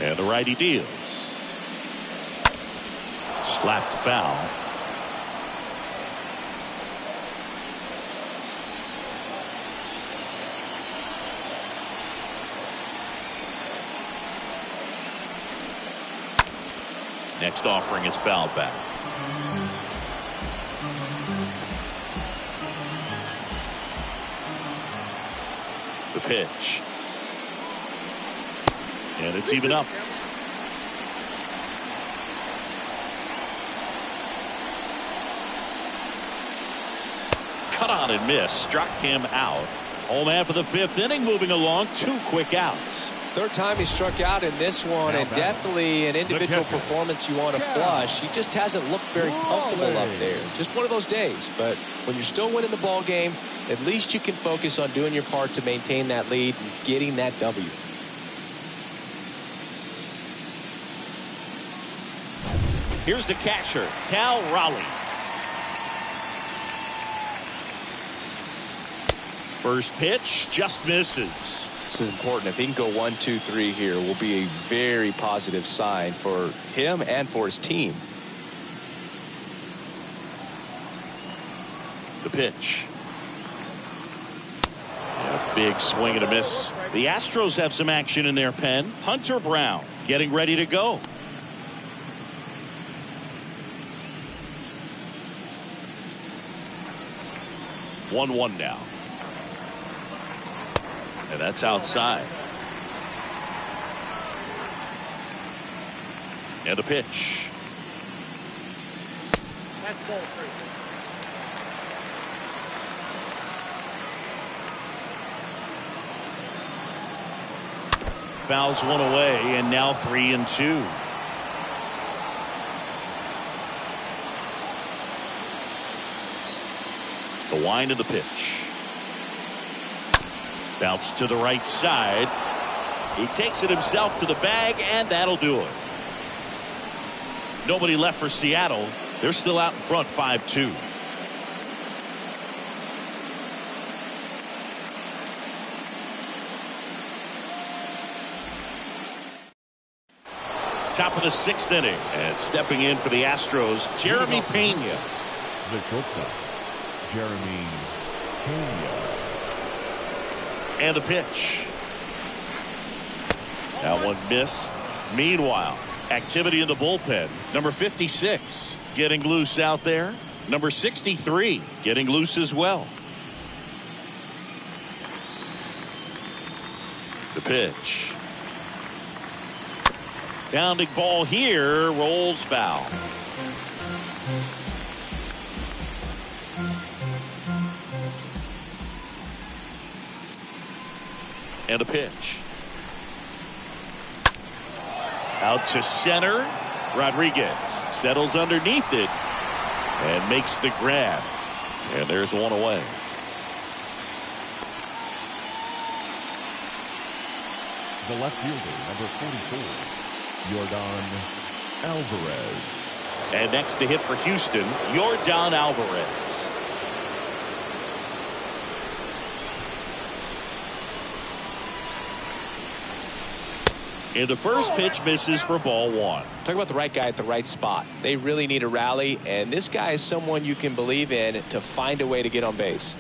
And the righty deals. Slapped foul. Next offering is fouled back. The pitch. And it's even up. Cut on and miss. Struck him out. Home man for the 5th inning, moving along. 2 quick outs. Third time he struck out in this one, and definitely an individual performance you want to flush. He just hasn't looked very comfortable up there. Just one of those days. But when you're still winning the ball game, at least you can focus on doing your part to maintain that lead and getting that W. Here's the catcher, Cal Raleigh. First pitch just misses. This is important. If he can go 1, 2, 3 here, will be a very positive sign for him and for his team. The pitch. And a big swing and a miss. The Astros have some action in their pen. Hunter Brown getting ready to go. One now. And that's outside. And a pitch. That's ball 3. Fouls one away, and now 3-2. The wind of the pitch. Bounce to the right side. He takes it himself to the bag, and that'll do it. Nobody left for Seattle. They're still out in front 5-2. Top of the 6th inning, and stepping in for the Astros, Jeremy Pena. The shortstop, Jeremy Pena. And the pitch. That one missed. Meanwhile, activity in the bullpen. Number 56 getting loose out there. Number 63 getting loose as well. The pitch. Bounding ball here, rolls foul. And a pitch. Out to center. Rodriguez settles underneath it and makes the grab. And there's one away. The left fielder, number 44, Yordan Alvarez. And next to hit for Houston, Yordan Alvarez. And the first pitch misses for ball 1. Talk about the right guy at the right spot. They really need a rally, and this guy is someone you can believe in to find a way to get on base.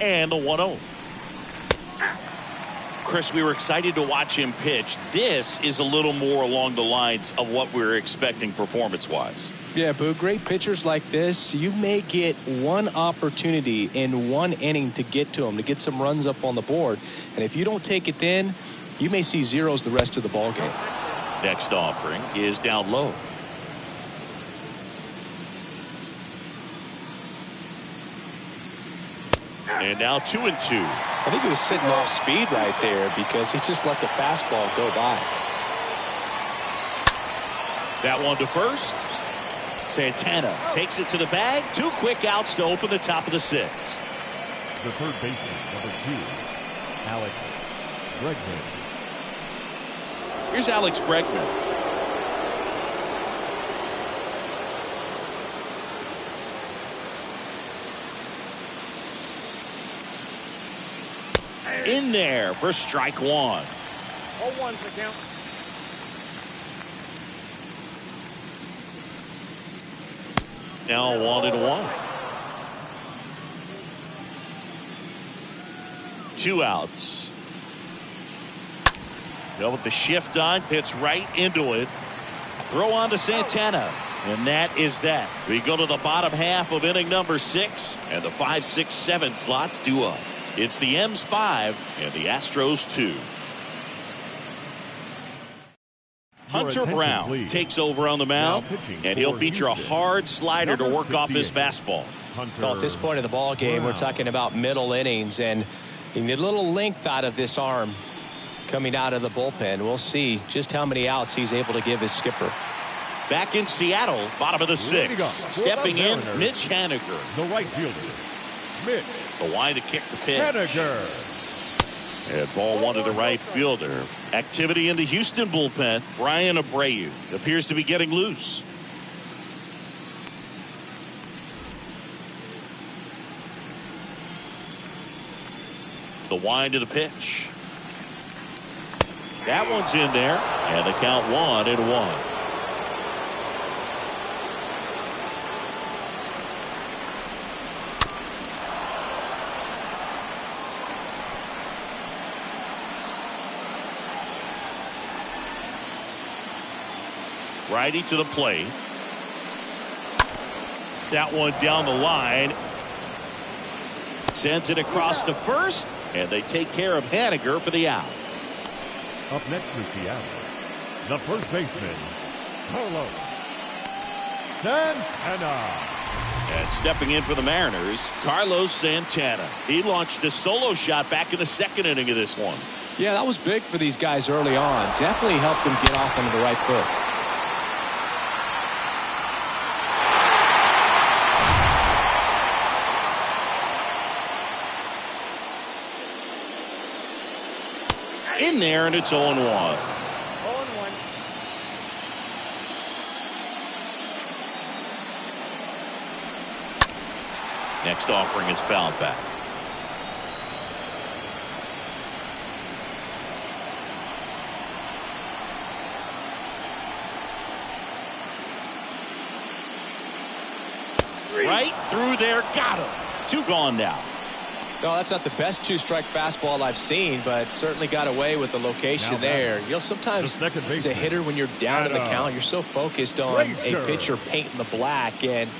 And the 1-0. Chris, we were excited to watch him pitch. This is a little more along the lines of what we were expecting performance-wise. Yeah, Boo, great pitchers like this, you may get one opportunity in one inning to get to them, to get some runs up on the board. And if you don't take it then, you may see zeros the rest of the ball game. Next offering is down low. And now 2-2. I think he was sitting off speed right there because he just let the fastball go by. That one to first. Santana takes it to the bag. 2 quick outs to open the top of the 6th. The third baseman, number 2, Alex Bregman. Here's Alex Bregman. In there for strike 1. 0-1's the count. Now 1-1. 2 outs. Go with the shift on, hits right into it. Throw on to Santana. And that is that. We go to the bottom half of inning number 6, and the 5, 6, 7 slots due up. It's the M's 5 and the Astros 2. Hunter Brown please. takes over on the mound, and he'll feature a hard slider to work off his 68. fastball. Well, at this point of the ball game, we're talking about middle innings, and you need a little length out of this arm coming out of the bullpen. We'll see just how many outs he's able to give his skipper. Back in Seattle, bottom of the 6th. Stepping in, Mitch Haniger. The right fielder, Mitch The line to kick the pitch. Haniger. And ball 1 to the right fielder. Activity in the Houston bullpen. Brian Abreu appears to be getting loose. The wind to the pitch. That one's in there. And the count 1-1. Righty to the plate. That one down the line. Sends it across to first. And they take care of Haniger for the out. Up next for Seattle, the first baseman, Carlos Santana. And stepping in for the Mariners, Carlos Santana. He launched a solo shot back in the 2nd inning of this one. Yeah, that was big for these guys early on. Definitely helped them get off onto the right foot. in there, and it's 0-1. 0-1. Next offering is fouled back. Right through there, got him. 2 gone now. No, that's not the best 2-strike fastball I've seen, but certainly got away with the location there. You know, sometimes as a hitter, when you're down in the count, you're so focused on a pitcher painting the black, and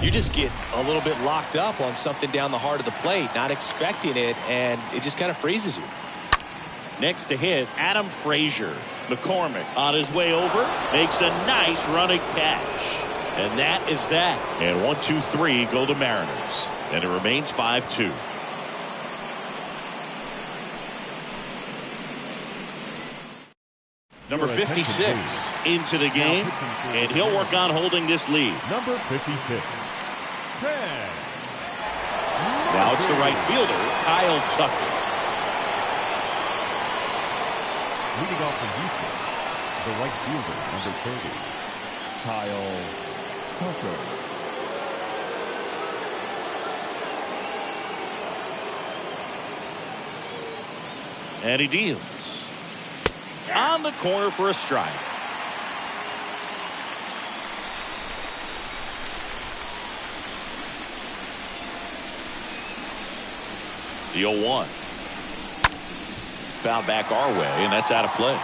you just get a little bit locked up on something down the heart of the plate, not expecting it, and it just kind of freezes you. Next to hit, Adam Frazier. McCormick on his way over, makes a nice running catch. And that is that. And 1, 2, 3 go to Mariners. And it remains 5-2. Number 56 into the game, and he'll work on holding this lead. Number 56. Now it's the right fielder, Kyle Tucker. Leading off from Houston, the right fielder, number 30, Kyle Tucker. And he deals. On the corner for a strike. The 0-1. Foul back our way, and that's out of play.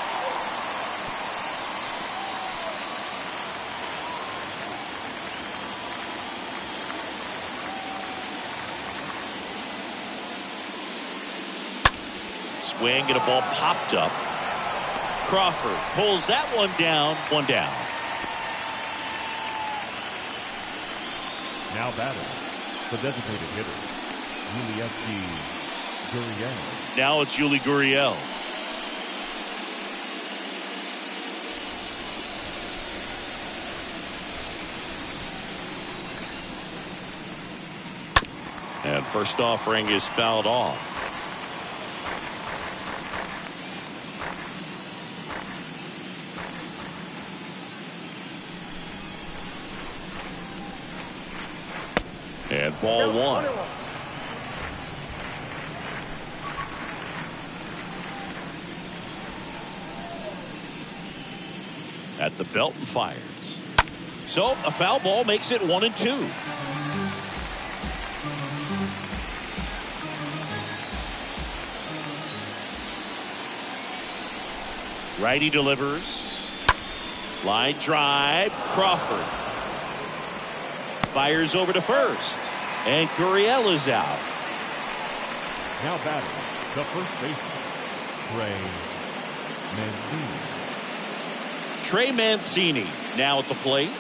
Swing and a ball popped up. Crawford pulls that one down. 1 down. Now batting, the designated hitter, Gurriel. Now it's Yuli Gurriel. And first offering is fouled off. And ball 1. At the belt and fires. So a foul ball makes it 1-2. Righty delivers. Line drive. Crawford fires over to first, and Gurriel is out. Now batting, the first baseman, Trey Mancini now at the plate.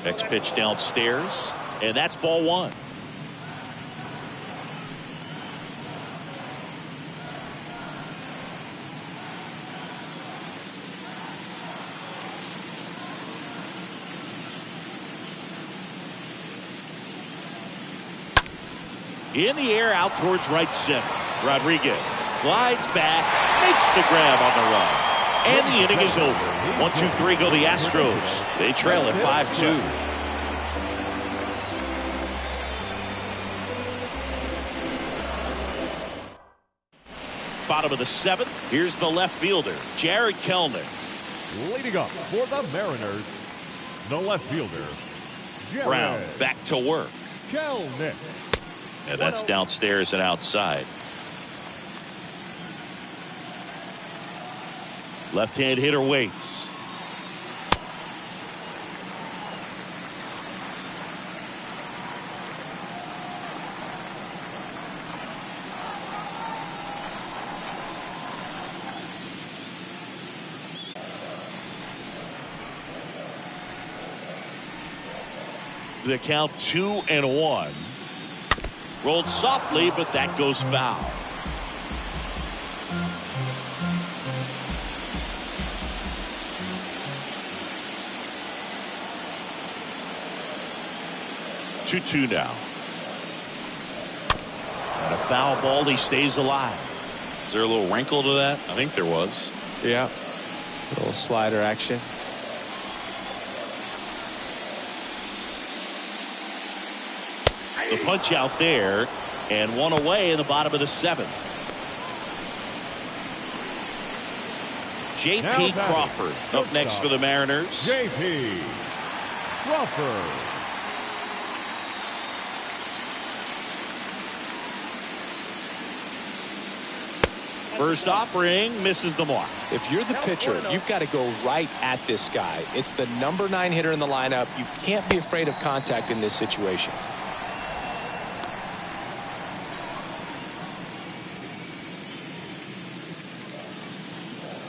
Next pitch downstairs, and that's ball 1. In the air out towards right center. Rodriguez glides back, makes the grab on the run. And the inning is over. 1, 2, 3 go the Astros. They trail at 5-2. Bottom of the 7th. Here's the left fielder, Jared Kelnick. Leading up for the Mariners, the left fielder, Jared Brown back to work. Kelnick. And that's downstairs and outside. Left-hand hitter waits. The count 2-1. Rolled softly, but that goes foul. 2-2 now. And a foul ball. He stays alive. Is there a little wrinkle to that? I think there was. Yeah. A little slider action. The punch out there, and one away in the bottom of the 7th. J.P. Crawford up next for the Mariners. J.P. Crawford. First offering misses the mark. If you're the pitcher, you've got to go right at this guy. It's the number 9 hitter in the lineup. You can't be afraid of contact in this situation.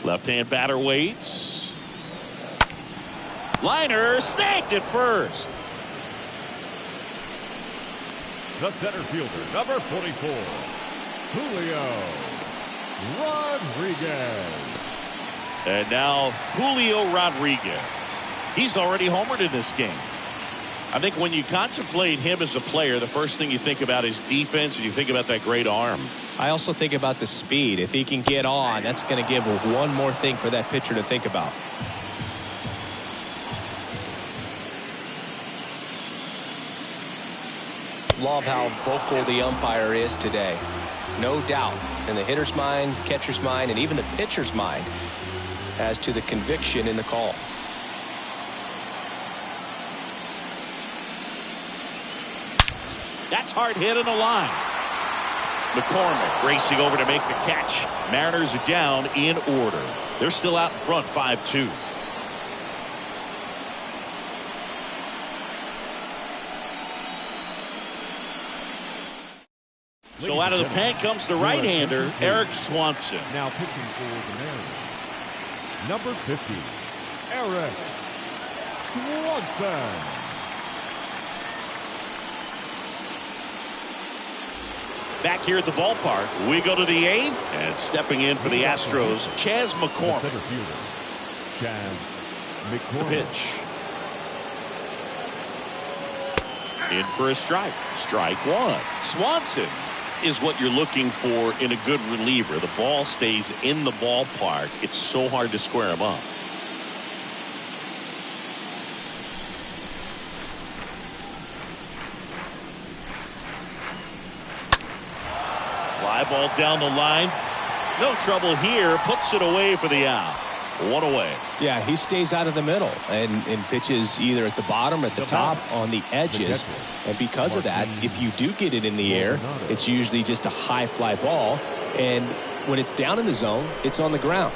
Left-hand batter waits. Liner snagged at first. The center fielder, number 44, Julio Rodriguez. And now Julio Rodriguez. He's already homered in this game. I think when you contemplate him as a player, the first thing you think about is defense, and you think about that great arm. I also think about the speed. If he can get on, that's going to give one more thing for that pitcher to think about. Love how vocal the umpire is today. No doubt in the hitter's mind, catcher's mind, and even the pitcher's mind as to the conviction in the call. That's hard hit in the line. McCormick racing over to make the catch. Mariners are down in order. They're still out in front 5-2. So out of the pen comes the right-hander, Eric Swanson. Now pitching for the Mariners, number 50, Eric Swanson. Back here at the ballpark, we go to the 8th, and stepping in for the Astros, Chas McCormick. The center fielder, Chas McCormick. The pitch. In for a strike. Strike 1. Swanson is what you're looking for in a good reliever. The ball stays in the ballpark. It's so hard to square him up. Fly ball down the line. No trouble here. Puts it away for the out. 1 away. Yeah, he stays out of the middle and pitches either at the bottom or at the top on the edges. And because of that, if you do get it in the air, it's usually just a high fly ball. And when it's down in the zone, it's on the ground.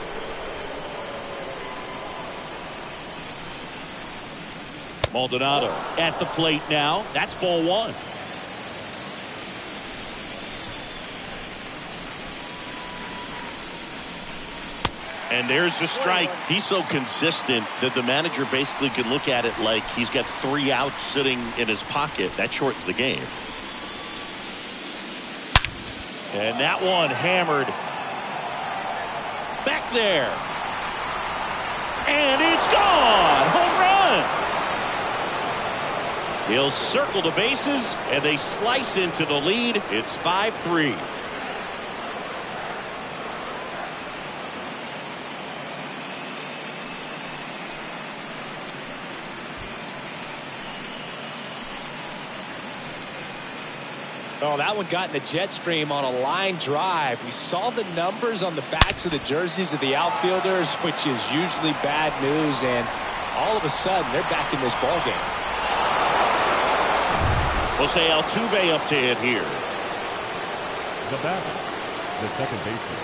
Maldonado at the plate now. That's ball 1. And there's the strike. He's so consistent that the manager basically can look at it like he's got 3 outs sitting in his pocket. That shortens the game. And that one hammered back there. And it's gone. Home run. He'll circle the bases, and they slice into the lead. It's 5-3. Oh, that one got in the jet stream on a line drive. We saw the numbers on the backs of the jerseys of the outfielders, which is usually bad news, and all of a sudden they're back in this ball game. Jose Altuve up to hit here. The batter, the second baseman,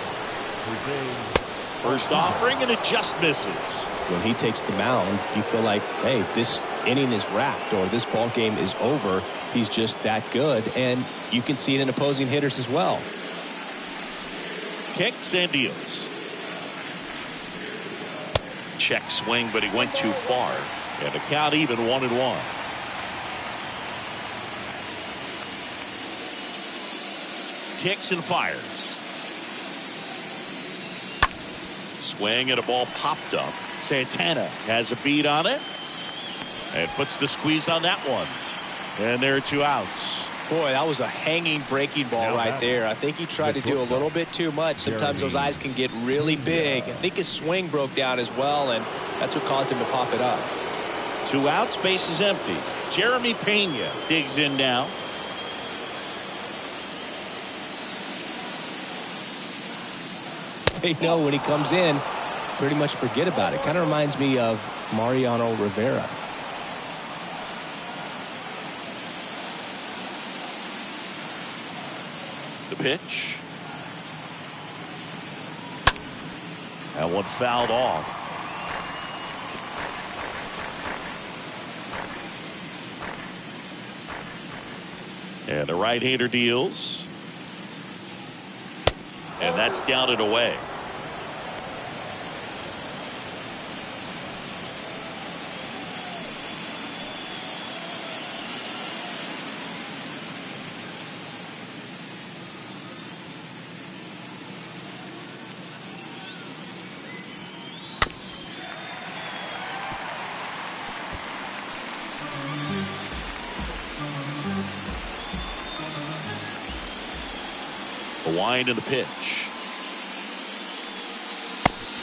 Jose. First offering, and it just misses. When he takes the mound, you feel like, hey, this inning is wrapped or this ball game is over. He's just that good, and you can see it in opposing hitters as well. Kicks and deals. Check swing, but he went too far. And the count even 1-1. Kicks and fires. Swing and a ball popped up. Santana has a beat on it and puts the squeeze on that one. And there are 2 outs. Boy, that was a hanging breaking ball right there. I think he tried to do a little bit too much. Sometimes those eyes can get really big. I think his swing broke down as well, and that's what caused him to pop it up. 2 outs, base is empty. Jeremy Pena digs in now. You know, when he comes in, pretty much forget about it. Kind of reminds me of Mariano Rivera. The pitch. That one fouled off. And the right-hander deals. And that's down and away. The wind and the pitch.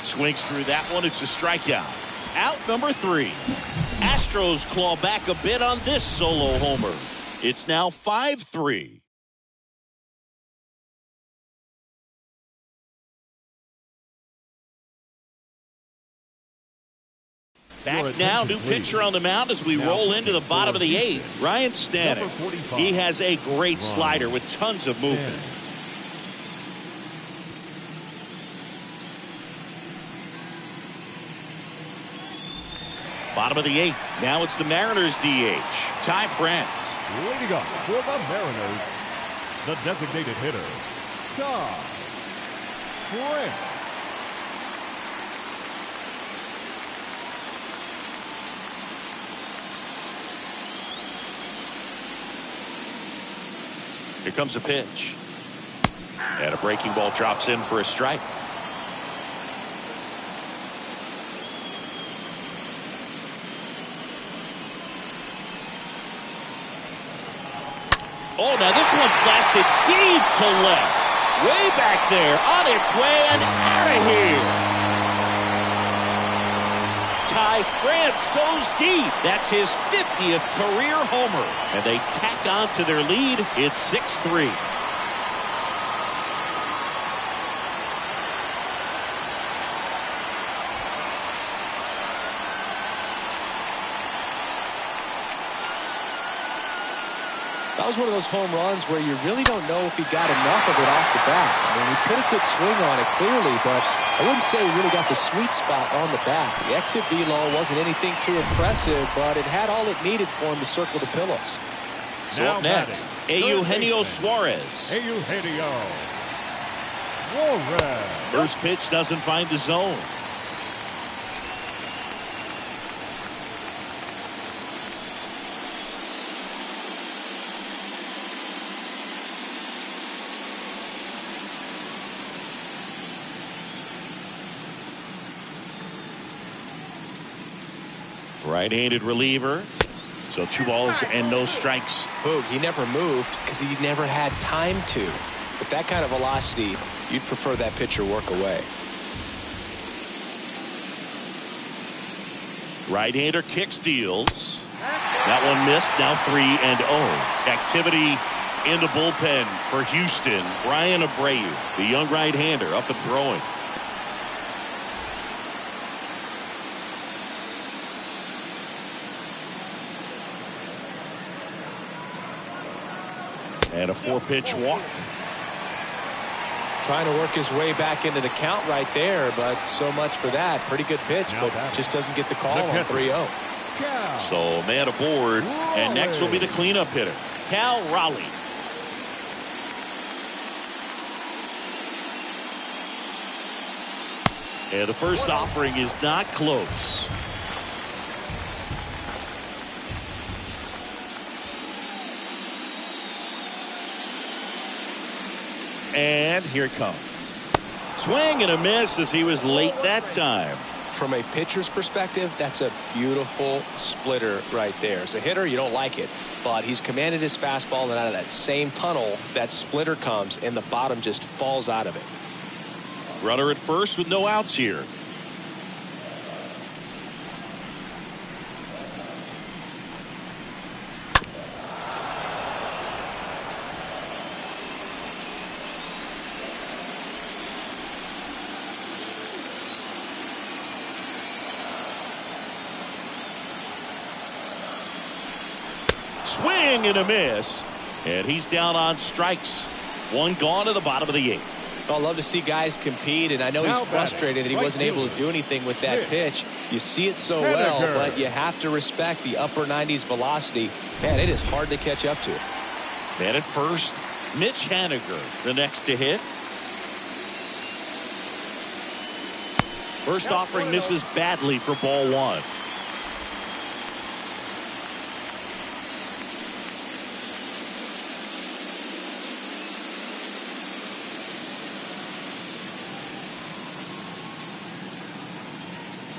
Swings through that one. It's a strikeout. Out number 3. Astros claw back a bit on this solo homer. It's now 5-3. Back now, new pitcher on the mound as we roll into the bottom of the 8th. Ryan Stanek. He has a great slider with tons of movement. Bottom of the 8th. Now it's the Mariners DH. Ty France. Leading up for the Mariners, the designated hitter, Ty France. Here comes a pitch. And a breaking ball drops in for a strike. Oh, now this one's blasted deep to left. Way back there, on its way and out of here. Ty France goes deep. That's his 50th career homer. And they tack on to their lead. It's 6-3. That was one of those home runs where you really don't know if he got enough of it off the bat. I mean, he put a good swing on it clearly, but I wouldn't say he really got the sweet spot on the bat. The exit velo wasn't anything too impressive, but it had all it needed for him to circle the pillows. So up next, Eugenio Suarez. Eugenio Suarez. First pitch doesn't find the zone. Right-handed reliever. So 2 balls and no strikes. Boog, he never moved because he never had time to. With that kind of velocity, you'd prefer that pitcher work away. Right-hander kicks, deals. That one missed. Now 3-0. Activity in the bullpen for Houston. Brian Abreu, the young right-hander, up and throwing. And a 4-pitch walk. Trying to work his way back into the count right there, but so much for that. Pretty good pitch, but just doesn't get the call on 3-0. So man aboard, and next will be the cleanup hitter, Cal Raleigh. And the first offering is not close. And here it comes. Swing and a miss as he was late that time. From a pitcher's perspective, that's a beautiful splitter right there. As a hitter, you don't like it, but he's commanded his fastball, and out of that same tunnel, that splitter comes, and the bottom just falls out of it. Runner at first with no outs here. Swing and a miss, and he's down on strikes. One gone to the bottom of the 8th. I love to see guys compete, and I know he's frustrated that he wasn't able to do anything with that pitch. You see it so well, but you have to respect the upper 90s velocity. Man, it is hard to catch up to. Man at first, Mitch Haniger, the next to hit. First offering misses badly for ball 1.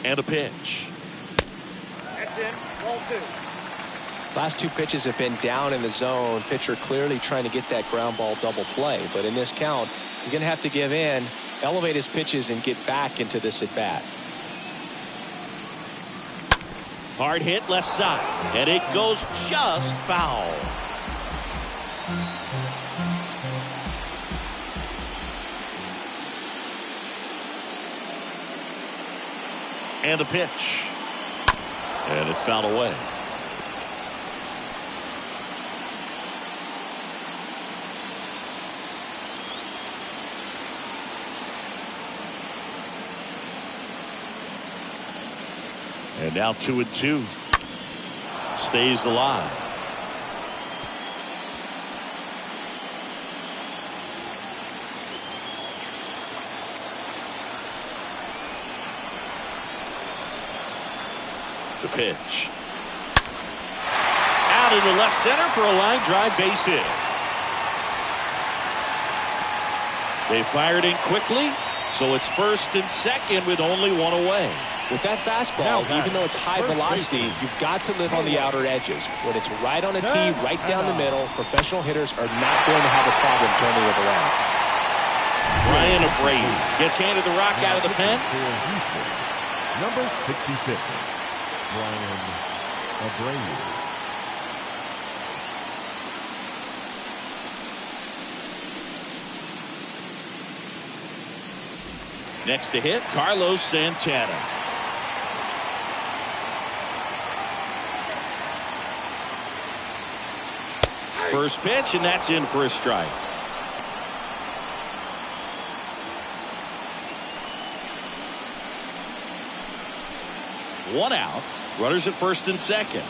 And a pitch. That's in. Ball 2. Last 2 pitches have been down in the zone. Pitcher clearly trying to get that ground ball double play. But in this count, you're going to have to give in, elevate his pitches, and get back into this at bat. Hard hit left side. And it goes just foul. And a pitch. And it's fouled away. And now 2-2. Stays alive. The pitch. Out into left center for a line drive base hit. They fired in quickly, so it's first and second with only 1 away. With that fastball, even though it's high velocity, you've got to live on the outer edges. When it's right on a tee, right down the middle, professional hitters are not going to have a problem turning it around. Ryan Abreu gets handed the rock out of the pen. Number 66. Ryan Abreu. Next to hit, Carlos Santana. First pitch, and that's in for a strike. One out. Runners at first and second.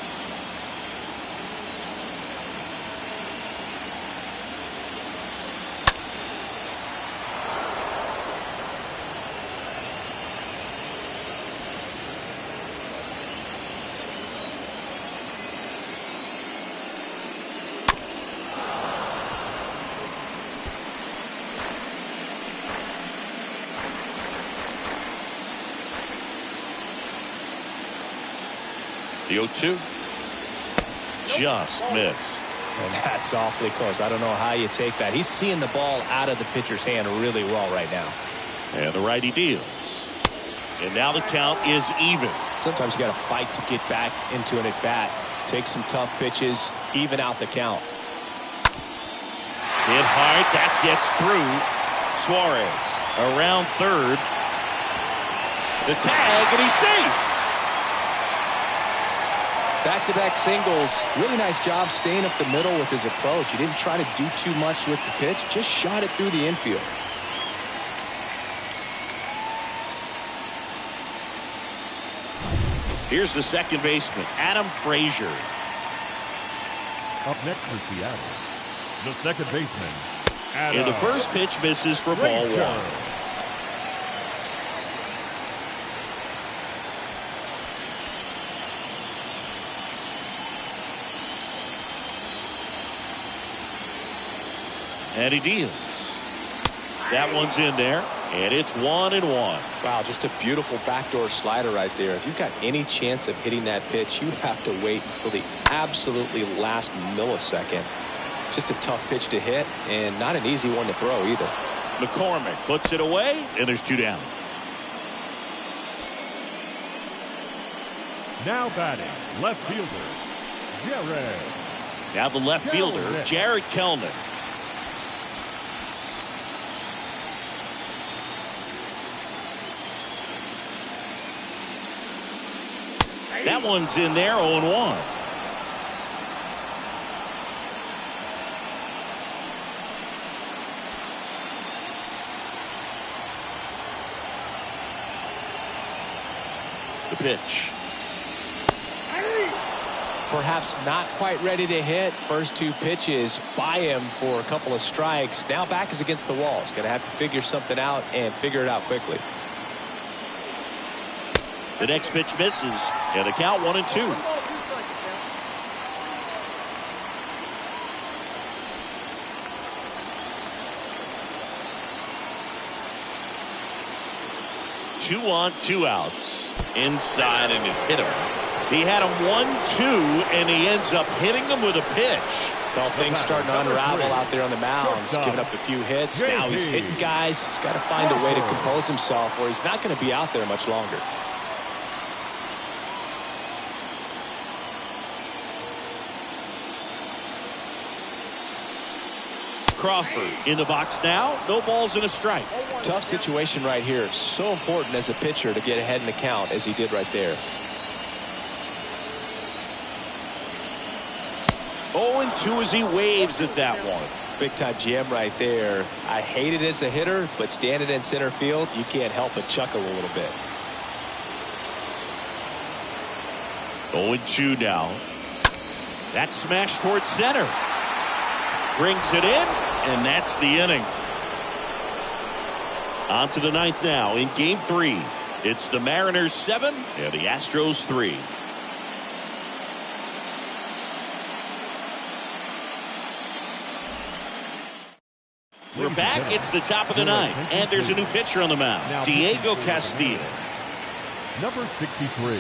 The 0-2. Just missed. And that's awfully close. I don't know how you take that. He's seeing the ball out of the pitcher's hand really well right now. And the righty deals. And now the count is even. Sometimes you got to fight to get back into an at-bat. Take some tough pitches, even out the count. Hit hard. That gets through. Suarez around third. The tag, and he's safe. Back-to-back singles. Really nice job staying up the middle with his approach. He didn't try to do too much with the pitch. Just shot it through the infield. Here's the second baseman, Adam Frazier. Up next for Seattle, the second baseman, Adam. And the first pitch misses for ball 1. And he deals. That one's in there. And it's 1-1. Wow, just a beautiful backdoor slider right there. If you've got any chance of hitting that pitch, you have to wait until the absolutely last millisecond. Just a tough pitch to hit, and not an easy one to throw either. McCormick puts it away, and there's 2 down. Now batting, left fielder, Jared. Now the left fielder, Jared Kelnick. That one's in there, 0-1. The pitch. Perhaps not quite ready to hit. First 2 pitches by him for a couple of strikes. Now back is against the wall. He's going to have to figure something out and figure it out quickly. The next pitch misses, and the count 1-2. Two on, 2 outs. Inside, and it hit him. He had him 1-2, and he ends up hitting him with a pitch. Well, things starting to unravel out there on the mound. He's giving up a few hits. Now he's hitting guys. He's got to find a way to compose himself, or he's not going to be out there much longer. Crawford in the box now. No balls and a strike. Tough situation right here. So important as a pitcher to get ahead in the count as he did right there. 0-2 as he waves at that one. Big time jam right there. I hate it as a hitter, but standing in center field, you can't help but chuckle a little bit. 0-2 now. That smash towards center. Brings it in, and that's the inning. On to the 9th now in Game 3. It's the Mariners 7 and the Astros 3. We're back. It's the top of the 9th, and there's a new pitcher on the mound, Diego Castillo. Number 63,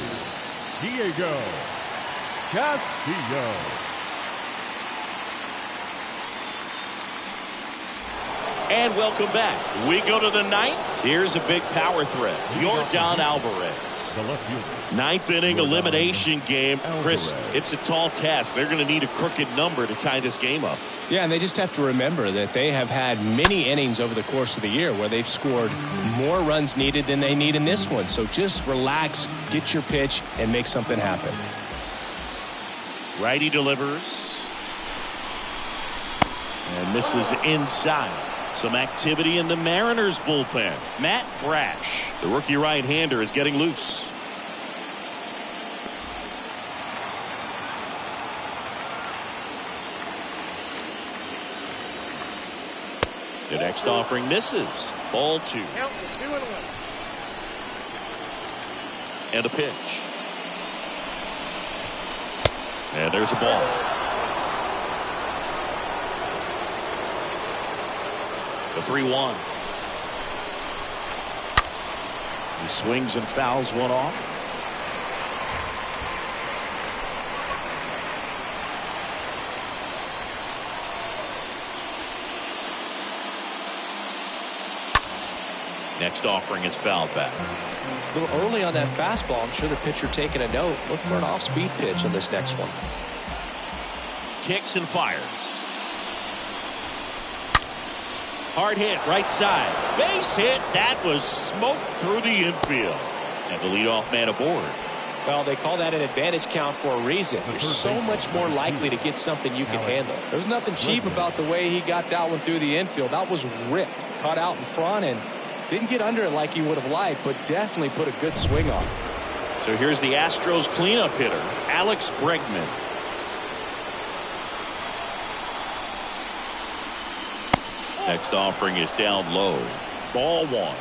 Diego Castillo. And welcome back. We go to the 9th. Here's a big power threat. Yordan Alvarez. The left fielder. 9th inning elimination game. Chris, it's a tall task. They're going to need a crooked number to tie this game up. Yeah, and they just have to remember that they have had many innings over the course of the year where they've scored more runs needed than they need in this one. So just relax, get your pitch, and make something happen. Righty delivers. And misses inside. Some activity in the Mariners bullpen. Matt Brash, the rookie right-hander, is getting loose. The next offering misses. Ball 2. And a pitch. And there's a ball. The 3-1. He swings and fouls one off. Next offering is fouled back. A little early on that fastball. I'm sure the pitcher taking a note. Look for an off-speed pitch on this next one. Kicks and fires. Hard hit, right side. Base hit. That was smoked through the infield. And the leadoff man aboard. Well, they call that an advantage count for a reason. You're so much more likely to get something you can handle. There's nothing cheap about the way he got that one through the infield. That was ripped. Cut out in front and didn't get under it like he would have liked, but definitely put a good swing on. So here's the Astros cleanup hitter, Alex Bregman. Next offering is down low. Ball 1.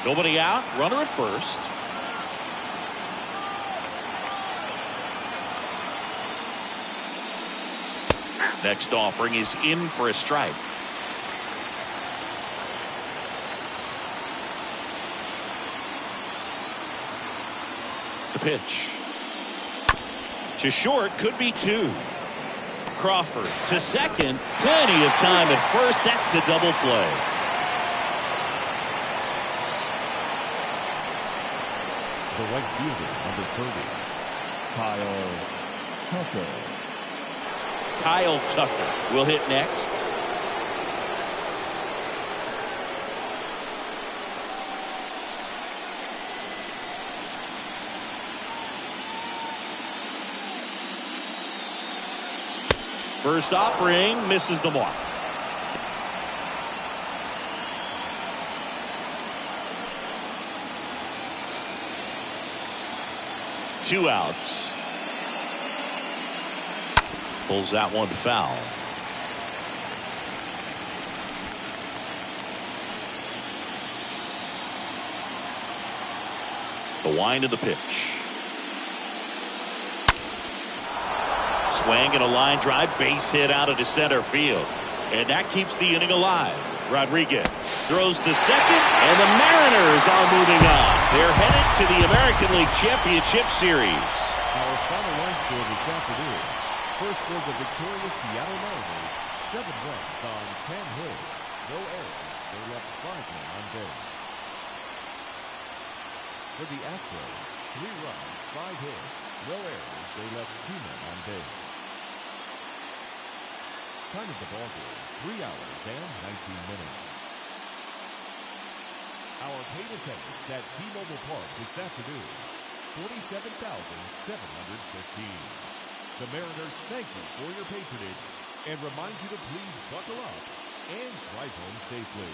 Nobody out. Runner at first. Next offering is in for a strike. The pitch. To short, could be two. Crawford to second. Plenty of time at first. That's a double play. The right fielder, number 30, Kyle Tucker. Kyle Tucker will hit next. First offering misses the mark. Two outs. Pulls that one foul. The wind of the pitch. Swing and a line drive, base hit out into center field. And that keeps the inning alive. Rodriguez throws to second, and the Mariners are moving on. They're headed to the American League Championship Series. Our final line score this afternoon. First was the victorious Seattle Mariners, 7 runs on 10 hits. No errors. They left 5 men on base. For the Astros, 3 runs, 5 hits. No errors. They left 2 men on base. Time of the ballgame, 3 hours and 19 minutes. Our paid attendance at T-Mobile Park this afternoon, 47,715. The Mariners thank you for your patronage and remind you to please buckle up and drive home safely.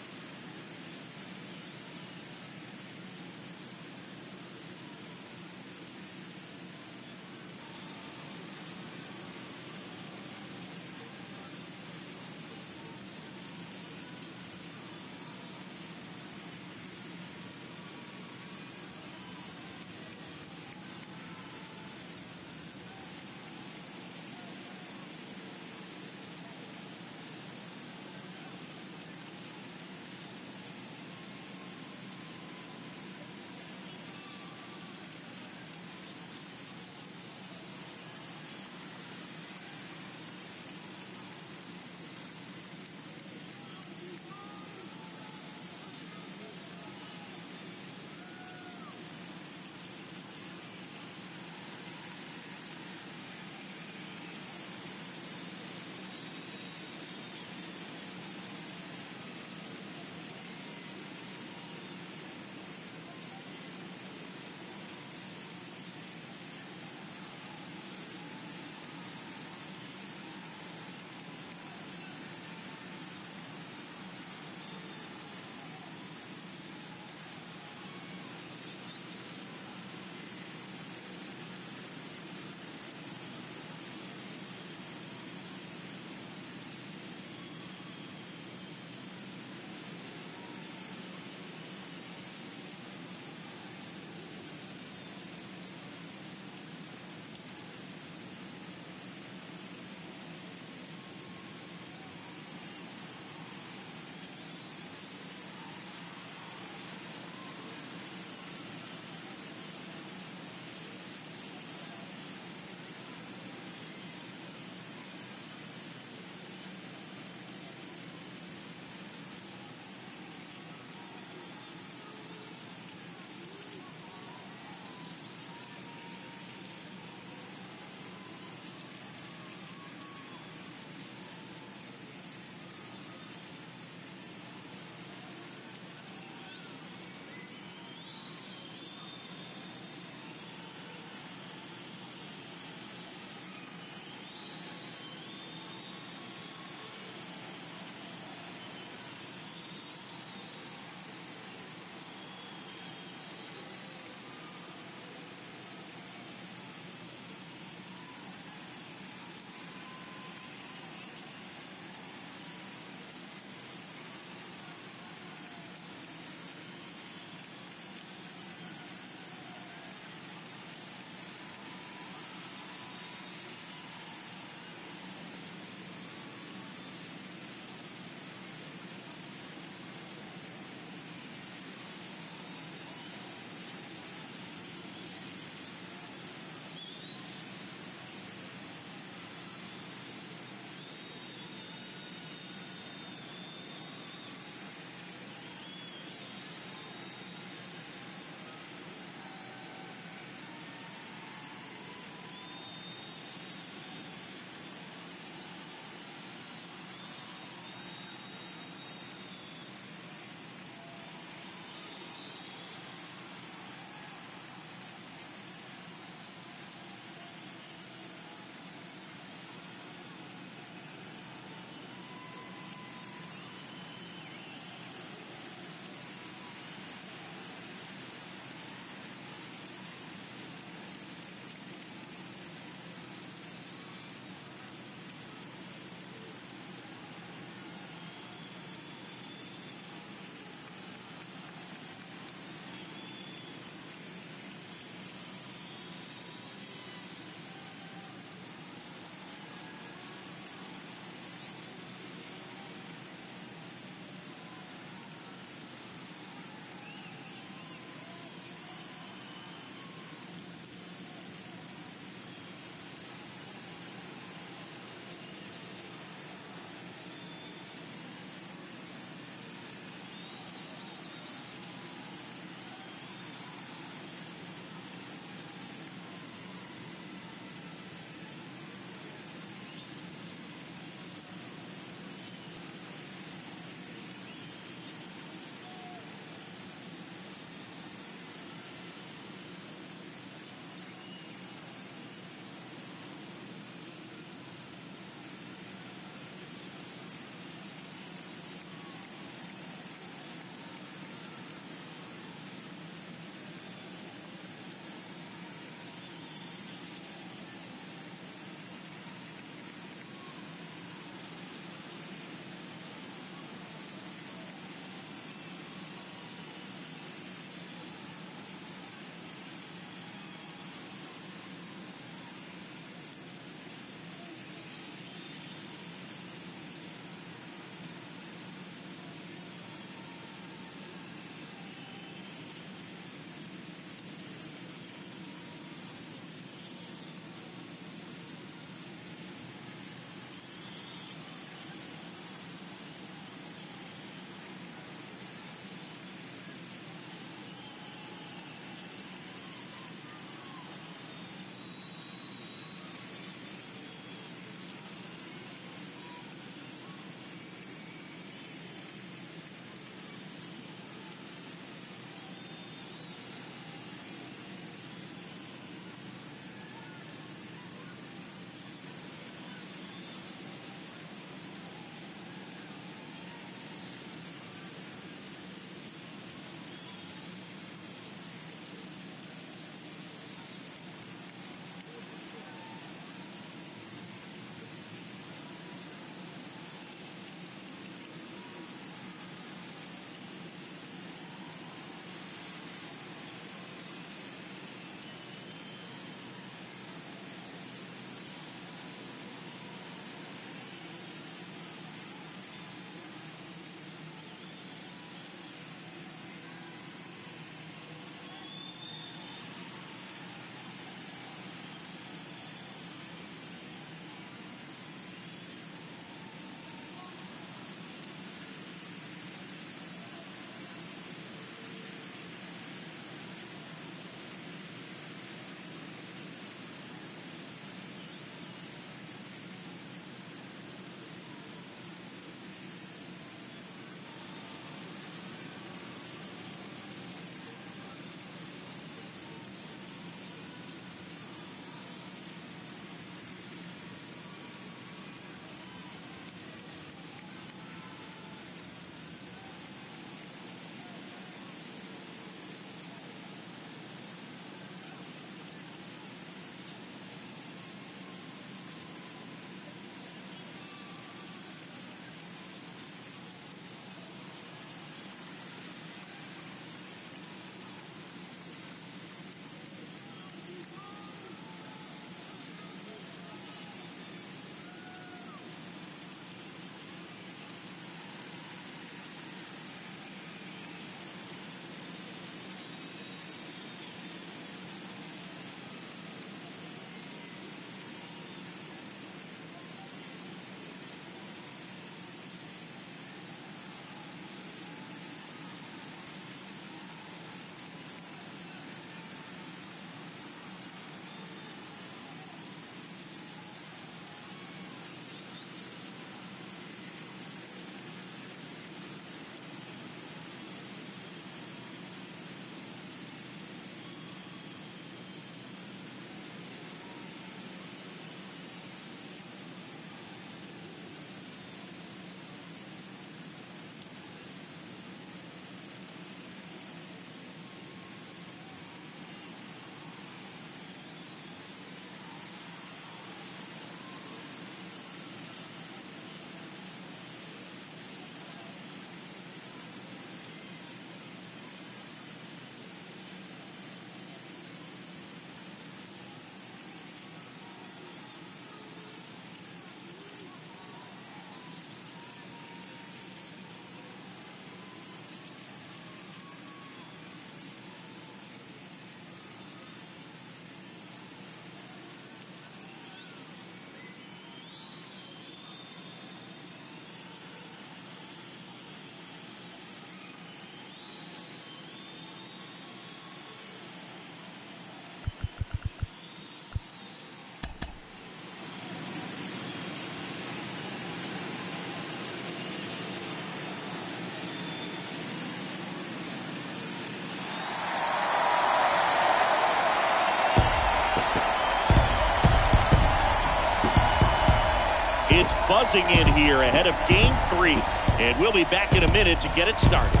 It's buzzing in here ahead of Game 3. And we'll be back in a minute to get it started.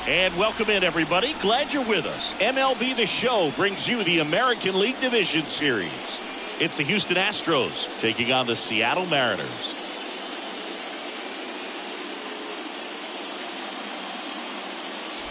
And welcome in, everybody. Glad you're with us. MLB The Show brings you the American League Division Series. It's the Houston Astros taking on the Seattle Mariners.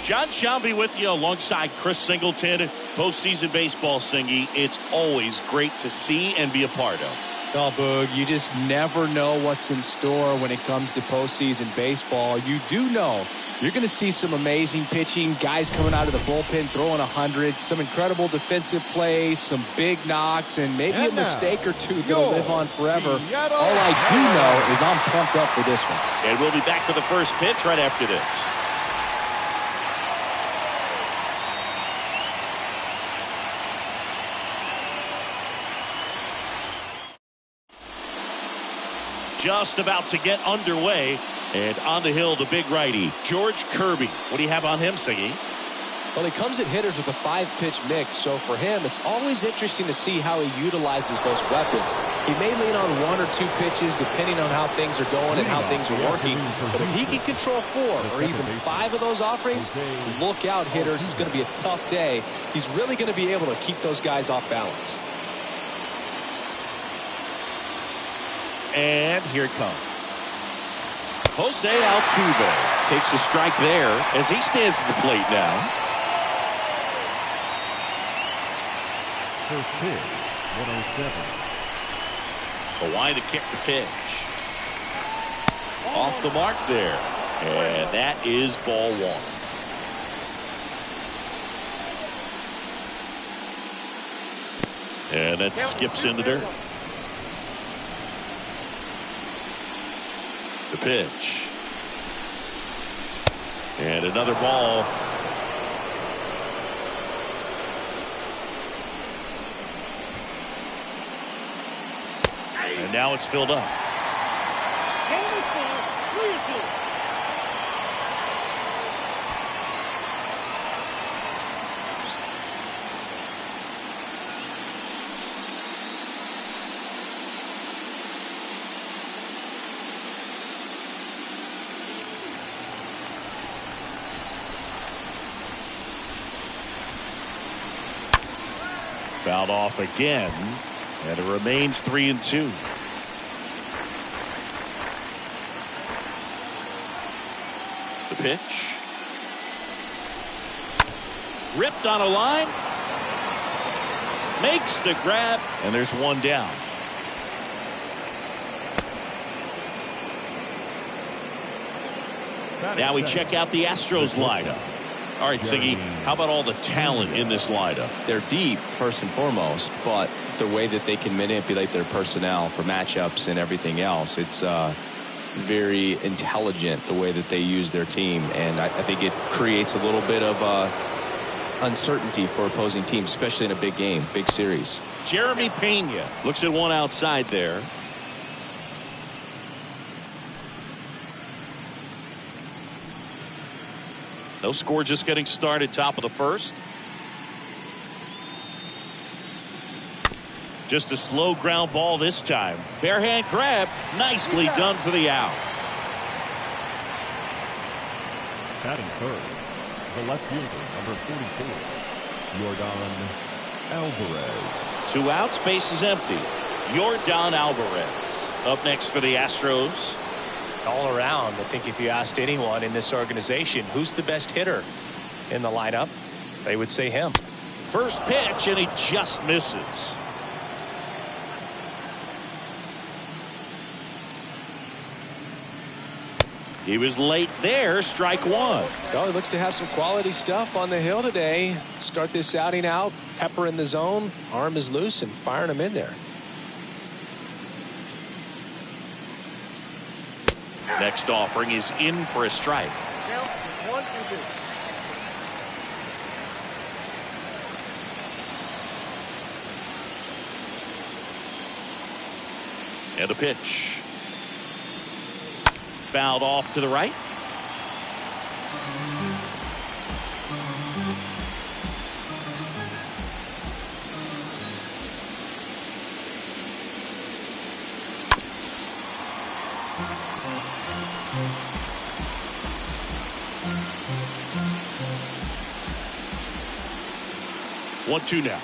John Shelby with you alongside Chris Singleton. Postseason baseball, Singy. It's always great to see and be a part of. Oh, Boog, you just never know what's in store when it comes to postseason baseball. You do know you're going to see some amazing pitching, guys coming out of the bullpen throwing 100, some incredible defensive plays, some big knocks, and maybe a mistake or two that'll live on forever. All I do know is I'm pumped up for this one. And we'll be back with the first pitch right after this. Just about to get underway, and on the hill, the big righty, George Kirby. What do you have on him, Siggy? Well, he comes at hitters with a 5-pitch mix, so for him, it's always interesting to see how he utilizes those weapons. He may lean on 1 or 2 pitches, depending on how things are going and how things are working, but if he can control 4 or even 5 of those offerings, look out, hitters. It's going to be a tough day. He's really going to be able to keep those guys off balance. And here it comes. Jose Altuve takes a strike there as he stands at the plate now. First pitch, 107. The line to kick the pitch. Off the mark there. And that is ball 1. And that skips in the dirt. The pitch. And another ball. And now it's filled up. Fouled off again, and it remains 3-2. The pitch. Ripped on a line. Makes the grab, and there's one down. Now we check out the Astros lineup. All right, Siggy, how about all the talent in this lineup? They're deep, first and foremost, but the way that they can manipulate their personnel for matchups and everything else, it's very intelligent the way that they use their team, and I think it creates a little bit of uncertainty for opposing teams, especially in a big game, big series. Jeremy Pena looks at one outside there. No score, just getting started, top of the first. Just a slow ground ball this time. Bare hand grab, nicely done for the out. Batting third, the left fielder, number 44, Yordan Alvarez. 2 outs, base is empty. Yordan Alvarez up next for the Astros. All around, I think if you asked anyone in this organization who's the best hitter in the lineup, they would say him. First pitch, and he just misses. He was late there, strike 1. Well, he looks to have some quality stuff on the hill today. Start this outing out, pepper in the zone, arm is loose, and firing him in there. Next offering is in for a strike. Count 1 and 2. And a pitch. Fouled off to the right. 1-2 now.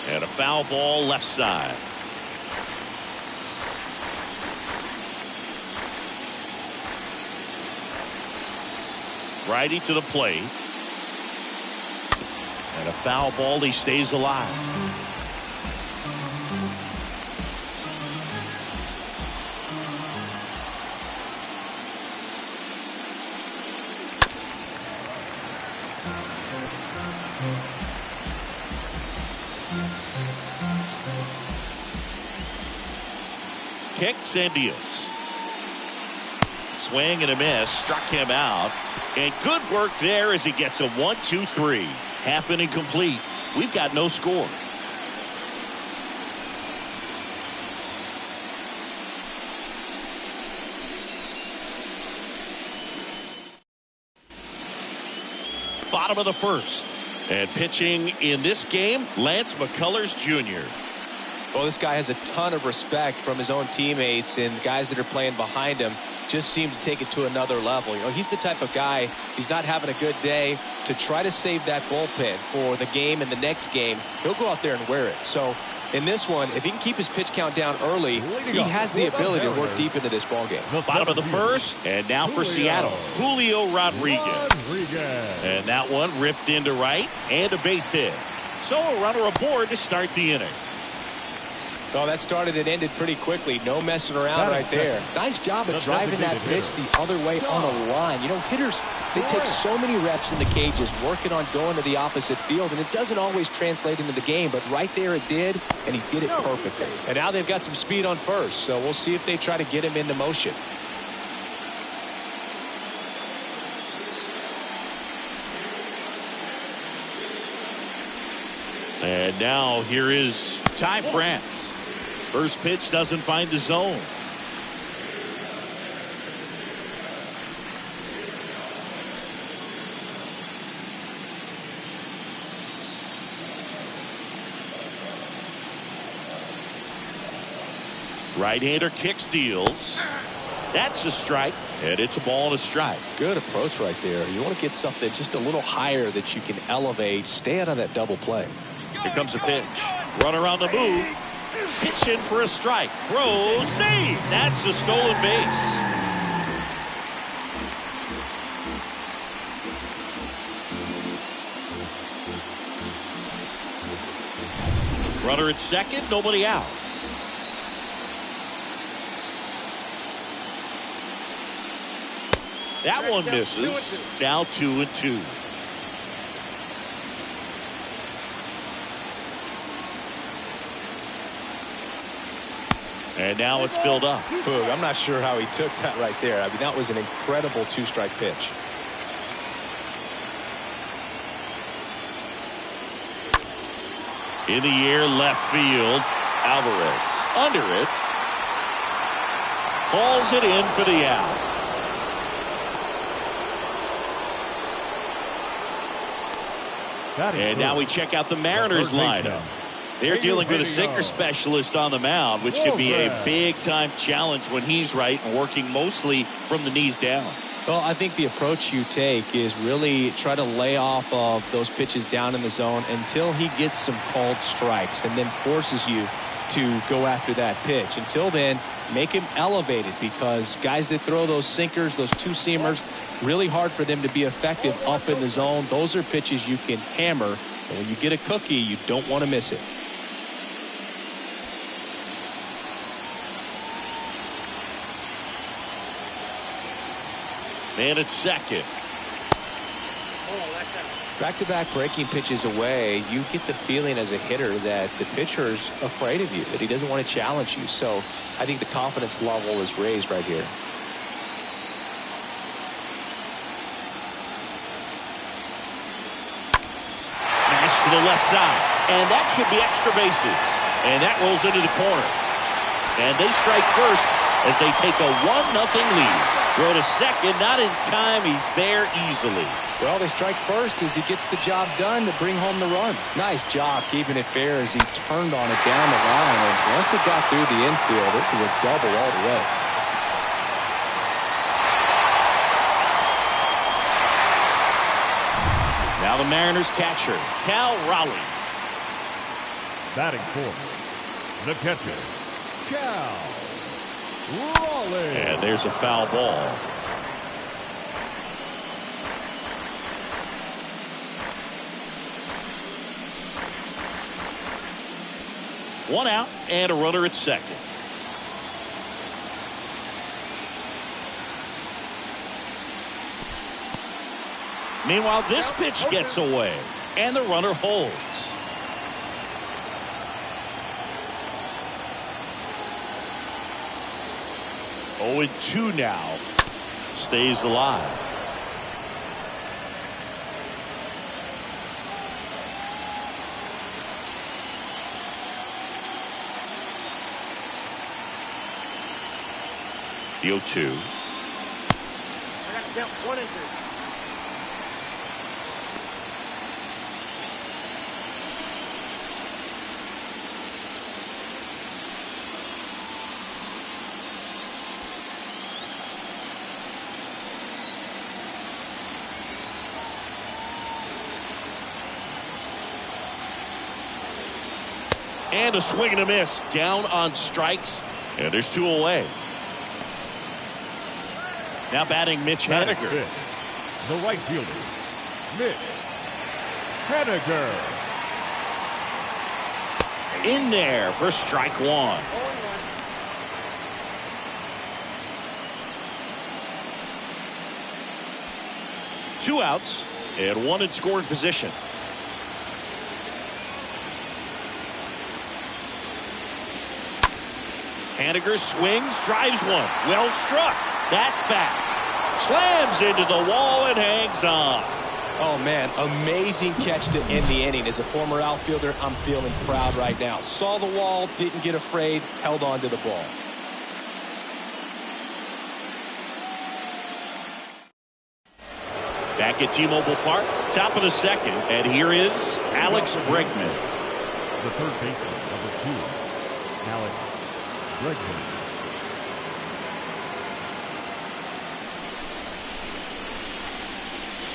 And a foul ball left side. Righty to the plate. And a foul ball. He stays alive. Kicks and deals. Swing and a miss. Struck him out. And good work there as he gets a 1-2-3. Half inning complete. We've got no score. Bottom of the first. And pitching in this game, Lance McCullers Jr. Well, this guy has a ton of respect from his own teammates, and guys that are playing behind him just seem to take it to another level. You know, he's the type of guy, if he's not having a good day, to try to save that bullpen for the game and the next game, he'll go out there and wear it. So in this one, if he can keep his pitch count down early, he has the ability to work deep into this ballgame. Bottom of the first, and now for Seattle, Julio Rodriguez. And that one ripped into right, and a base hit. So a runner aboard to start the inning. Well, that started and ended pretty quickly. No messing around right there. Nice job of driving that pitch the other way on a line. You know, hitters, they take so many reps in the cages working on going to the opposite field, and it doesn't always translate into the game, but right there it did, and he did it perfectly. And now they've got some speed on first, so we'll see if they try to get him into motion. And now here is Ty France. First pitch doesn't find the zone. Right-hander kicks, deals. That's a strike, and it's a ball and a strike. Good approach right there. You want to get something just a little higher that you can elevate. Stay out of that double play. Here comes a pitch. Runner on the move. Pitch in for a strike. Throw, save. That's a stolen base. Runner at second, nobody out. That one misses. Now 2-2. And now it's filled up. Boog, I'm not sure how he took that right there. I mean, that was an incredible two-strike pitch. In the air, left field. Alvarez under it. Falls it in for the out. And now we check out the Mariners lineup. They're dealing with a sinker specialist on the mound, which could be a big-time challenge when he's right and working mostly from the knees down. Well, I think the approach you take is really try to lay off of those pitches down in the zone until he gets some called strikes and then forces you to go after that pitch. Until then, make him elevated, because guys that throw those sinkers, those two-seamers, really hard for them to be effective up in the zone. Those are pitches you can hammer, and when you get a cookie, you don't want to miss it. Man at second. Back-to-back breaking pitches away, you get the feeling as a hitter that the pitcher's afraid of you, that he doesn't want to challenge you. So I think the confidence level is raised right here. Smash to the left side. And that should be extra bases. And that rolls into the corner. And they strike first as they take a 1-0 lead. Throw to second, not in time. He's there easily. Well, they strike first as he gets the job done to bring home the run. Nice job keeping it fair as he turned on it down the line. And once it got through the infield, it was a double all the way. Now the Mariners catcher, Cal Raleigh. Batting fourth, the catcher, Cal Raleigh. And there's a foul ball. One out and a runner at second. Meanwhile, this pitch gets away, and the runner holds. Oh, and 2 now. Stays alive. The 0-2. I got to count 1 and 2. And a swing and a miss. Down on strikes. And there's 2 away. Now batting Mitch Haniger. The right fielder, Mitch Haniger. In there for strike 1. 2 outs and 1 in scoring position. Haniger swings, drives 1. Well struck. That's back. Slams into the wall and hangs on. Oh, man, amazing catch to end the inning. As a former outfielder, I'm feeling proud right now. Saw the wall, didn't get afraid, held on to the ball. Back at T-Mobile Park, top of the second, and here is Alex Bregman. The third baseman, number 2, Alex Bregman.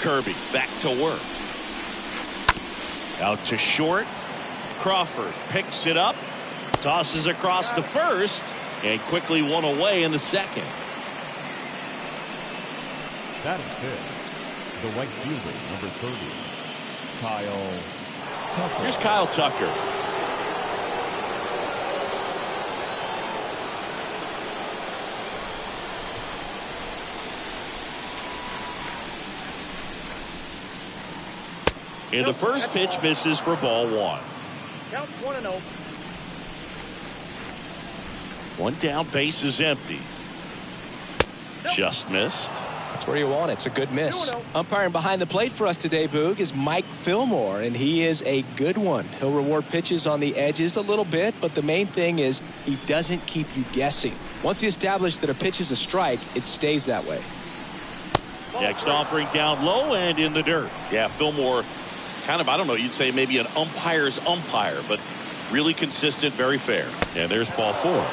Kirby back to work. Out to short. Crawford picks it up, tosses across to first, and quickly 1 away in the second. That is fifth, the right fielder, number 30, Kyle Tucker. Here's Kyle Tucker. And the first pitch misses for ball 1. Count 1-0. 1 down, base is empty. Just missed. That's where you want it. It's a good miss. 2-0. Umpiring behind the plate for us today, Boog, is Mike Fillmore, and he is a good one. He'll reward pitches on the edges a little bit, but the main thing is he doesn't keep you guessing. Once he establishes that a pitch is a strike, it stays that way. Next offering down low and in the dirt. Yeah, Fillmore, kind of, I don't know, you'd say maybe an umpire's umpire, but really consistent, very fair. And there's ball 4.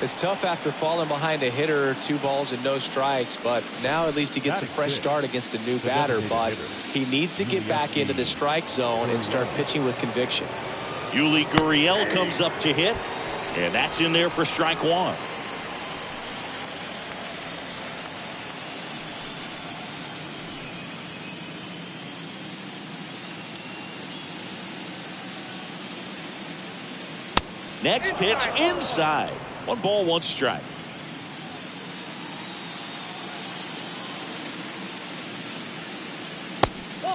It's tough after falling behind a hitter, 2 balls and no strikes, but now at least he gets a fresh start against a new batter, but he needs to get back into the strike zone and start pitching with conviction. Yuli Gurriel comes up to hit, and that's in there for strike 1. Next pitch inside. 1 ball, 1 strike.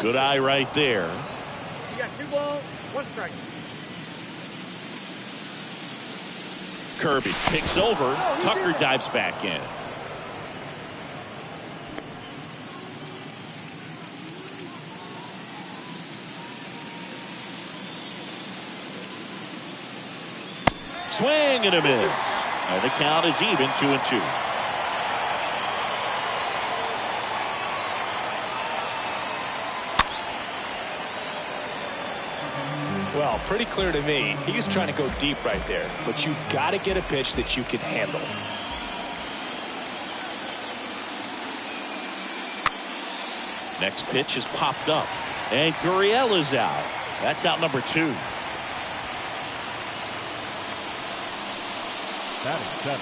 Good eye right there. You got 2 balls, 1 strike. Kirby picks over. Tucker dives back in. Swing and a miss. And the count is even, 2-2. Well, pretty clear to me. He was trying to go deep right there, but you got to get a pitch that you can handle. Next pitch is popped up, and Gurriel is out. That's out number 2. Batting 7,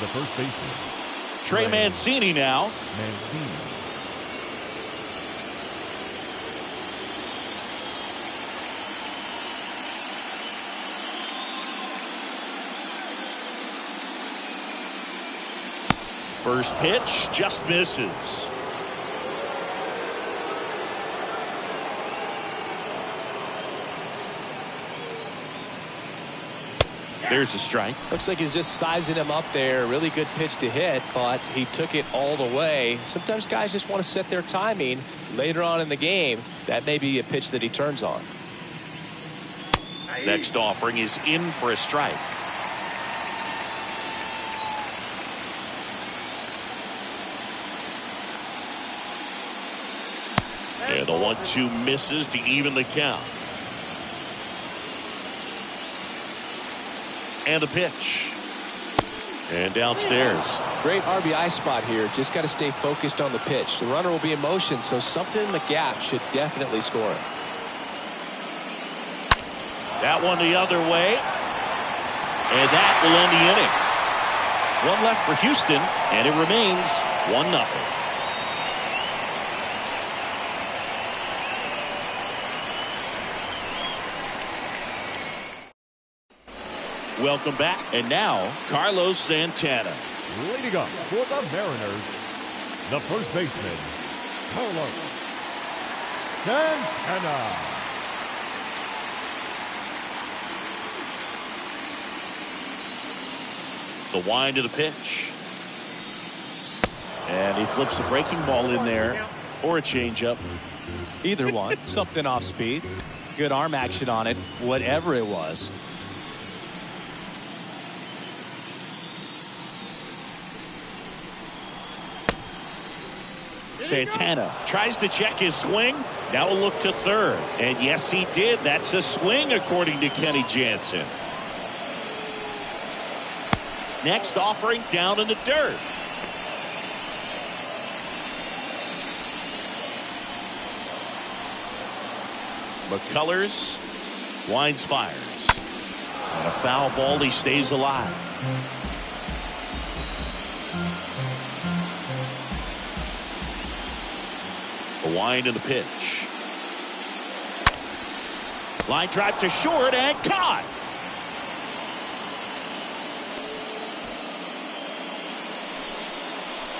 the first baseman, Trey Mancini now. Mancini. First pitch just misses. There's a strike. Looks like he's just sizing him up there. Really good pitch to hit, but he took it all the way. Sometimes guys just want to set their timing later on in the game. That may be a pitch that he turns on. Next offering is in for a strike. And the 1-2 misses to even the count. And the pitch. And downstairs. Great RBI spot here. Just got to stay focused on the pitch. The runner will be in motion, so something in the gap should definitely score him. That one the other way. And that will end the inning. One left for Houston, and it remains 1-0. Welcome back. And now, Carlos Santana. Leading up for the Mariners, the first baseman, Carlos Santana. The wind of the pitch. And he flips a breaking ball in there, or a changeup. Either one. Something off speed. Good arm action on it, whatever it was. Santana tries to check his swing. Now a look to third. And yes, he did. That's a swing, according to Kenny Jansen. Next offering down in the dirt. McCullers winds, fires. And a foul ball. He stays alive. The wind of the pitch. Line drive to short and caught.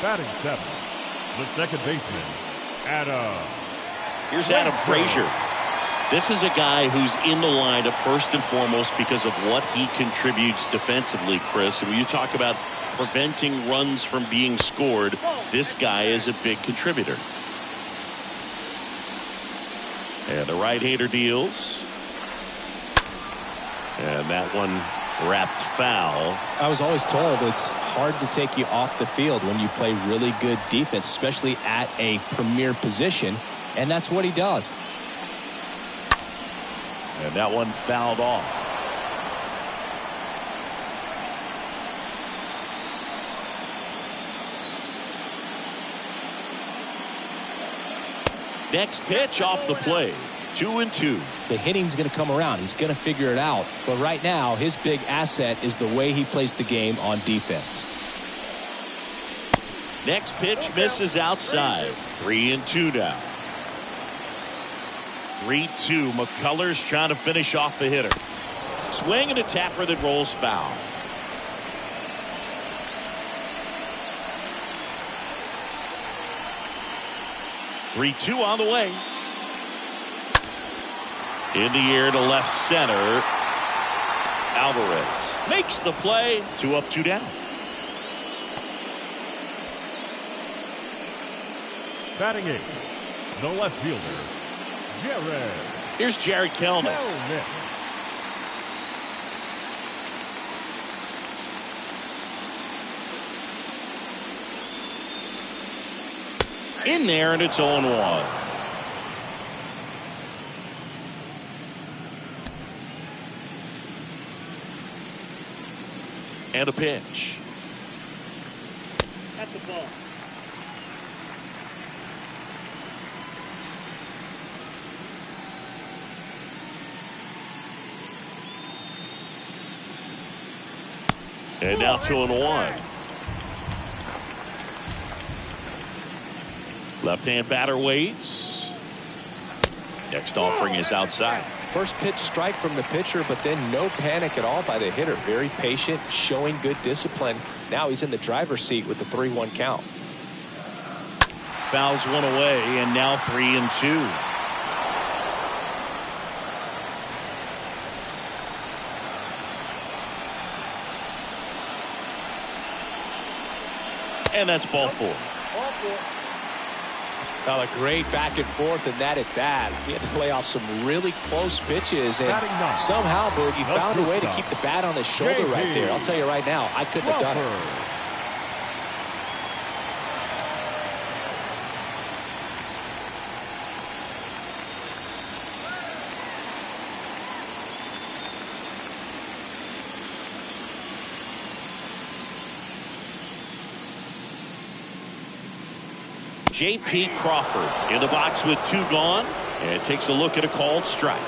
Batting 7, the second baseman, Adam. Here's Adam Frazier. This is a guy who's in the lineup first and foremost because of what he contributes defensively, Chris. And when you talk about preventing runs from being scored, this guy is a big contributor. And the right-hander deals. And that one wrapped foul. I was always told it's hard to take you off the field when you play really good defense, especially at a premier position, and that's what he does. And that one fouled off. Next pitch off the plate. 2-2. The hitting's going to come around. He's going to figure it out. But right now, his big asset is the way he plays the game on defense. Next pitch misses outside. 3-2 now. 3-2. McCullers trying to finish off the hitter. Swing and a tapper that rolls foul. Three-two on the way. In the air to left center. Alvarez makes the play. 2 up, 2 down. Batting 8, the left fielder, Jared. Here's Jared Kelenic. in there, and it's 0-1. And a pitch. That's the ball. And now 2-1. Left-hand batter waits. Next offering is outside. First pitch strike from the pitcher, but then no panic at all by the hitter. Very patient, showing good discipline. Now he's in the driver's seat with the 3-1 count. Fouls one away, and now 3-2. And that's ball 4. Ball 4. Well, a great back and forth in that at bat. He had to lay off some really close pitches, and somehow, Boogie found a way to keep the bat on his shoulder right there. I'll tell you right now, I couldn't have done it. J.P. Crawford in the box with 2 gone, and takes a look at a called strike.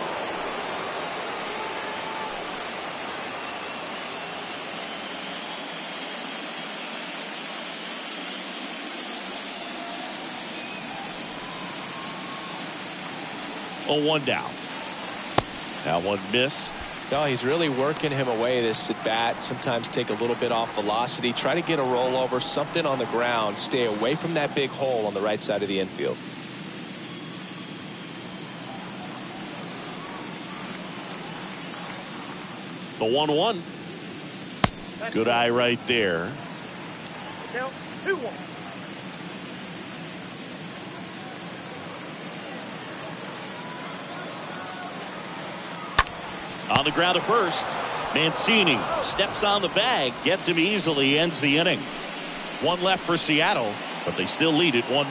Oh, 1 down. That one missed. No, he's really working him away this at bat. Sometimes take a little bit off velocity. Try to get a rollover, something on the ground. Stay away from that big hole on the right side of the infield. The 1-1. Good eye right there. Count 2-1. On the ground at first. Mancini steps on the bag, gets him easily, ends the inning. 1 left for Seattle, but they still lead it 1-0.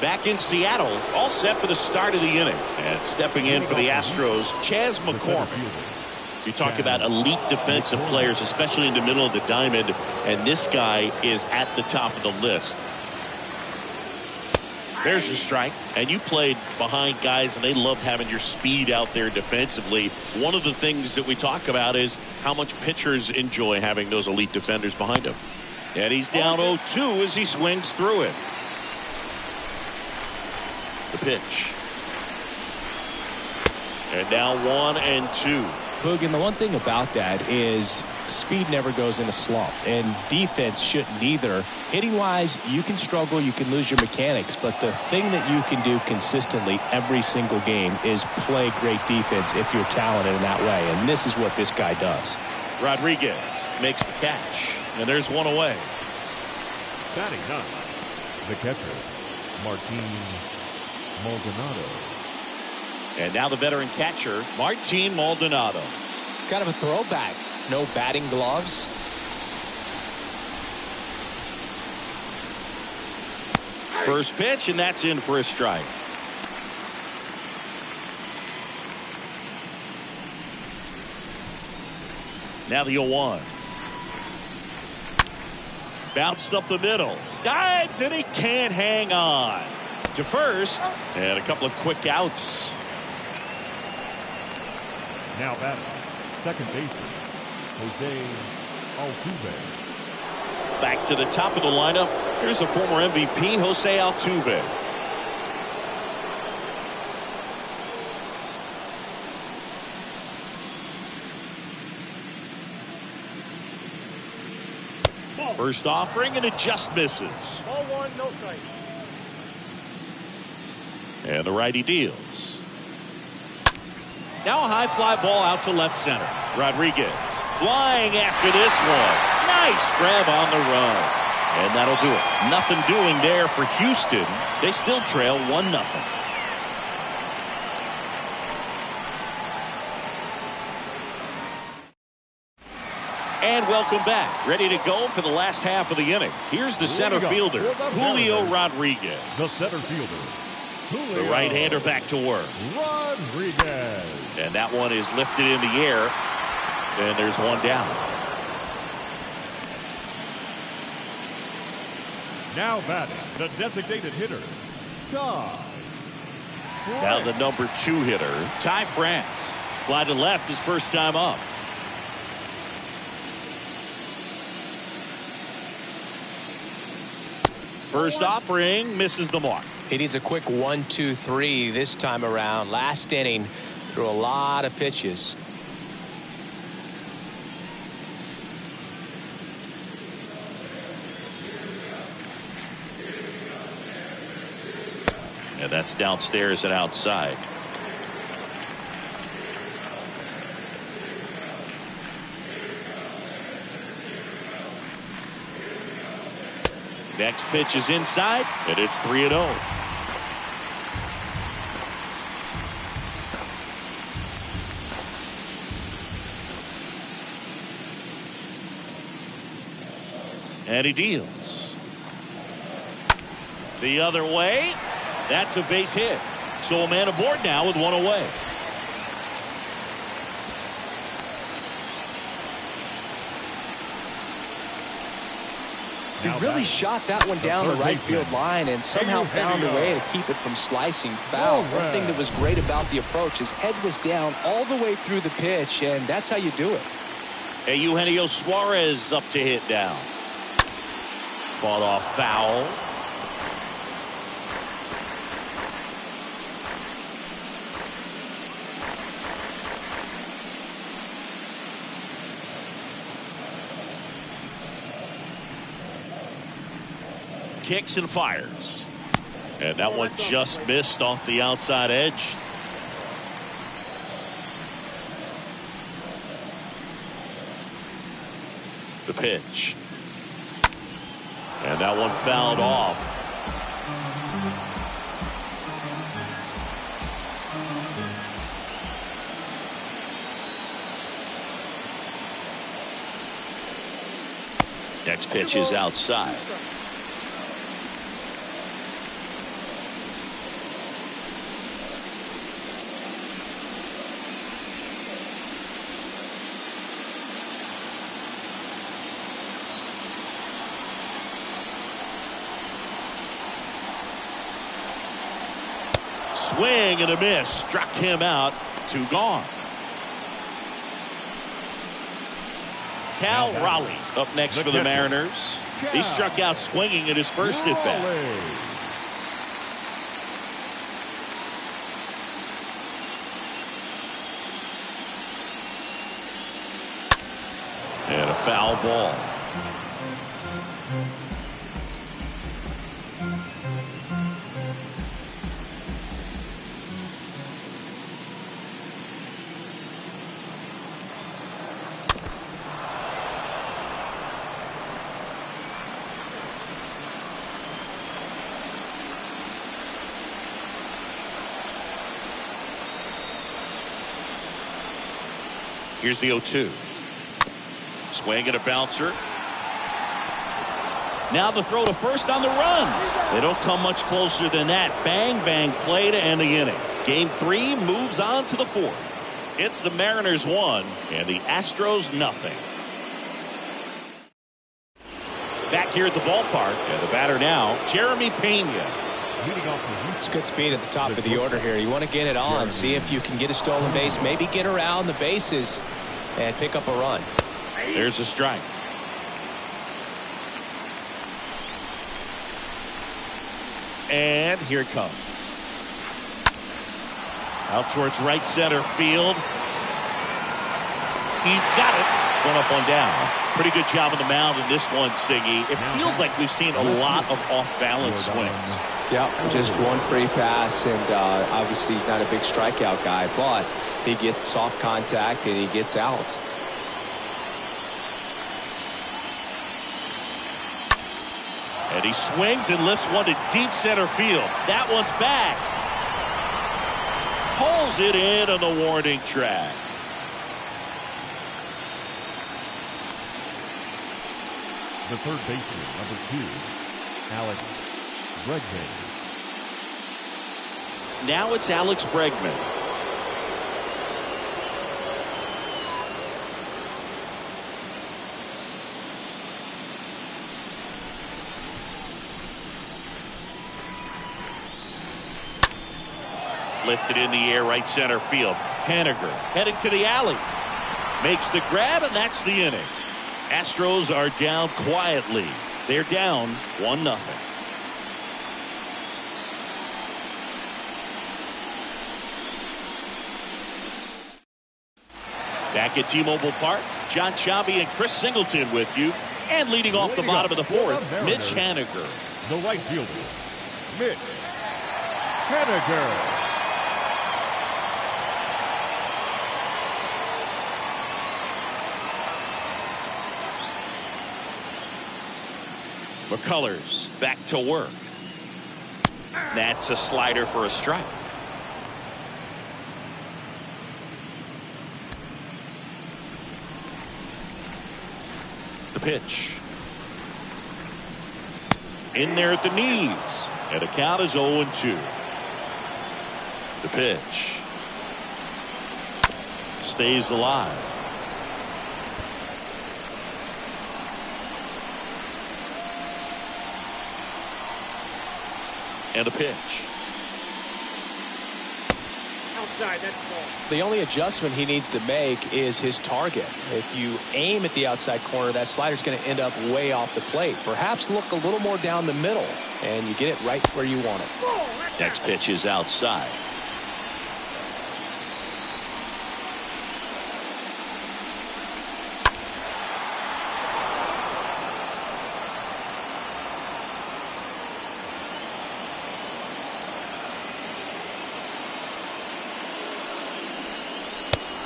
Back in Seattle, all set for the start of the inning. And stepping in for the Astros, Chas McCormick. You talk about elite defensive players, especially in the middle of the diamond, and this guy is at the top of the list. There's your strike, and you played behind guys, and they love having your speed out there defensively. One of the things that we talk about is how much pitchers enjoy having those elite defenders behind them. And he's down 0-2 as he swings through it. The pitch. And now 1-2. Boog, and the one thing about that is speed never goes in a slump, and defense shouldn't either. Hitting wise, you can struggle, you can lose your mechanics, but the thing that you can do consistently every single game is play great defense if you're talented in that way, and this is what this guy does. Rodriguez makes the catch, and there's 1 away. Batting 9, the catcher, Martin Maldonado. And now the veteran catcher, Martin Maldonado. Kind of a throwback. No batting gloves. First pitch, and that's in for a strike. Now the 0-1. Bounced up the middle. Dives, and he can't hang on. To first, and a couple of quick outs. Now batting, second baseman, Jose Altuve. Back to the top of the lineup. Here's the former MVP, Jose Altuve. First offering, and it just misses. Ball 1, no strike. And the righty deals. Now a high fly ball out to left center. Rodriguez flying after this one. Nice grab on the run. And that'll do it. Nothing doing there for Houston. They still trail 1-0. And welcome back. Ready to go for the last half of the inning. Here's the center fielder, Julio Rodriguez. The center fielder, Julio. The right-hander back to work. Rodriguez. And that one is lifted in the air. And there's one down. Now batting, the designated hitter, Ty. Now the number 2 hitter, Ty France. Fly to left his first time up. First offering misses the mark. He needs a quick 1-2-3 this time around. Last inning, threw a lot of pitches. And that's downstairs and outside. Next pitch is inside, and it's 3-0. And he deals. The other way. That's a base hit. So a man aboard now with one away. He really shot that one down the right field line and somehow found a way to keep it from slicing foul. One thing that was great about the approach, his head was down all the way through the pitch, and that's how you do it. Hey, Eugenio Suarez up to hit down. Fought off foul. Kicks and fires. And that one just missed off the outside edge. The pitch. And that one fouled off. Next pitch is outside. Swing and a miss. Struck him out. 2 gone. Cal Raleigh up next for the Mariners. He struck out swinging at his first at bat. And a foul ball. Here's the 0-2. Swing and a bouncer. Now the throw to first on the run. They don't come much closer than that. Bang, bang play to end the inning. Game 3 moves on to the 4th. It's the Mariners 1 and the Astros nothing. Back here at the ballpark, and the batter now, Jeremy Pena. It's good speed at the top of the order here. You want to get it on, see if you can get a stolen base, maybe get around the bases and pick up a run. There's a strike. And here it comes. Out towards right center field. He's got it. One up, one down. Pretty good job on the mound in this one, Siggy. It feels like we've seen a lot of off-balance swings. Yeah, just one free pass, and obviously he's not a big strikeout guy, but he gets soft contact and he gets outs. And he swings and lifts one to deep center field. That one's back. Pulls it in on the warning track. The third baseman, number 2, Alex Bregman. Now it's Alex Bregman. Lifted in the air, right center field. Haniger heading to the alley. Makes the grab, and that's the inning. Astros are down quietly. They're down 1-0. Back at T-Mobile Park, John Sciambi and Chris Singleton with you. And leading off the bottom of the fourth, Mitch Haniger. The right fielder, Mitch Haniger. McCullers back to work. That's a slider for a strike. The pitch. In there at the knees. And the count is 0-2. The pitch. Stays alive. And a pitch. Outside, that's ball. The only adjustment he needs to make is his target. If you aim at the outside corner, that slider's going to end up way off the plate. Perhaps look a little more down the middle, and you get it right where you want it. Next pitch is outside.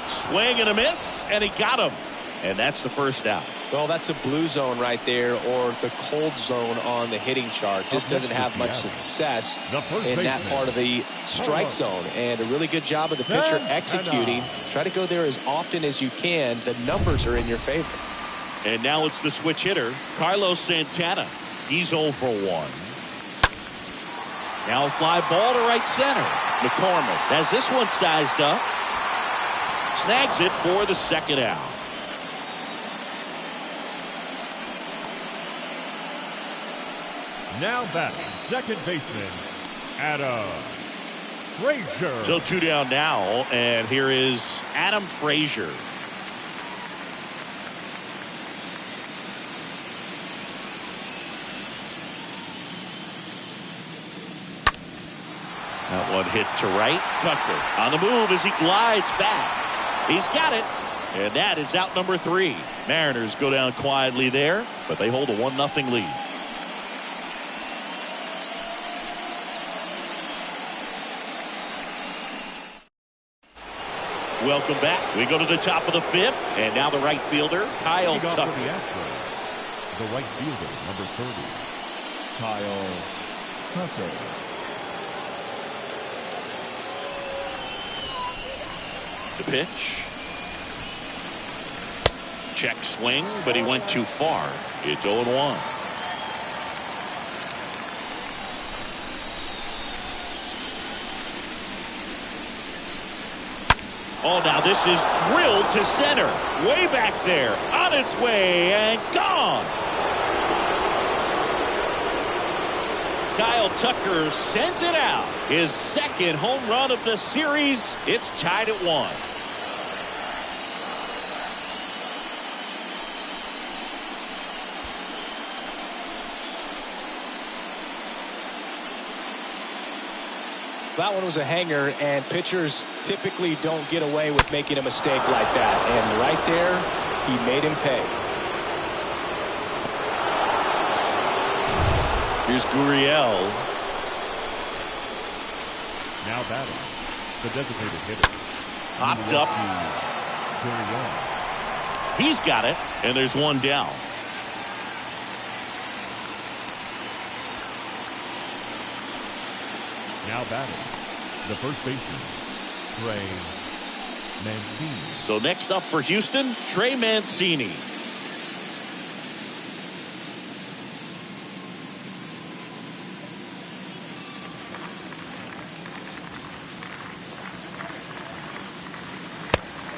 Swing and a miss, and he got him. And that's the first out. Well, that's a blue zone right there, or the cold zone on the hitting chart. Just doesn't have much success in that part of the strike zone. And a really good job of the pitcher executing. Try to go there as often as you can. The numbers are in your favor. And now it's the switch hitter, Carlos Santana. He's 0 for 1. Now a fly ball to right center. McCormick has this one sized up. Snags it for the second out. Now batting, second baseman, Adam Frazier. So 2 down now, and here is Adam Frazier. That one hit to right. Tucker on the move as he glides back. He's got it, and that is out number 3. Mariners go down quietly there, but they hold a 1-0 lead. Welcome back. We go to the top of the 5th, and now the right fielder, Kyle Tucker. The Astros, the right fielder, number 30, Kyle Tucker. The pitch. Check swing, but he went too far. It's 0-1. Oh, now this is drilled to center. Way back there. On its way and gone. Kyle Tucker sends it out. His second home run of the series. It's tied at 1. That one was a hanger, and pitchers typically don't get away with making a mistake like that. And right there, he made him pay. Here's Gurriel. Now batting, the designated hitter. Popped up. Gurriel. He's got it, and there's one down. Now batting, the first baseman, Trey Mancini. So next up for Houston, Trey Mancini.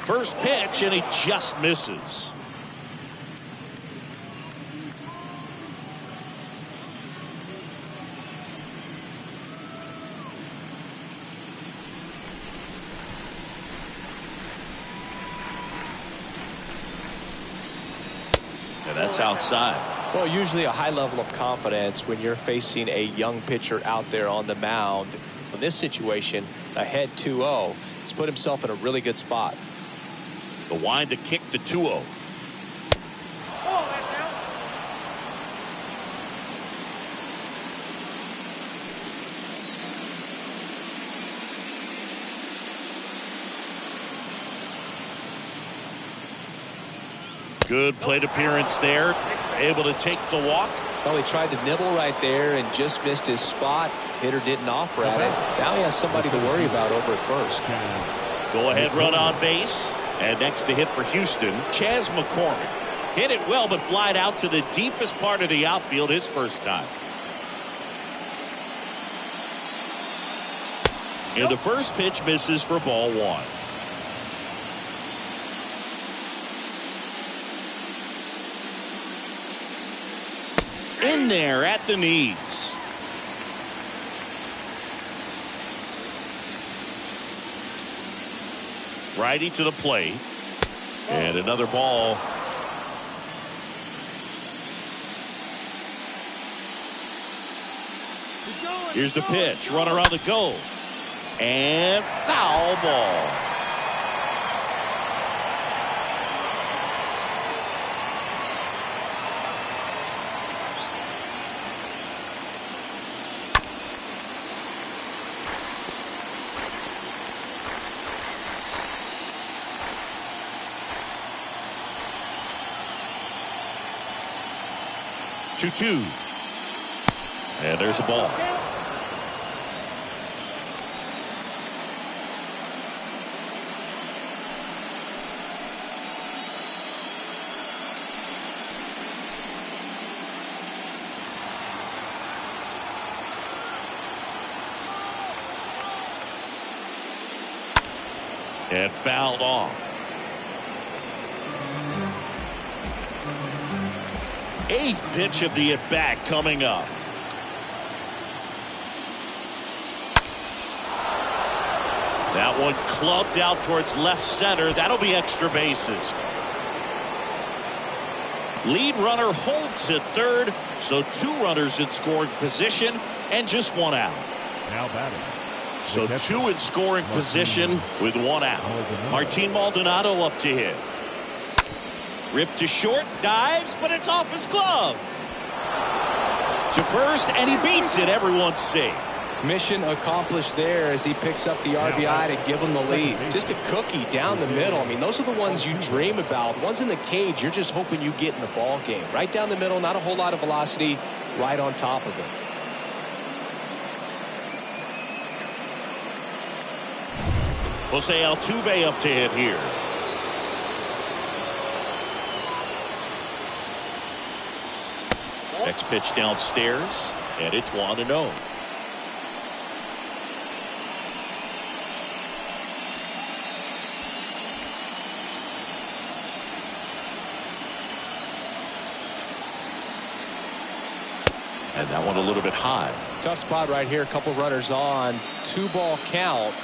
First pitch, and he just misses. And that's outside. Well, usually a high level of confidence when you're facing a young pitcher out there on the mound. In this situation, ahead 2-0, he's put himself in a really good spot. The wind to kick the 2-0. Good plate appearance there. Able to take the walk. Well, he tried to nibble right there and just missed his spot. Hitter didn't offer at it. Now he has somebody to worry about over at first. Go ahead run on base. And next to hit for Houston, Chas McCormick. Hit it well, but flied out to the deepest part of the outfield his first time. And the first pitch misses for ball one. In there at the knees. Righty to the plate. And another ball. Here's the pitch. Runner on the go. And foul ball. Two. And there's a ball. And fouled off. Eighth pitch of the at-bat coming up. That one clubbed out towards left center. That'll be extra bases. Lead runner holds at third, so two runners in scoring position and just one out. Now batting. So two in scoring position with one out. Martin Maldonado up to hit. Ripped to short, dives, but it's off his glove. To first, and he beats it. Everyone's safe. Mission accomplished there as he picks up the RBI to give him the lead. Just a cookie down the middle. I mean, those are the ones you dream about. Ones in the cage, you're just hoping you get in the ball game. Right down the middle, not a whole lot of velocity, right on top of it. Jose Altuve up to hit here. Next pitch downstairs, and it's 1-0. And that one a little bit high. Tough spot right here. A couple runners on. 2-ball count.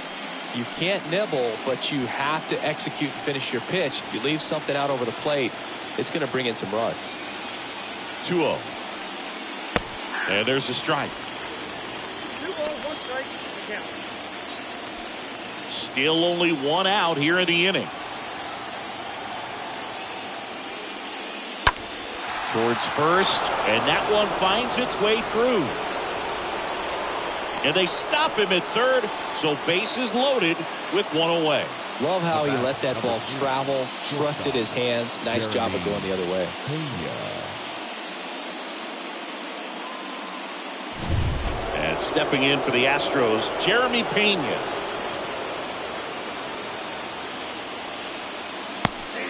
You can't nibble, but you have to execute and finish your pitch. If you leave something out over the plate, it's going to bring in some runs. 2-0. And there's a strike. 2 balls, 1 strike. Count. Still only one out here in the inning. Towards first, and that one finds its way through. And they stop him at third, so bases loaded with one away. Love how he let that ball travel, trusted his hands. Nice job of going the other way. And stepping in for the Astros, Jeremy Pena.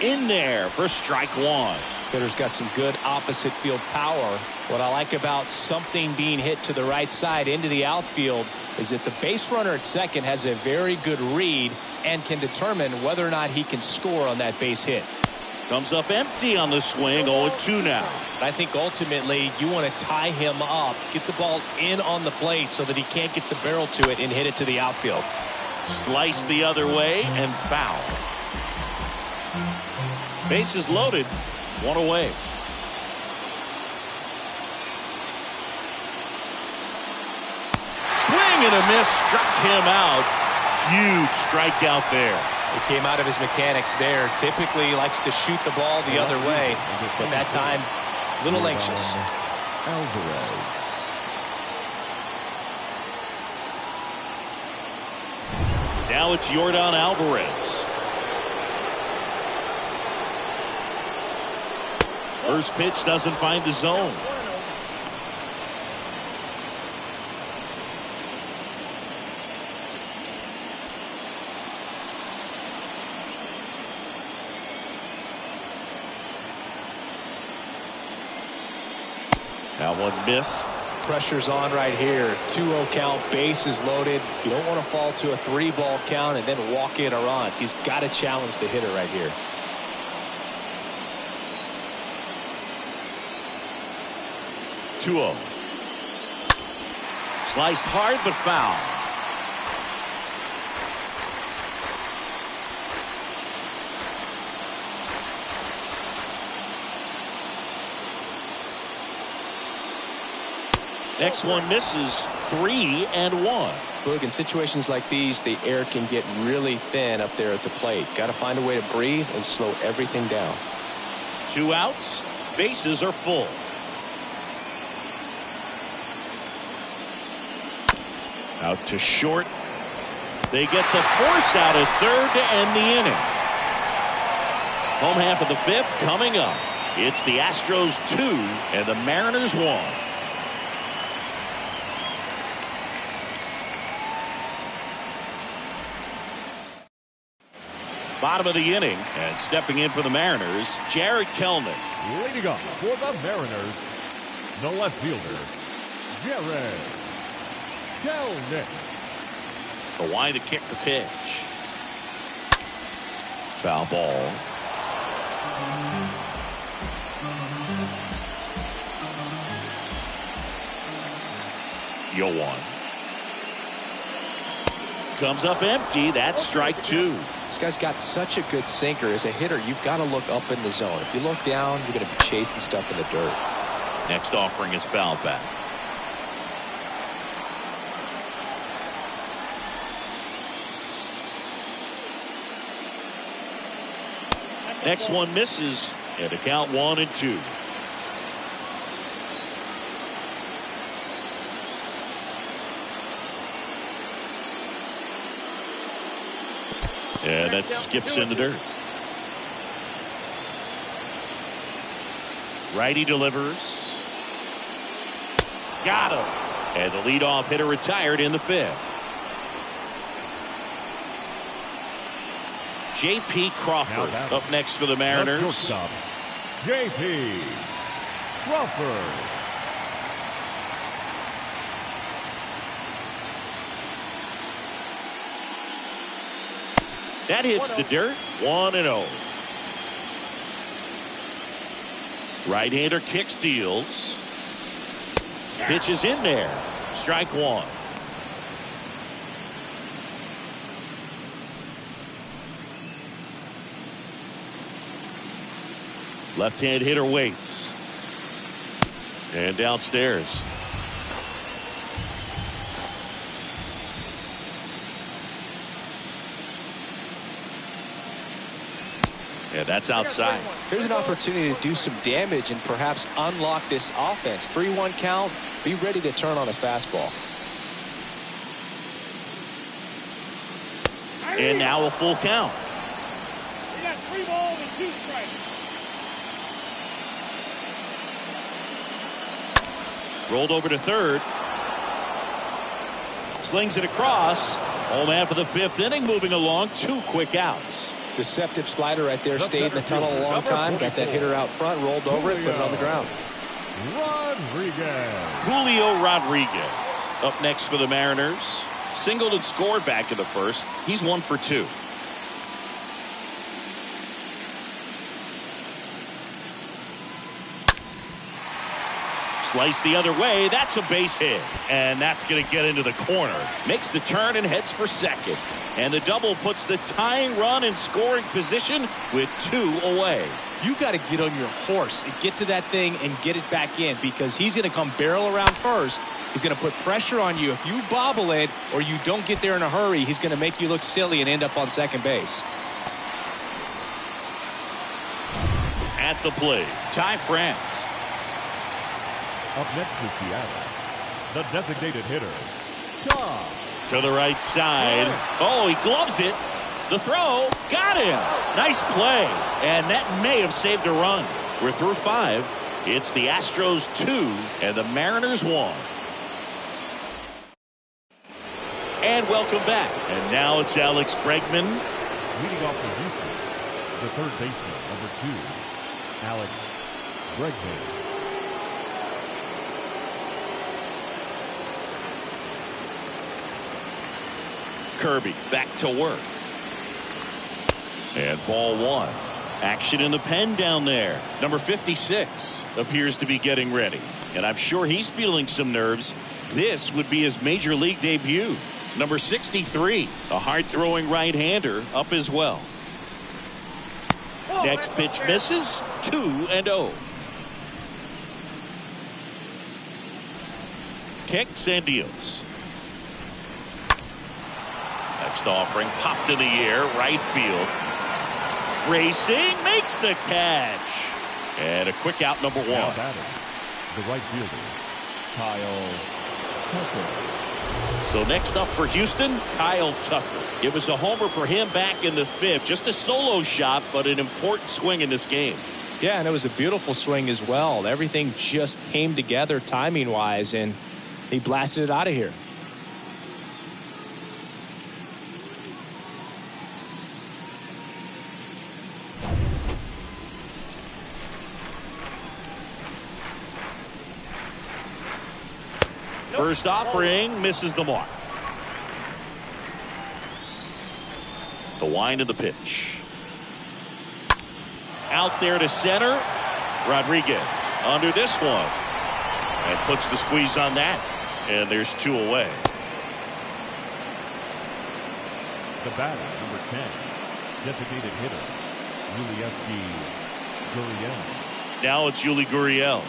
In there for strike one. Hitter's got some good opposite field power. What I like about something being hit to the right side into the outfield is that the base runner at second has a very good read and can determine whether or not he can score on that base hit. Comes up empty on the swing. 0-2 now. I think ultimately you want to tie him up, get the ball in on the plate so that he can't get the barrel to it and hit it to the outfield. Slice the other way and foul. Bases loaded. One away. Swing and a miss. Struck him out. Huge strikeout there. He came out of his mechanics there. Typically he likes to shoot the ball the other way, but that time a little anxious. Alvarez. Now it's Yordan Alvarez. First pitch doesn't find the zone. That one missed. Pressure's on right here. 2-0 count, bases loaded. You don't want to fall to a 3-ball count and then walk in or on. He's got to challenge the hitter right here. Sliced hard but foul. Next one misses. 3-1. Look, in situations like these, the air can get really thin up there at the plate. Got to find a way to breathe and slow everything down. 2 outs. Bases are full. Out to short. They get the force out at third to end the inning. Home half of the 5th coming up. It's the Astros 2 and the Mariners 1. Bottom of the inning, and stepping in for the Mariners, Jared Kelnick. Leading off for the Mariners, the left fielder, Jared Kelnick. The line to kick the pitch. Foul ball. Yoan. Comes up empty. That's strike 2. This guy's got such a good sinker. As a hitter, you've got to look up in the zone. If you look down, you're going to be chasing stuff in the dirt. Next offering is fouled back. Next one misses, and the count 1-2. Yeah, that skips in the dirt. Righty delivers. Got him. And the leadoff hitter retired in the 5th. J.P. Crawford up next for the Mariners. Shortstop, J.P. Crawford. That hits the dirt. 1-0. Right-hander kick steals. Pitch is in there. Strike 1. Left-hand hitter waits. And downstairs. Yeah, that's outside. Here's an opportunity to do some damage and perhaps unlock this offense. 3-1 count. Be ready to turn on a fastball. And now a full count. We got 3 balls and 2 strikes. Rolled over to third. Slings it across. Home half of the 5th inning, moving along. 2 quick outs. Deceptive slider right there. Stayed in the tunnel a long time. Got that hitter out front, rolled over it, put it on the ground. Julio Rodriguez up next for the Mariners. Singled and scored back in the first. He's 1 for 2. Slice the other way. That's a base hit. And that's going to get into the corner. Makes the turn and heads for second. And the double puts the tying run in scoring position with 2 away. You got to get on your horse and get to that thing and get it back in, because he's going to come barrel around first. He's going to put pressure on you. If you bobble it or you don't get there in a hurry, he's going to make you look silly and end up on second base. At the plate, Ty France. Up next for Seattle, the designated hitter, Shaw. To the right side. Oh, he gloves it. The throw. Got him. Nice play. And that may have saved a run. We're through 5. It's the Astros 2 and the Mariners 1. And welcome back. And now it's Alex Bregman. Leading off for Houston, the third baseman, number 2, Alex Bregman. Kirby back to work. And ball 1. Action in the pen down there. Number 56 appears to be getting ready. And I'm sure he's feeling some nerves. This would be his major league debut. Number 63, a hard-throwing right-hander, up as well. Next pitch misses. 2-0. Kicks and deals. Next offering popped in the air, right field. Racing, makes the catch. And a quick out, number 1. Now batting, the right fielder, Kyle Tucker. So next up for Houston, Kyle Tucker. It was a homer for him back in the 5th. Just a solo shot, but an important swing in this game. Yeah, and it was a beautiful swing as well. Everything just came together timing-wise, and he blasted it out of here. First offering misses the mark. The wind of the pitch. Out there to center. Rodriguez under this one. And puts the squeeze on that. And there's 2 away. The batter, number 10, designated hitter, Yuli Gurriel. Now it's Yuli Gurriel.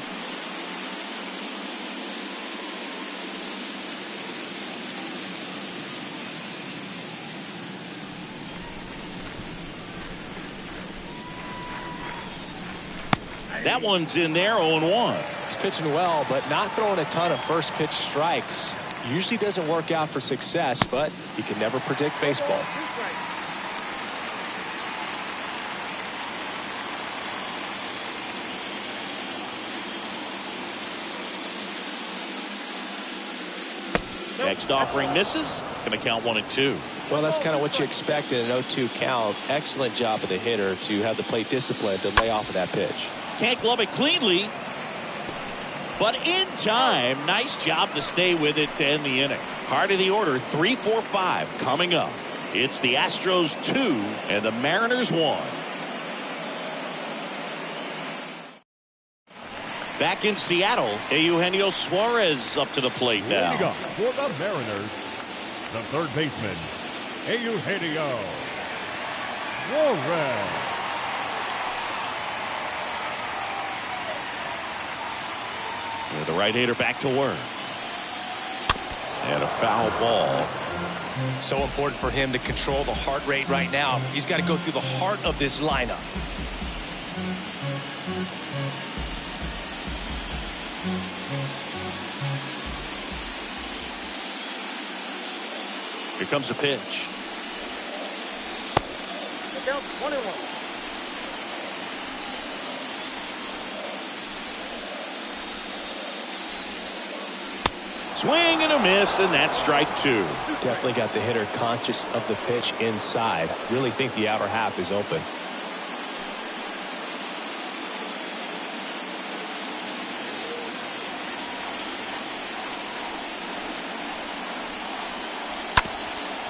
That one's in there, 0-1. He's pitching well, but not throwing a ton of first pitch strikes. Usually doesn't work out for success, but you can never predict baseball. Next offering misses. Going to count 1-2. Well, that's kind of what you expect in an 0-2 count. Excellent job of the hitter to have the plate discipline to lay off of that pitch. Can't glove it cleanly, but in time. Nice job to stay with it to end the inning. Heart of the order, 3, 4, 5 coming up. It's the Astros 2 and the Mariners 1. Back in Seattle, Eugenio Suarez up to the plate now. Leading up for the Mariners, the third baseman, Eugenio Suarez. The right-hander back to work. And a foul ball. So important for him to control the heart rate right now. He's got to go through the heart of this lineup. Here comes the pitch. Count 1-1. Swing and a miss, and that's strike two. Definitely got the hitter conscious of the pitch inside. Really think the outer half is open.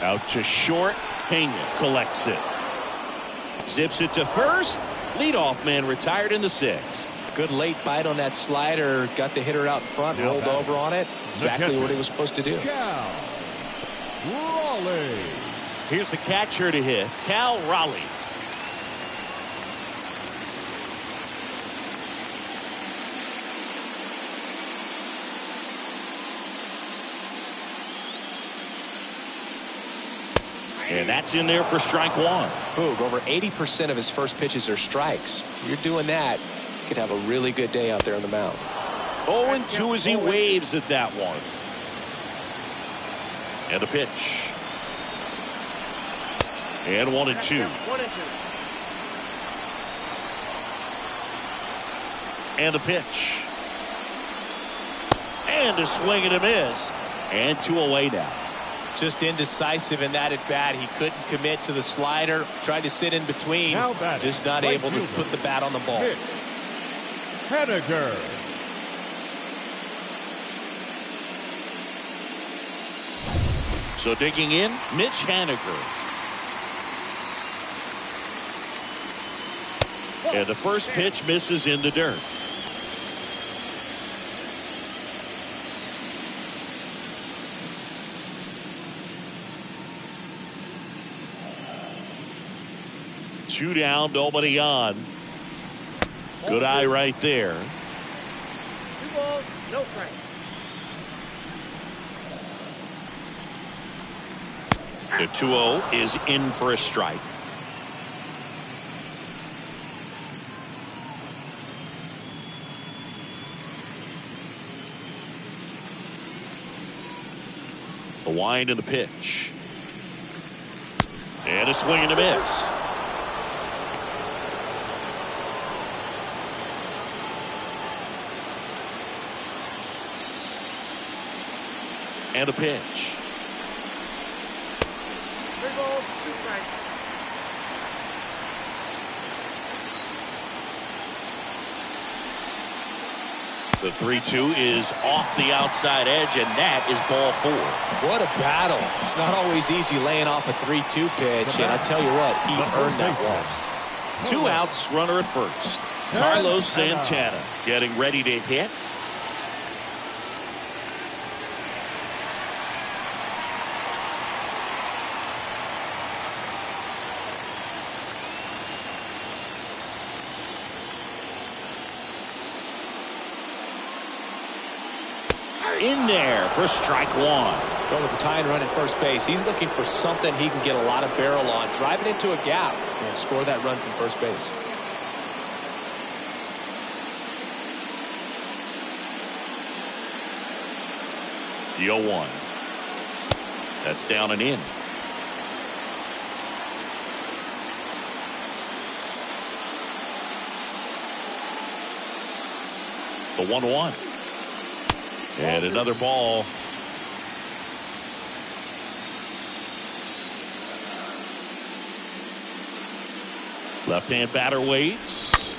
Out to short. Pena collects it. Zips it to first. Leadoff man retired in the sixth. Good late bite on that slider. Got the hitter out in front. Rolled over on it. Exactly what he was supposed to do. Cal Raleigh. Here's the catcher to hit. Cal Raleigh. And that's in there for strike one. Boog, over 80% of his first pitches are strikes. You're doing that, you could have a really good day out there on the mound. 0-2 as he waves at that one. And a pitch. And 1-2. And a pitch. And a swing and a miss. And 2 away now. Just indecisive in that at bat. He couldn't commit to the slider. Tried to sit in between. Just not able to put the bat on the ball. Henniger. So digging in, Mitch Haniger. And the first pitch misses in the dirt. Two down, nobody on. Good eye right there. 2 balls, no strike. The 2-0 is in for a strike. The wind and the pitch. And a swing and a miss. And a pitch. 3 balls, 2 strikes. The 3-2 is off the outside edge, and that is ball 4. What a battle. It's not always easy laying off a 3-2 pitch, and I tell you what, he earned that one. 2 outs, runner at first. Carlos Santana getting ready to hit. In there for strike one. Going with the tying run at first base. He's looking for something he can get a lot of barrel on. Drive it into a gap and score that run from first base. The 0-1. That's down and in. The 1-1. And another ball. Left-hand batter waits.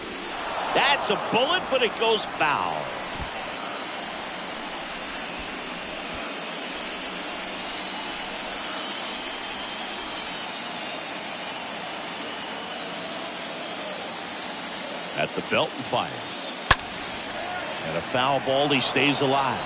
That's a bullet, but it goes foul. At the belt and fires. And a foul ball, he stays alive.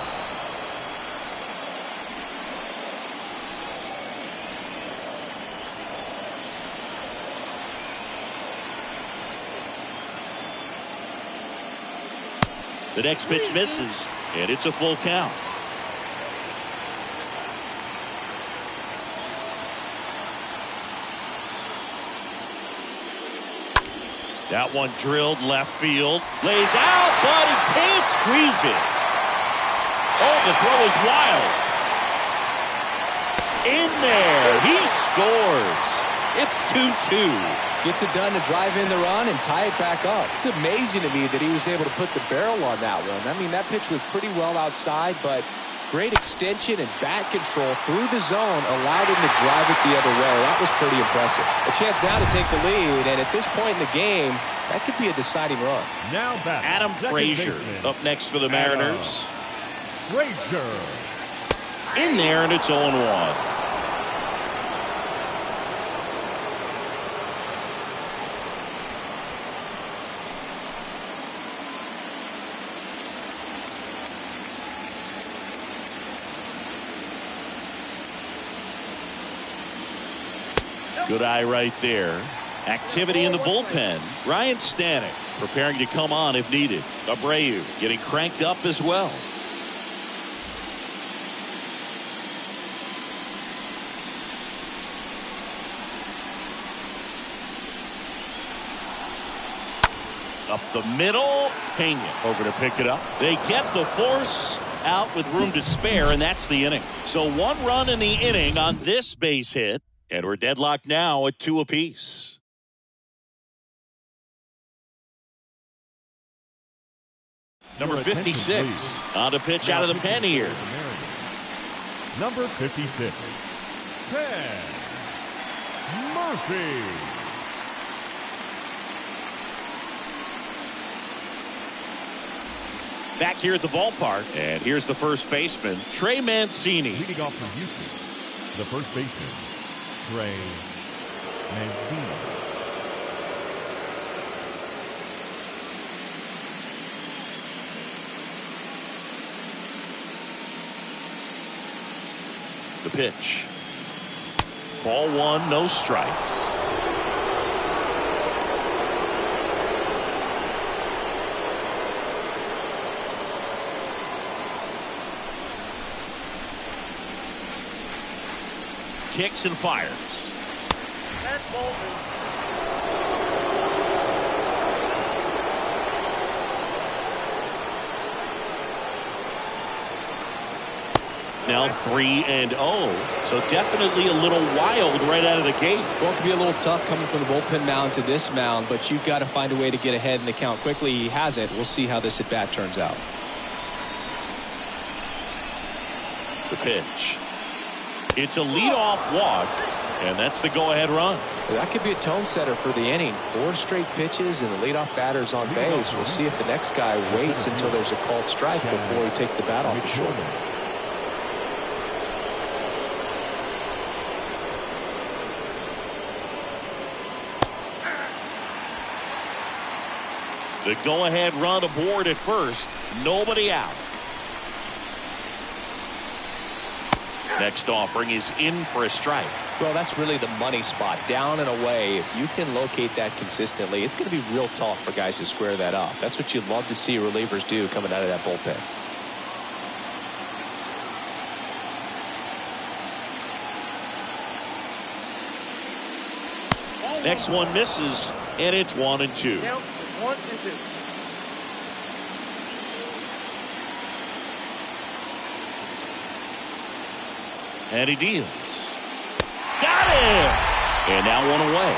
The next pitch misses, and it's a full count. That one drilled left field. Lays out, but he can't squeeze it. Oh, the throw is wild. In there. He scores. It's 2-2. Gets it done to drive in the run and tie it back up. It's amazing to me that he was able to put the barrel on that one. I mean, that pitch was pretty well outside, but Great extension and bat control through the zone allowed him to drive it the other way. That was pretty impressive. A chance now to take the lead, and at this point in the game, that could be a deciding run. Now back. Adam Frazier up next for the Mariners. Frazier. In there, and it's 0-1. Good eye right there. Activity in the bullpen. Ryan Stanek preparing to come on if needed. Abreu getting cranked up as well. Up the middle. Pena over to pick it up. They get the force out with room to spare, and that's the inning. So 1 run in the inning on this base hit. And we're deadlocked now at 2 apiece. Number 56 on the pitch out of the pen here. Number 56, Ken Murphy. Back here at the ballpark, and here's the first baseman, Trey Mancini. Leading off for Houston, the first baseman, Trey Mancini. The pitch. Ball 1, no strikes. Kicks and fires. That's Bolton. Now 3-0. So definitely a little wild right out of the gate. Well, it could be a little tough coming from the bullpen mound to this mound, but you've got to find a way to get ahead in the count quickly. He hasn't. We'll see how this at bat turns out. The pitch. It's a leadoff walk, and that's the go-ahead run. That could be a tone setter for the inning. 4 straight pitches and the leadoff batter's on base. We'll see if the next guy waits until there's a called strike before he takes the bat off the shoulder. The go-ahead run aboard at first. Nobody out. Next offering is in for a strike. Well, that's really the money spot. Down and away. If you can locate that consistently, it's going to be real tough for guys to square that up. That's what you'd love to see relievers do coming out of that bullpen. Next one misses, and it's 1-2. Count 1 and 2. And he deals. Got him! And now 1 away.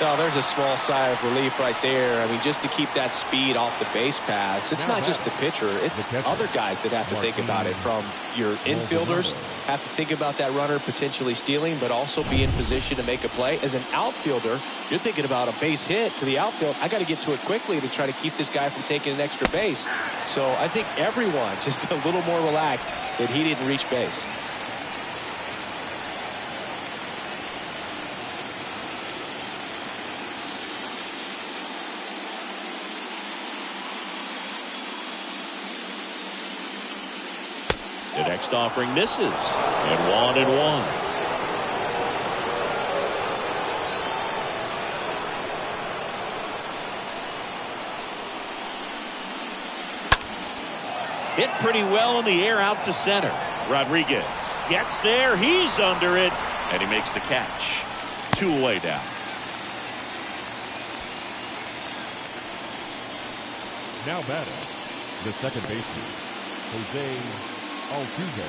Oh, there's a small sigh of relief right there. I mean, just to keep that speed off the base paths. It's not just the pitcher. It's other guys that have to think about it. From your infielders, have to think about that runner potentially stealing, but also be in position to make a play. As an outfielder, you're thinking about a base hit to the outfield. I got to get to it quickly to try to keep this guy from taking an extra base. So I think everyone just a little more relaxed that he didn't reach base. The next offering misses, and 1-1. Hit pretty well in the air out to center. Rodriguez gets there, he's under it, and he makes the catch. 2 away now. Now batting, the second baseman, Jose Altuve.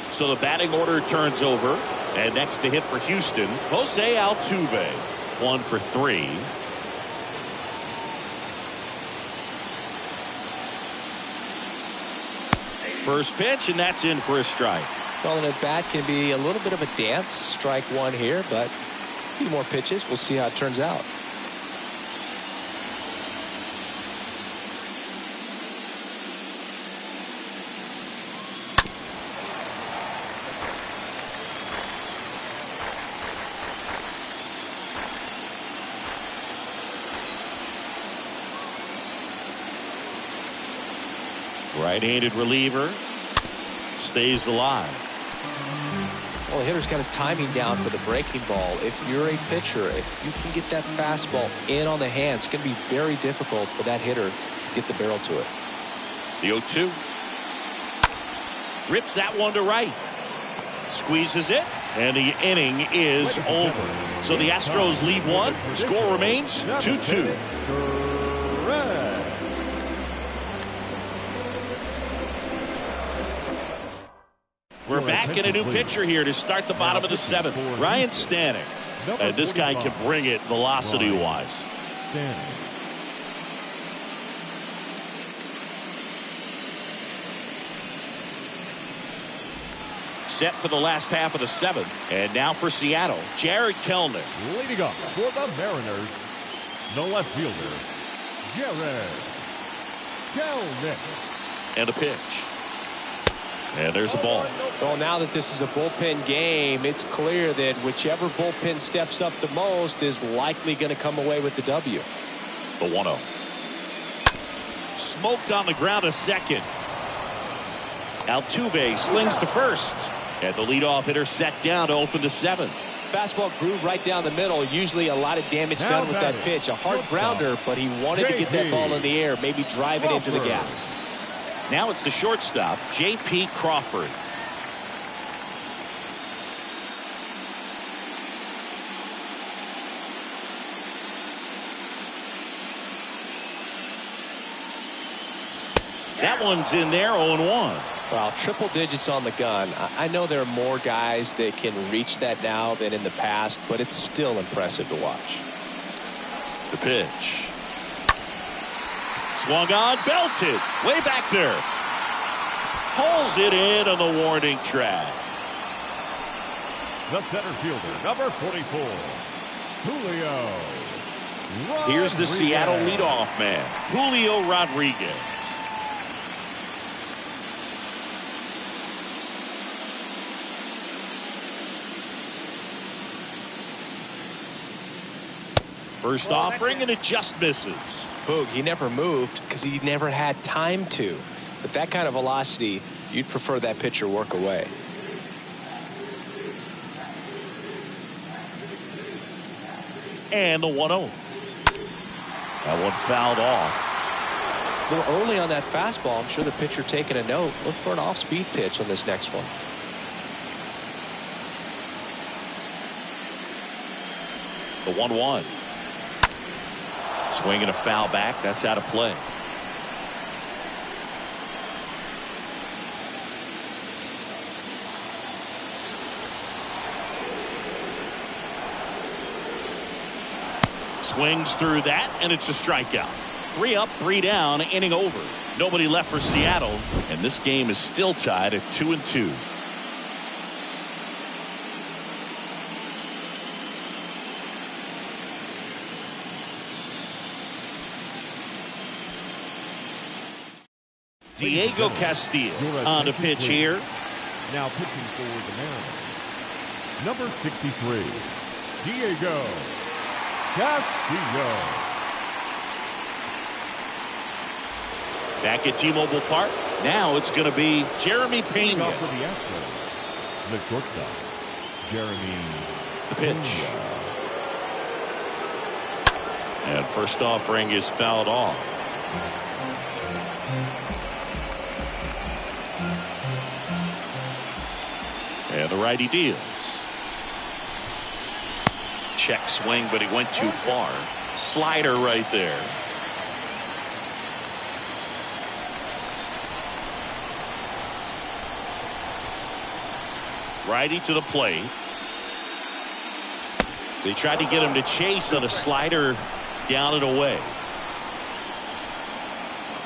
So the batting order turns over, and next to hit for Houston, Jose Altuve. 1 for 3. First pitch, and that's in for a strike. Well, and at bat can be a little bit of a dance. Strike one here, but a few more pitches. We'll see how it turns out. Right-handed reliever stays alive. Well, the hitter's got his timing down for the breaking ball. If you're a pitcher, if you can get that fastball in on the hand, it's going to be very difficult for that hitter to get the barrel to it. The 0-2. Rips that one to right. Squeezes it, and the inning is over. So the Astros lead one. Score remains 2-2. We're back in a new pitcher here to start the bottom of the seventh. Ryan Stanek. This guy can bring it velocity-wise. Set for the last half of the seventh. And now for Seattle, Jared Kellner. Leading up for the Mariners, the left fielder, Jared Kellner. And a pitch. And there's a ball. Well, now that this is a bullpen game, it's clear that whichever bullpen steps up the most is likely going to come away with the W. The 1-0. Smoked on the ground a second. Altuve slings to first. And the leadoff hitter set down to open the seventh. Fastball grew right down the middle. Usually a lot of damage done with that pitch. A hard grounder, but he wanted to get that ball in the air, maybe drive it into the gap. Now it's the shortstop, J.P. Crawford. That one's in there, 0-1. Well, triple digits on the gun. I know there are more guys that can reach that now than in the past, but it's still impressive to watch. The pitch. Swung on, belted, way back there. Pulls it in on the warning track. The center fielder, number 44, Julio Rodriguez. Here's the Seattle leadoff man, Julio Rodriguez. First offering, and it just misses. Boog, he never moved because he never had time to. But that kind of velocity, you'd prefer that pitcher work away. And the 1-0. That one fouled off. A little early on that fastball. I'm sure the pitcher taking a note. Look for an off-speed pitch on this next one. The 1-1. Swing and a foul back. That's out of play. Swings through that, and it's a strikeout. 3 up, 3 down, inning over. Nobody left for Seattle, and this game is still tied at 2-2. Diego Castillo on the pitch here. Now pitching for the Mariners, number 63, Diego Castillo. Back at T-Mobile Park. Now it's going to be Jeremy Pena. Off for the Astros, the shortstop, Jeremy. The pitch. And first offering is fouled off. And the righty deals. Check swing, but he went too far. Slider right there. Righty to the plate. They tried to get him to chase on a slider down and away.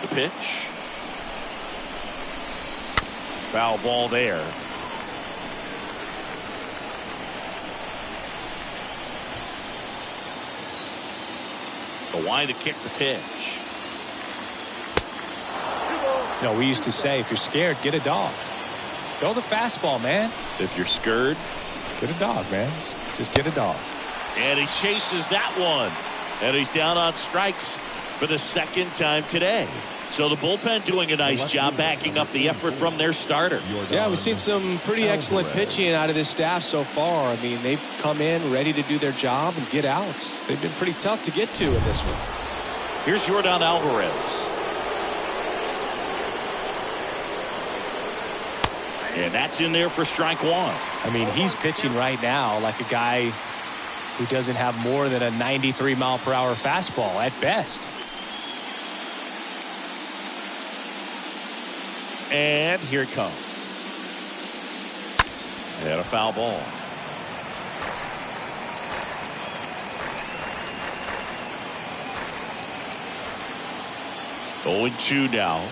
The pitch. Foul ball there. The wide to kick the pitch. You know, we used to say, if you're scared, get a dog. Go the fastball, man. If you're scared, get a dog, man. Just get a dog. And he chases that one. And he's down on strikes for the second time today. So the bullpen doing a nice job backing up the effort from their starter. Yeah, we've seen some pretty excellent pitching out of this staff so far. I mean, they've come in ready to do their job and get outs. They've been pretty tough to get to in this one. Here's Yordan Alvarez. And that's in there for strike one. I mean, he's pitching right now like a guy who doesn't have more than a 93-mile-per-hour fastball at best. And here it comes. And a foul ball. Oh, 0-2 now.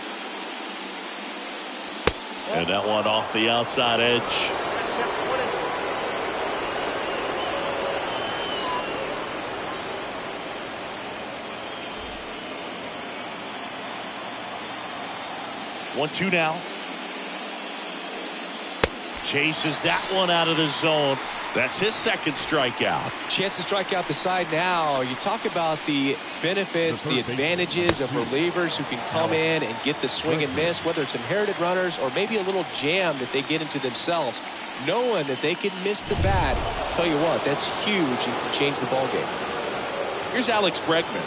And that one off the outside edge. One, two now. Chases that one out of the zone. That's his second strikeout. Chance to strike out the side now. You talk about the benefits, the advantages of relievers who can come in and get the swing and miss, whether it's inherited runners or maybe a little jam that they get into themselves. Knowing that they can miss the bat, tell you what, that's huge and can change the ball game. Here's Alex Bregman.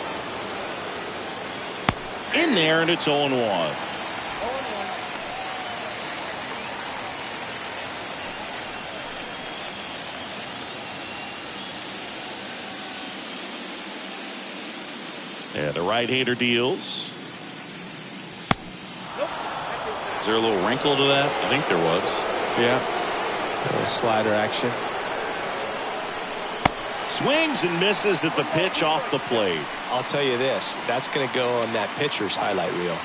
In there, and it's 0-1. Yeah, the right-hander deals. Is there a little wrinkle to that? I think there was. Yeah. A little slider action. Swings and misses at the pitch off the plate. I'll tell you this, that's going to go on that pitcher's highlight reel.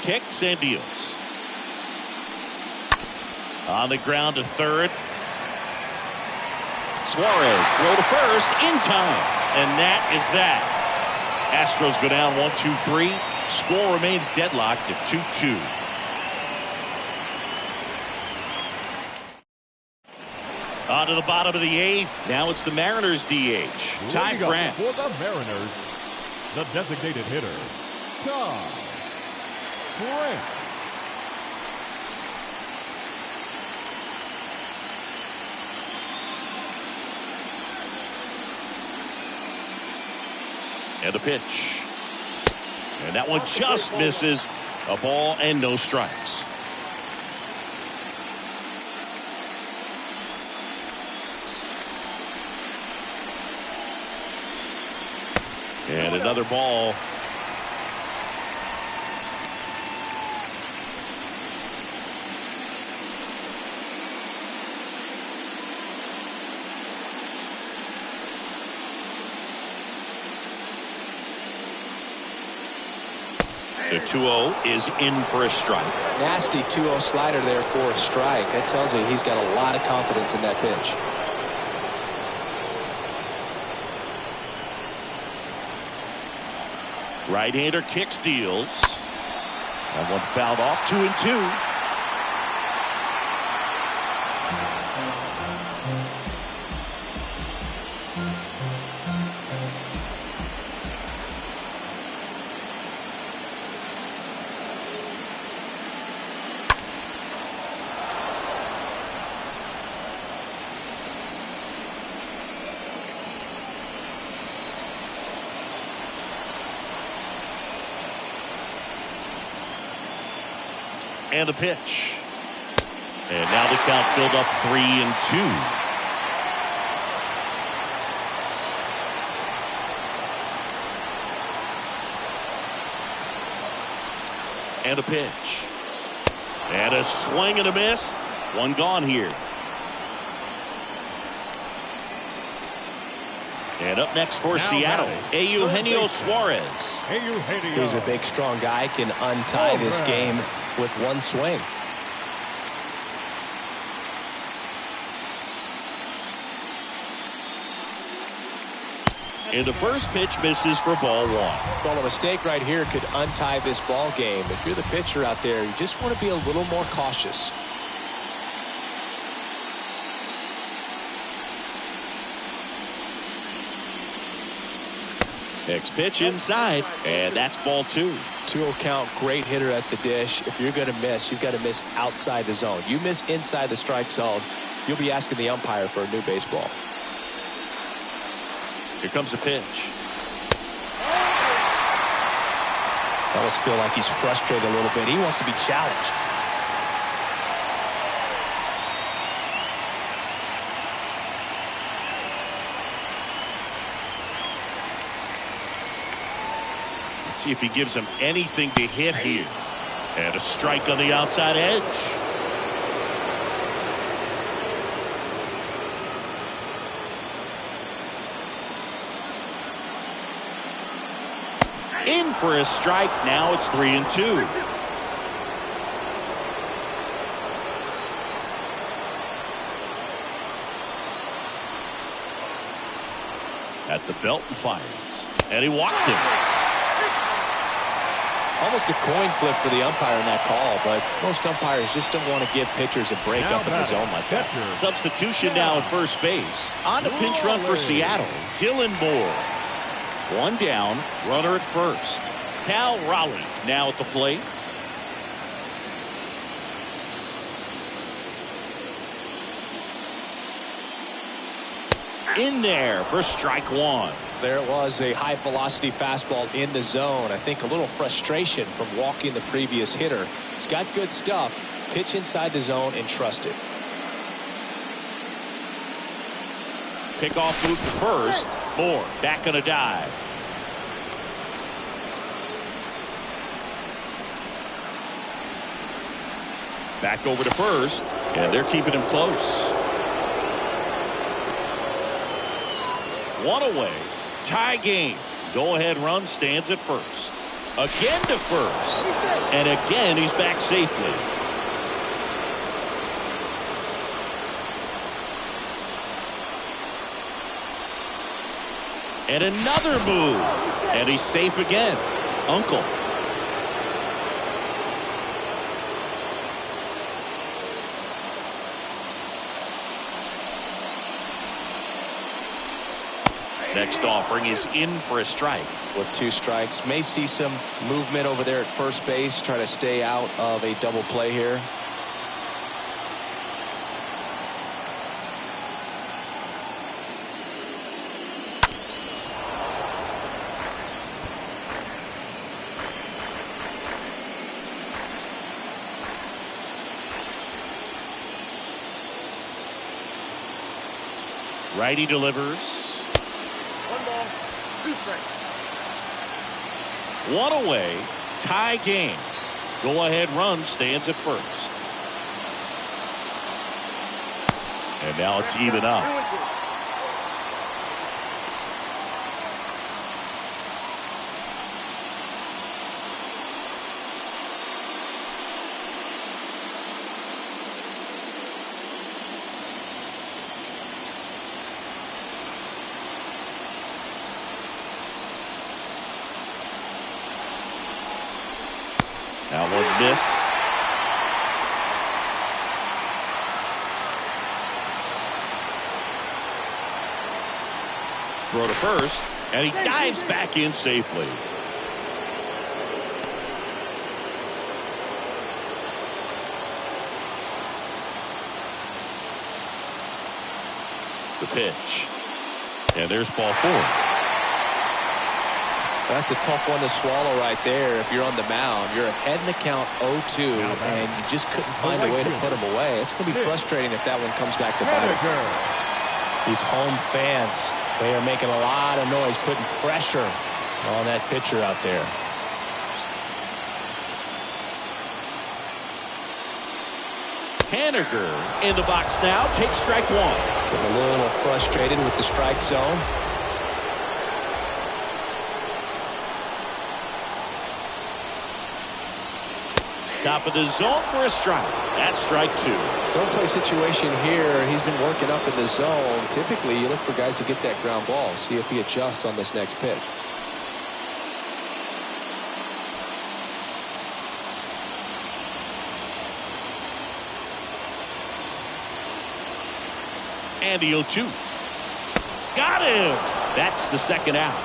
Kicks and deals. On the ground to third. Suarez throw to first in time. And that is that. Astros go down 1-2-3. Score remains deadlocked at 2-2. On to the bottom of the eighth. Now it's the Mariners DH. Ty France. For the Mariners, the designated hitter, Ty France. And a pitch. And that one just misses. A ball and no strikes. And another ball. The 2-0 is in for a strike. Nasty 2-0 slider there for a strike. That tells you he's got a lot of confidence in that pitch. Right-hander kicks, deals. That one fouled off. 2-2. And a pitch. And now the count filled up 3-2. And a pitch. And a swing and a miss. One gone here. And up next for Seattle, Eugenio Suarez. He's a big, strong guy, can untie this game with one swing. And the first pitch misses for ball one. Well, a mistake right here could untie this ball game. If you're the pitcher out there, you just want to be a little more cautious. Next pitch inside, and that's ball two. 2-0 count, great hitter at the dish. If you're going to miss, you've got to miss outside the zone. You miss inside the strike zone, you'll be asking the umpire for a new baseball. Here comes the pitch. I almost feel like he's frustrated a little bit. He wants to be challenged. Let's see if he gives him anything to hit here. And a strike on the outside edge. In for a strike. Now it's 3-2. At the belt and fires. And he walked him. Almost a coin flip for the umpire in that call, but most umpires just don't want to give pitchers a break up in the zone like that. Substitution now at first base. On the pinch run for Seattle, Dylan Moore. One down, runner at first. Cal Raleigh now at the plate. In there for strike one. There it was, a high velocity fastball in the zone. I think a little frustration from walking the previous hitter. He's got good stuff. Pitch inside the zone and trust it. Pickoff move to first. Moore back on a dive. Back over to first, and they're keeping him close. One away. Tie game. Go-ahead run stands at first. Again to first. And again he's back safely. And another move. And he's safe again. Uncle. Next offering is in for a strike. With 2 strikes, may see some movement over there at first base, try to stay out of a double play here. Righty delivers. 1 ball, 2 strikes. One away. Tie game. Go-ahead run stands at first. And now it's even up. 2-2. Now one missed. Throw to first, and he dives back in safely. The pitch. And there's ball 4. That's a tough one to swallow right there. If you're on the mound, you're ahead in the count 0-2, and you just couldn't find a way to put him away. It's going to be frustrating if that one comes back to bite him. These home fans, they are making a lot of noise, putting pressure on that pitcher out there. Haniger in the box now. Takes strike one. Getting a little frustrated with the strike zone. Top of the zone for a strike. That's strike two. Don't play situation here. He's been working up in the zone. Typically, you look for guys to get that ground ball. See if he adjusts on this next pitch. And the 0-2. Got him. That's the second out.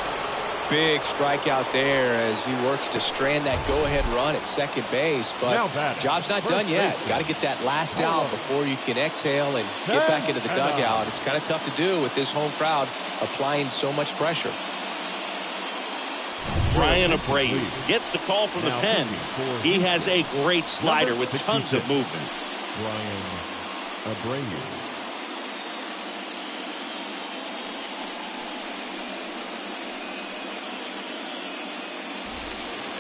Big strikeout there as he works to strand that go-ahead run at second base. But job's not done yet. Got to get that last out before you can exhale and get back into the dugout. It's kind of tough to do with this home crowd applying so much pressure. Brian Abreu gets the call from the pen. He has a great slider with tons of movement. Brian Abreu.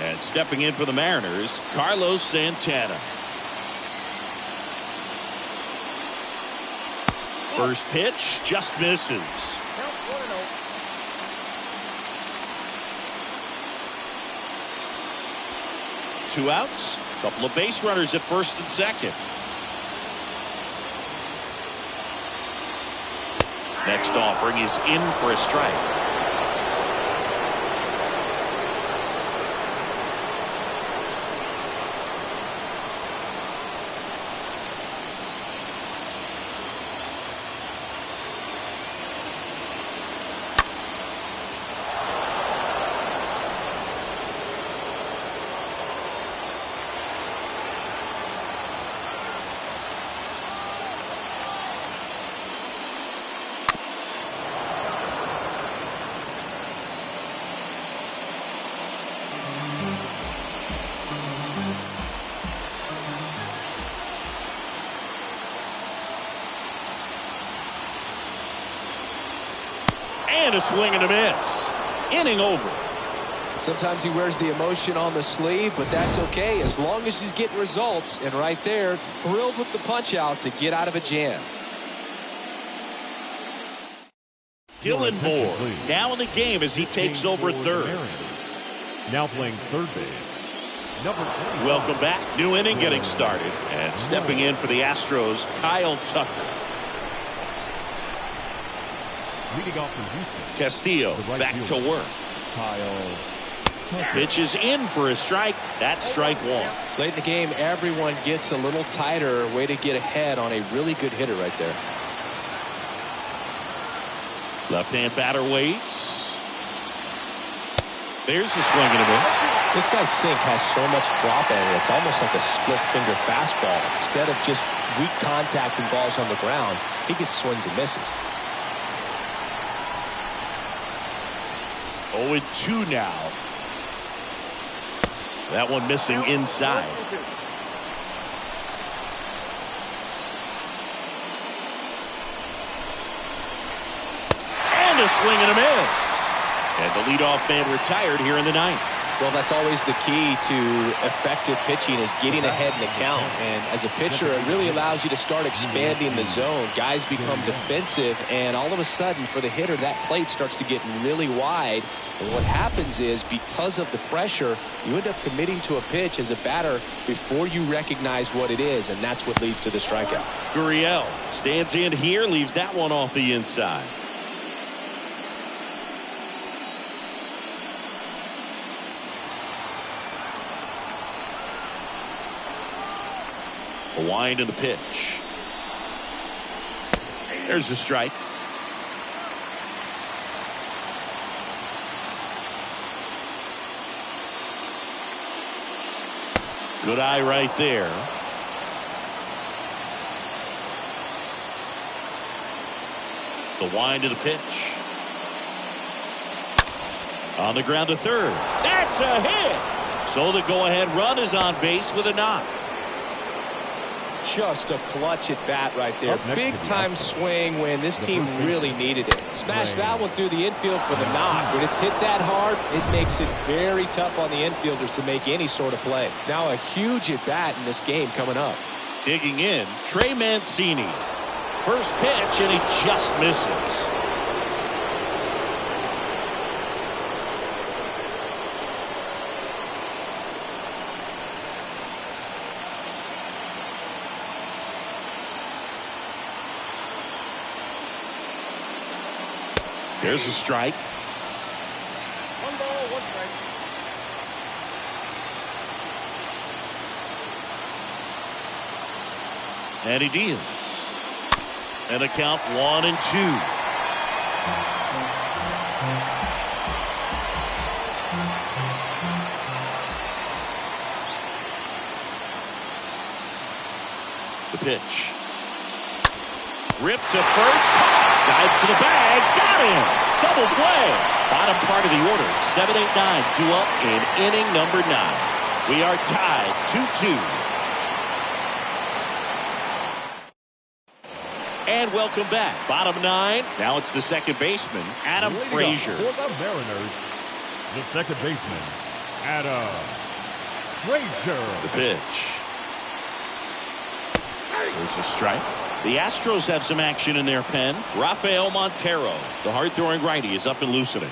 And stepping in for the Mariners, Carlos Santana. First pitch just misses. Two outs, couple of base runners at first and second. Next offering is in for a strike. And a swing and a miss. Inning over. Sometimes he wears the emotion on the sleeve, but that's okay as long as he's getting results. And right there, thrilled with the punch out to get out of a jam. Dylan Moore now in the game as he takes over third. Now playing third base. Number 20. Welcome back. New inning getting started. And stepping in for the Astros, Kyle Tucker. Leading off for Houston. Castillo back to work. Kyle Tucker. Pitch is in for a strike. That's strike one. Late in the game, everyone gets a little tighter. Way to get ahead on a really good hitter right there. Left-hand batter waits. There's the swing and a miss. This guy's sink has so much drop in it. It's almost like a split-finger fastball. Instead of just weak contact and balls on the ground, he gets swings and misses. 0-2 now. That one missing inside. And a swing and a miss. And the leadoff man retired here in the ninth. Well, that's always the key to effective pitching is getting ahead in the count. And as a pitcher, it really allows you to start expanding the zone. Guys become defensive, and all of a sudden, for the hitter, that plate starts to get really wide. And what happens is, because of the pressure, you end up committing to a pitch as a batter before you recognize what it is, and that's what leads to the strikeout. Gurriel stands in here, leaves that one off the inside. A wind and a pitch. There's the strike. Good eye right there. The wind and the pitch. On the ground to third. That's a hit. So the go-ahead run is on base with a knock. Just a clutch at bat right there. Big time swing when this team really needed it. Smash that one through the infield for the knock. When it's hit that hard, it makes it very tough on the infielders to make any sort of play. Now a huge at bat in this game coming up. Digging in, Trey Mancini. First pitch, and he just misses. There's a strike. 1 ball, 1 strike. And he deals. And a count 1-2. The pitch. Ripped to first. Dives to the bag. Got him. Double play. Bottom part of the order. 7, 8, 9. 2 up in inning number 9. We are tied 2-2. And welcome back. Bottom 9. Now it's the second baseman, Adam Frazier. For the Mariners, the second baseman, Adam Frazier. The pitch. There's a strike. The Astros have some action in their pen. Rafael Montero, the hard-throwing righty, is up and loosening.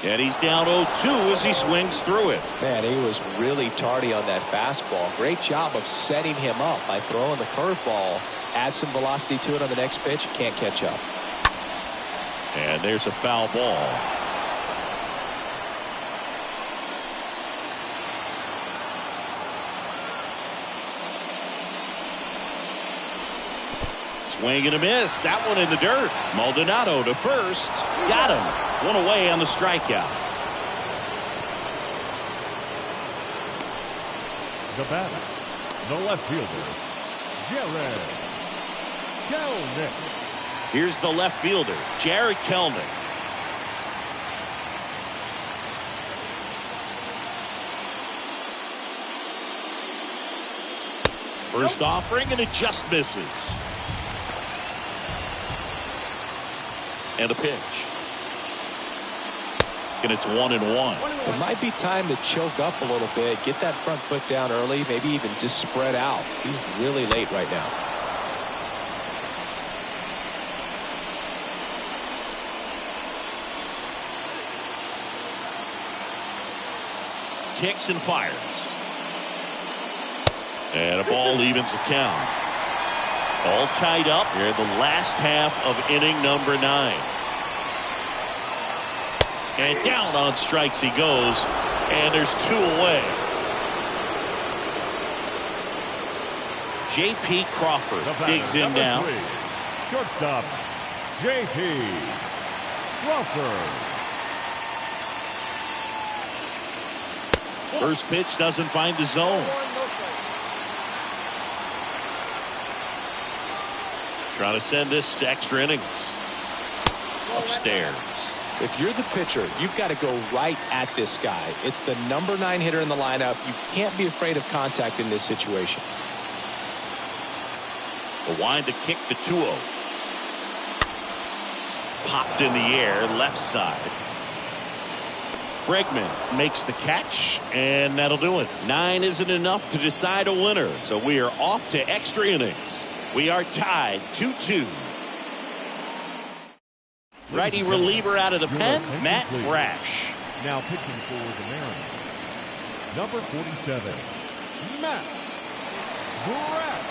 And he's down 0-2 as he swings through it. Man, he was really tardy on that fastball. Great job of setting him up by throwing the curveball. Add some velocity to it on the next pitch. Can't catch up. And there's a foul ball. Swing and a miss. That one in the dirt. Maldonado to first. Got him. One away on the strikeout. The batter, the left fielder, Jared Kelnick. Here's the left fielder, Jared Kelnick. First offering, and it just misses. And a pitch. And it's 1-1. It might be time to choke up a little bit, get that front foot down early, maybe even just spread out. He's really late right now. Kicks and fires. And a ball evens the count. All tied up here in the last half of inning number 9. And down on strikes he goes. And there's 2 away. J.P. Crawford digs in now. 3, shortstop, J.P. Crawford. First pitch doesn't find the zone. Trying to send this to extra innings. Upstairs. If you're the pitcher, you've got to go right at this guy. It's the number 9 hitter in the lineup. You can't be afraid of contact in this situation. The wind to kick the 2-0. Popped in the air, left side. Bregman makes the catch, and that'll do it. 9 isn't enough to decide a winner, so we are off to extra innings. We are tied 2-2. Righty reliever out of the pen, Matt Brash. Now pitching for the Mariners, number 47, Matt Brash.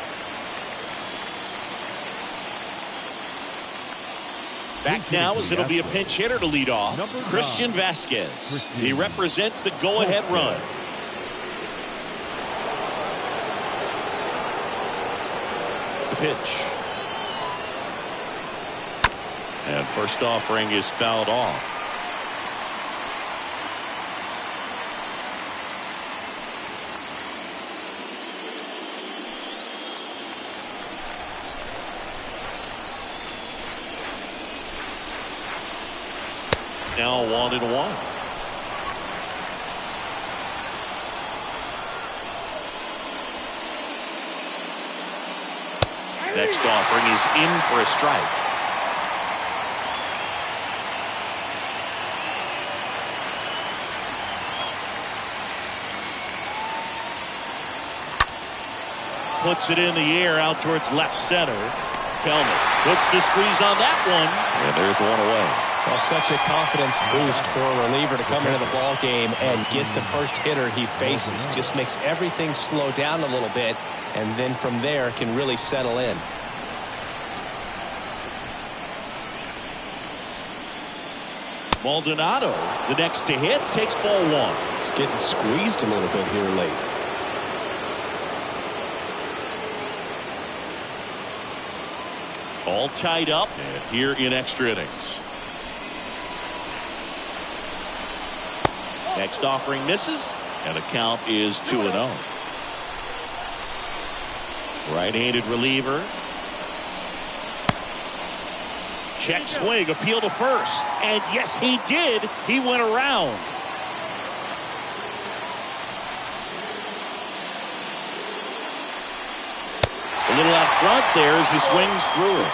Back now as it'll be a pinch hitter to lead off, Christian Vasquez. He represents the go-ahead run. The pitch. And first offering is fouled off. Now 1-1. Next offering is in for a strike. puts it in the air out towards left center. Kelman puts the squeeze on that one. And there's one away. Well, such a confidence boost for a reliever to come into the ball game and get the first hitter he faces. Just makes everything slow down a little bit, and then from there can really settle in. Maldonado, the next to hit, takes ball one. It's getting squeezed a little bit here late. All tied up and here in extra innings. Next offering misses, and the count is 2-0. Right-handed reliever. Check swing, appeal to first. And yes, he did. He went around. A little out front there as he swings through it.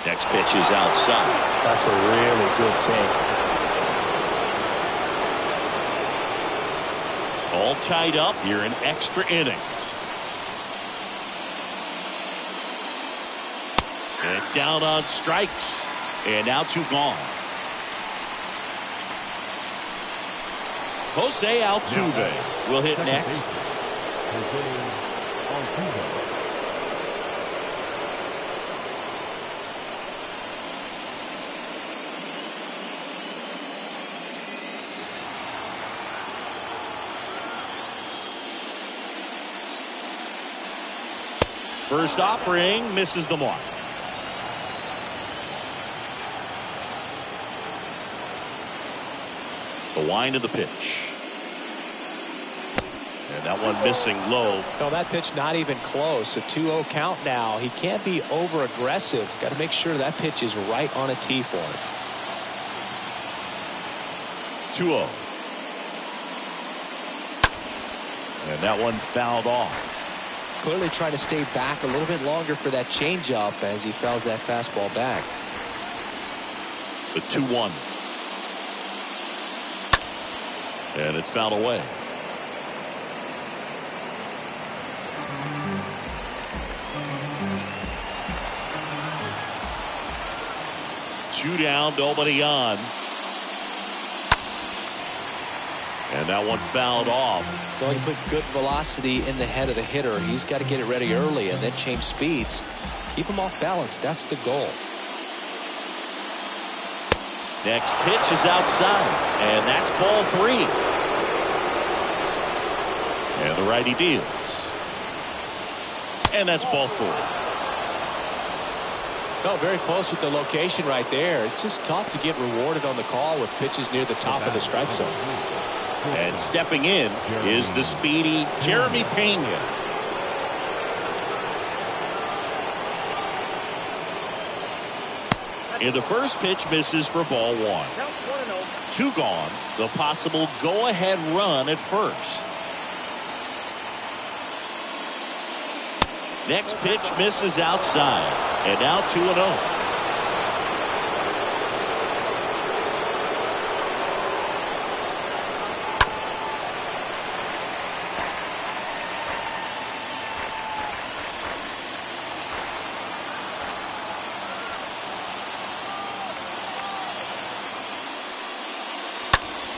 Next pitch is outside. That's a really good take. All tied up here in extra innings. And down on strikes. And now 2 gone. Jose Altuve will hit next. First offering misses the mark. The wind of the pitch. And that one missing low. No, that pitch not even close. A 2-0 count now. He can't be over aggressive. He's got to make sure that pitch is right on a tee for him. 2-0. And that one fouled off. Clearly trying to stay back a little bit longer for that changeup as he fouls that fastball back. The 2-1. And it's fouled away. Two down, nobody on. And that one fouled off. Going to put good velocity in the head of the hitter. He's got to get it ready early and then change speeds. Keep him off balance. That's the goal. Next pitch is outside. And that's ball 3. And the righty deals. And that's ball 4. No, very close with the location right there. It's just tough to get rewarded on the call with pitches near the top of the strike zone. And stepping in is the speedy Jeremy Pena. And the first pitch misses for ball 1. 2 gone. The possible go-ahead run at first. Next pitch misses outside. And now 2-0.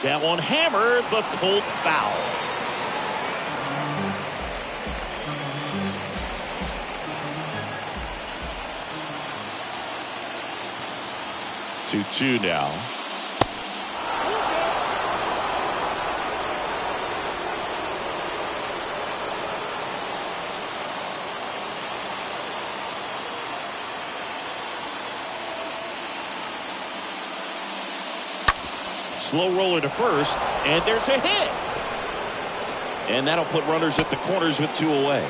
That one hammered, but pulled foul. Two now. Slow roller to first, and there's a hit. And that'll put runners at the corners with 2 away.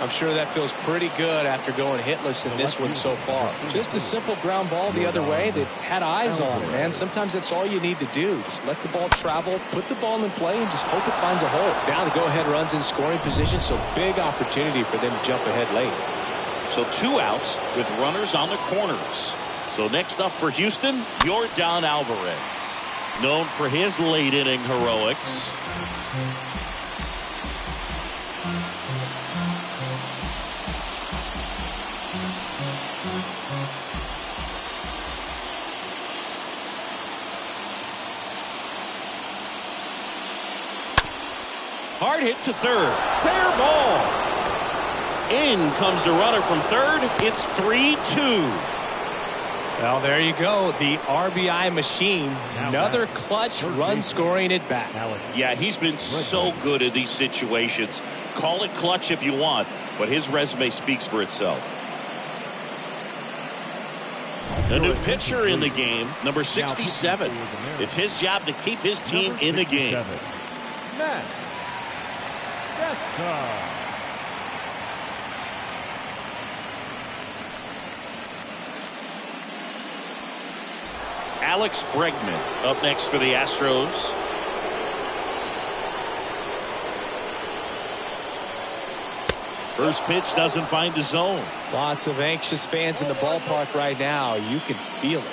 I'm sure that feels pretty good after going hitless in this one so far. Just a simple ground ball the other way that had eyes on it, man. Sometimes that's all you need to do. Just let the ball travel, put the ball in play, and just hope it finds a hole. Now the go-ahead run's in scoring position, so big opportunity for them to jump ahead late. So 2 outs with runners on the corners. So next up for Houston, Yordan Alvarez. known for his late inning heroics. Hard hit to third. Fair ball. In comes the runner from third. It's 3-2. Well, there you go. The RBI machine. Another clutch run scoring at bat. Yeah, he's been so good at these situations. Call it clutch if you want, but his resume speaks for itself. A new pitcher in the game, number 67. It's his job to keep his team in the game. Alex Bregman up next for the Astros. First pitch doesn't find the zone. Lots of anxious fans in the ballpark right now. You can feel it.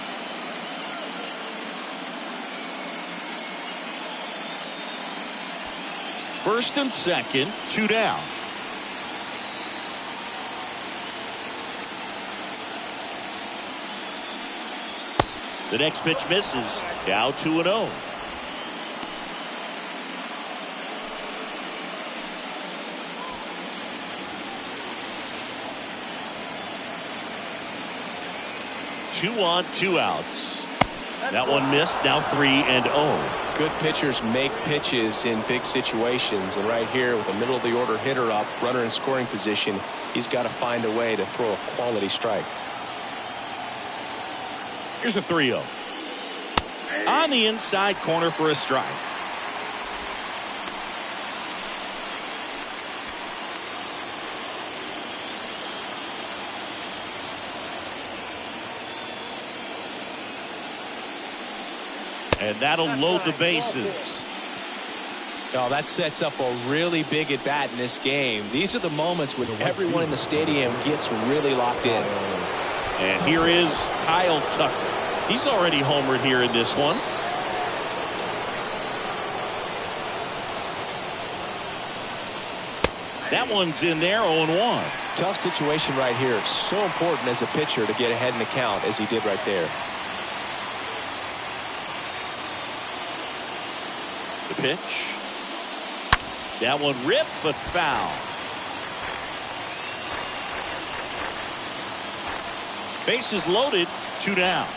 First and second, 2 down. The next pitch misses. Now 2-0. Two on, 2 outs. That one missed. Now 3-0. Good pitchers make pitches in big situations, and right here with a middle of the order hitter up, runner in scoring position, he's got to find a way to throw a quality strike. Here's a 3-0. On the inside corner for a strike. And that'll load the bases. Now that sets up a really big at bat in this game. These are the moments when everyone in the stadium gets really locked in. And here is Kyle Tucker. He's already homered here in this one. That one's in there, 0-1. Tough situation right here. So important as a pitcher to get ahead in the count as he did right there. The pitch. That one ripped but foul. Bases loaded, 2 down.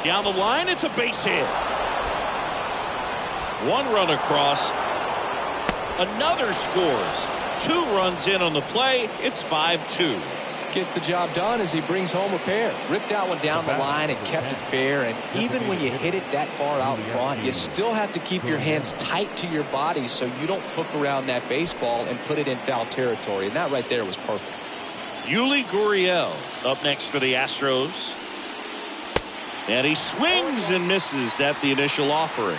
Down the line, it's a base hit. One run across. Another scores. 2 runs in on the play. It's 5-2. Gets the job done as he brings home a pair. Ripped that one down the line and kept it fair. And even when you hit it that far out front, you still have to keep your hands tight to your body so you don't hook around that baseball and put it in foul territory. And that right there was perfect. Yuli Gurriel up next for the Astros. And he swings and misses at the initial offering.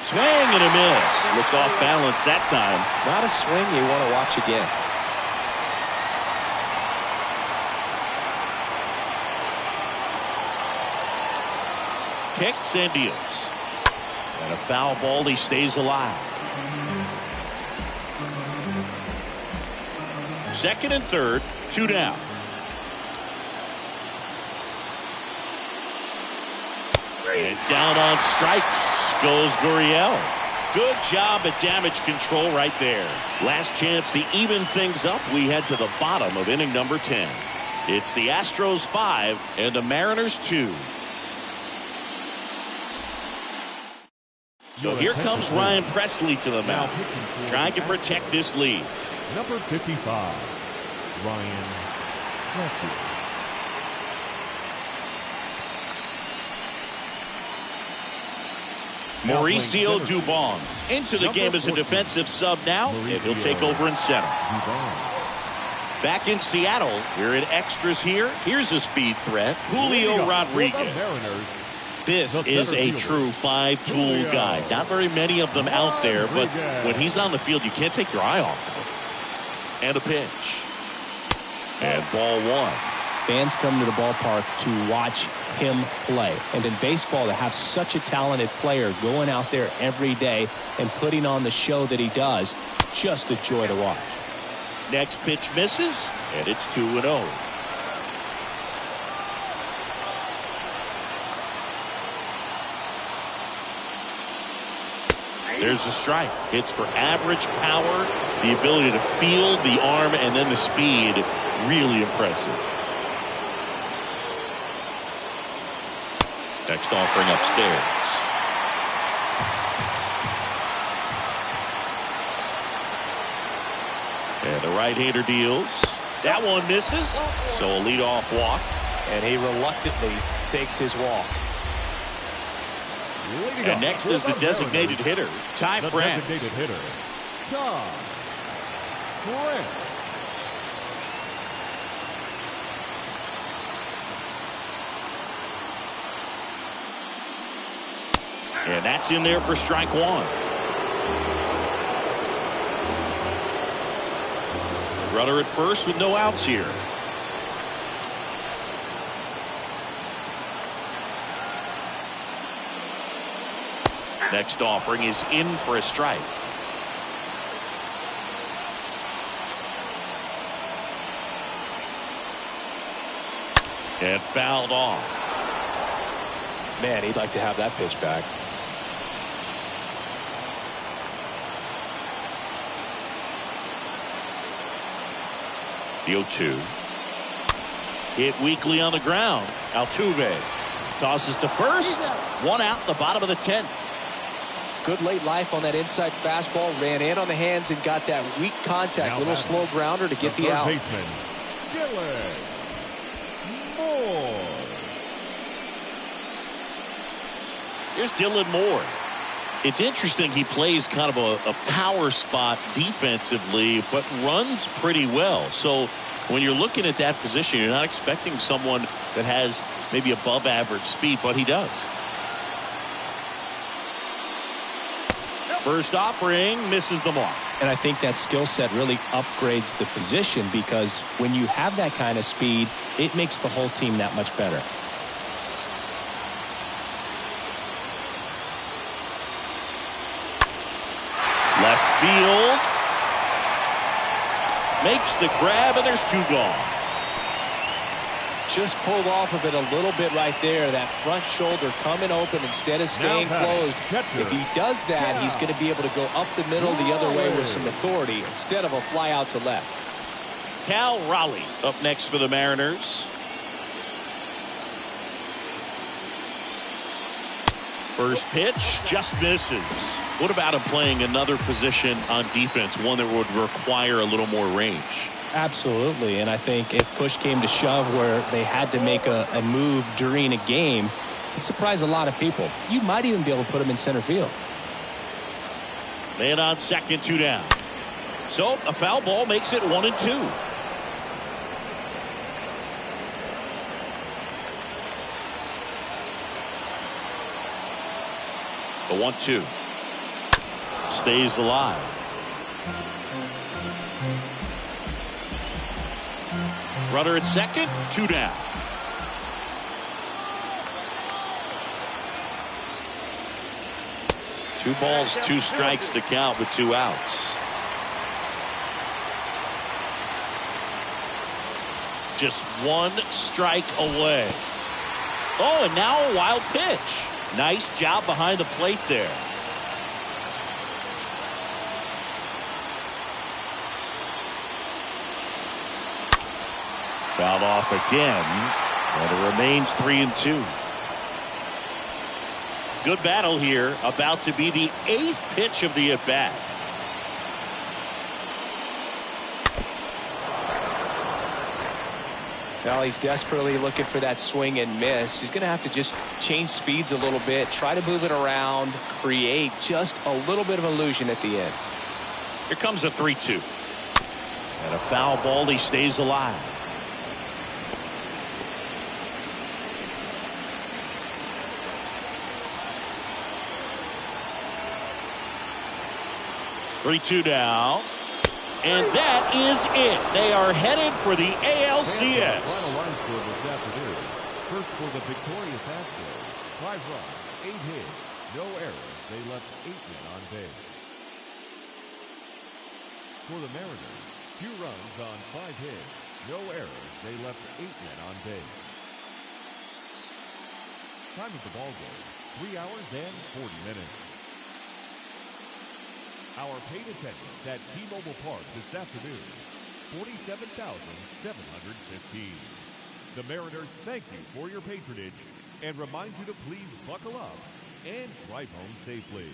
Swing and a miss. Looked off balance that time. Not a swing you want to watch again. Kicks and deals. And a foul ball. He stays alive. Second and third, 2 down. And down on strikes goes Gurriel. Good job at damage control right there. Last chance to even things up. We head to the bottom of inning number 10. It's the Astros 5 and the Mariners 2. So here comes Ryan Presley to the mound, trying to protect this lead. Number 55, Ryan Presley. Mauricio Dubon into the game as a defensive sub now, and he'll take over in center. Back in Seattle, we're in extras here. Here's a speed threat, Julio Rodriguez. This is a true five-tool guy. Not very many of them out there, but when he's on the field, you can't take your eye off of him. And a pitch. And ball one. Fans come to the ballpark to watch him play. And in baseball, to have such a talented player going out there every day and putting on the show that he does, just a joy to watch. Next pitch misses, and it's 2-0. There's a strike. Hits for average power, the ability to field, the arm, and then the speed. Really impressive. Next offering upstairs. And the right-hander deals. That one misses. So a leadoff walk. And he reluctantly takes his walk. And next is the designated hitter, Ty France. Designated hitter, Ty France. And that's in there for strike one. Runner at first with no outs here. Next offering is in for a strike. And fouled off. Man, he'd like to have that pitch back. The 0-2. Hit weakly on the ground. Altuve tosses to first. One out, the bottom of the 10th. Good late life on that inside fastball. Ran in on the hands and got that weak contact. Now little slow grounder to get the out. Baseman, Dylan Moore. Here's Dylan Moore. It's interesting, he plays kind of a power spot defensively, but runs pretty well. So when you're looking at that position, you're not expecting someone that has maybe above average speed, but he does. First offering misses the mark. And I think that skill set really upgrades the position, because when you have that kind of speed, it makes the whole team that much better. Left field. Makes the grab, and there's two gone. Just pulled off of it a little bit right there. That front shoulder coming open instead of staying closed. If he does that, he's going to be able to go up the middle the other way with some authority instead of a fly out to left. Cal Raleigh up next for the Mariners. First pitch just misses. What about him playing another position on defense, one that would require a little more range? Absolutely, and I think if push came to shove where they had to make a move during a game, it'd surprise a lot of people. You might even be able to put him in center field. Man on second, two down. So a foul ball makes it 1-2. The 1-2 stays alive. Runner at second, two down. Two balls, two strikes to count with two outs. Just one strike away. Oh, and now a wild pitch. Nice job behind the plate there. Fouled off again, and it remains 3-2. Good battle here, about to be the 8th pitch of the at-bat. Now he's desperately looking for that swing and miss. He's going to have to just change speeds a little bit, try to move it around, create just a little bit of illusion at the end. Here comes a 3-2. And a foul ball, he stays alive. Three-two now. And that is it. They are headed for the ALCS. Final line score this afternoon. First for the victorious Astros. 5 runs, 8 hits, no errors. They left 8 men on base. For the Mariners, 2 runs on 5 hits, no errors. They left 8 men on base. Time of the ball game, 3 hours and 40 minutes. Our paid attendance at T-Mobile Park this afternoon, 47,715. The Mariners thank you for your patronage and remind you to please buckle up and drive home safely.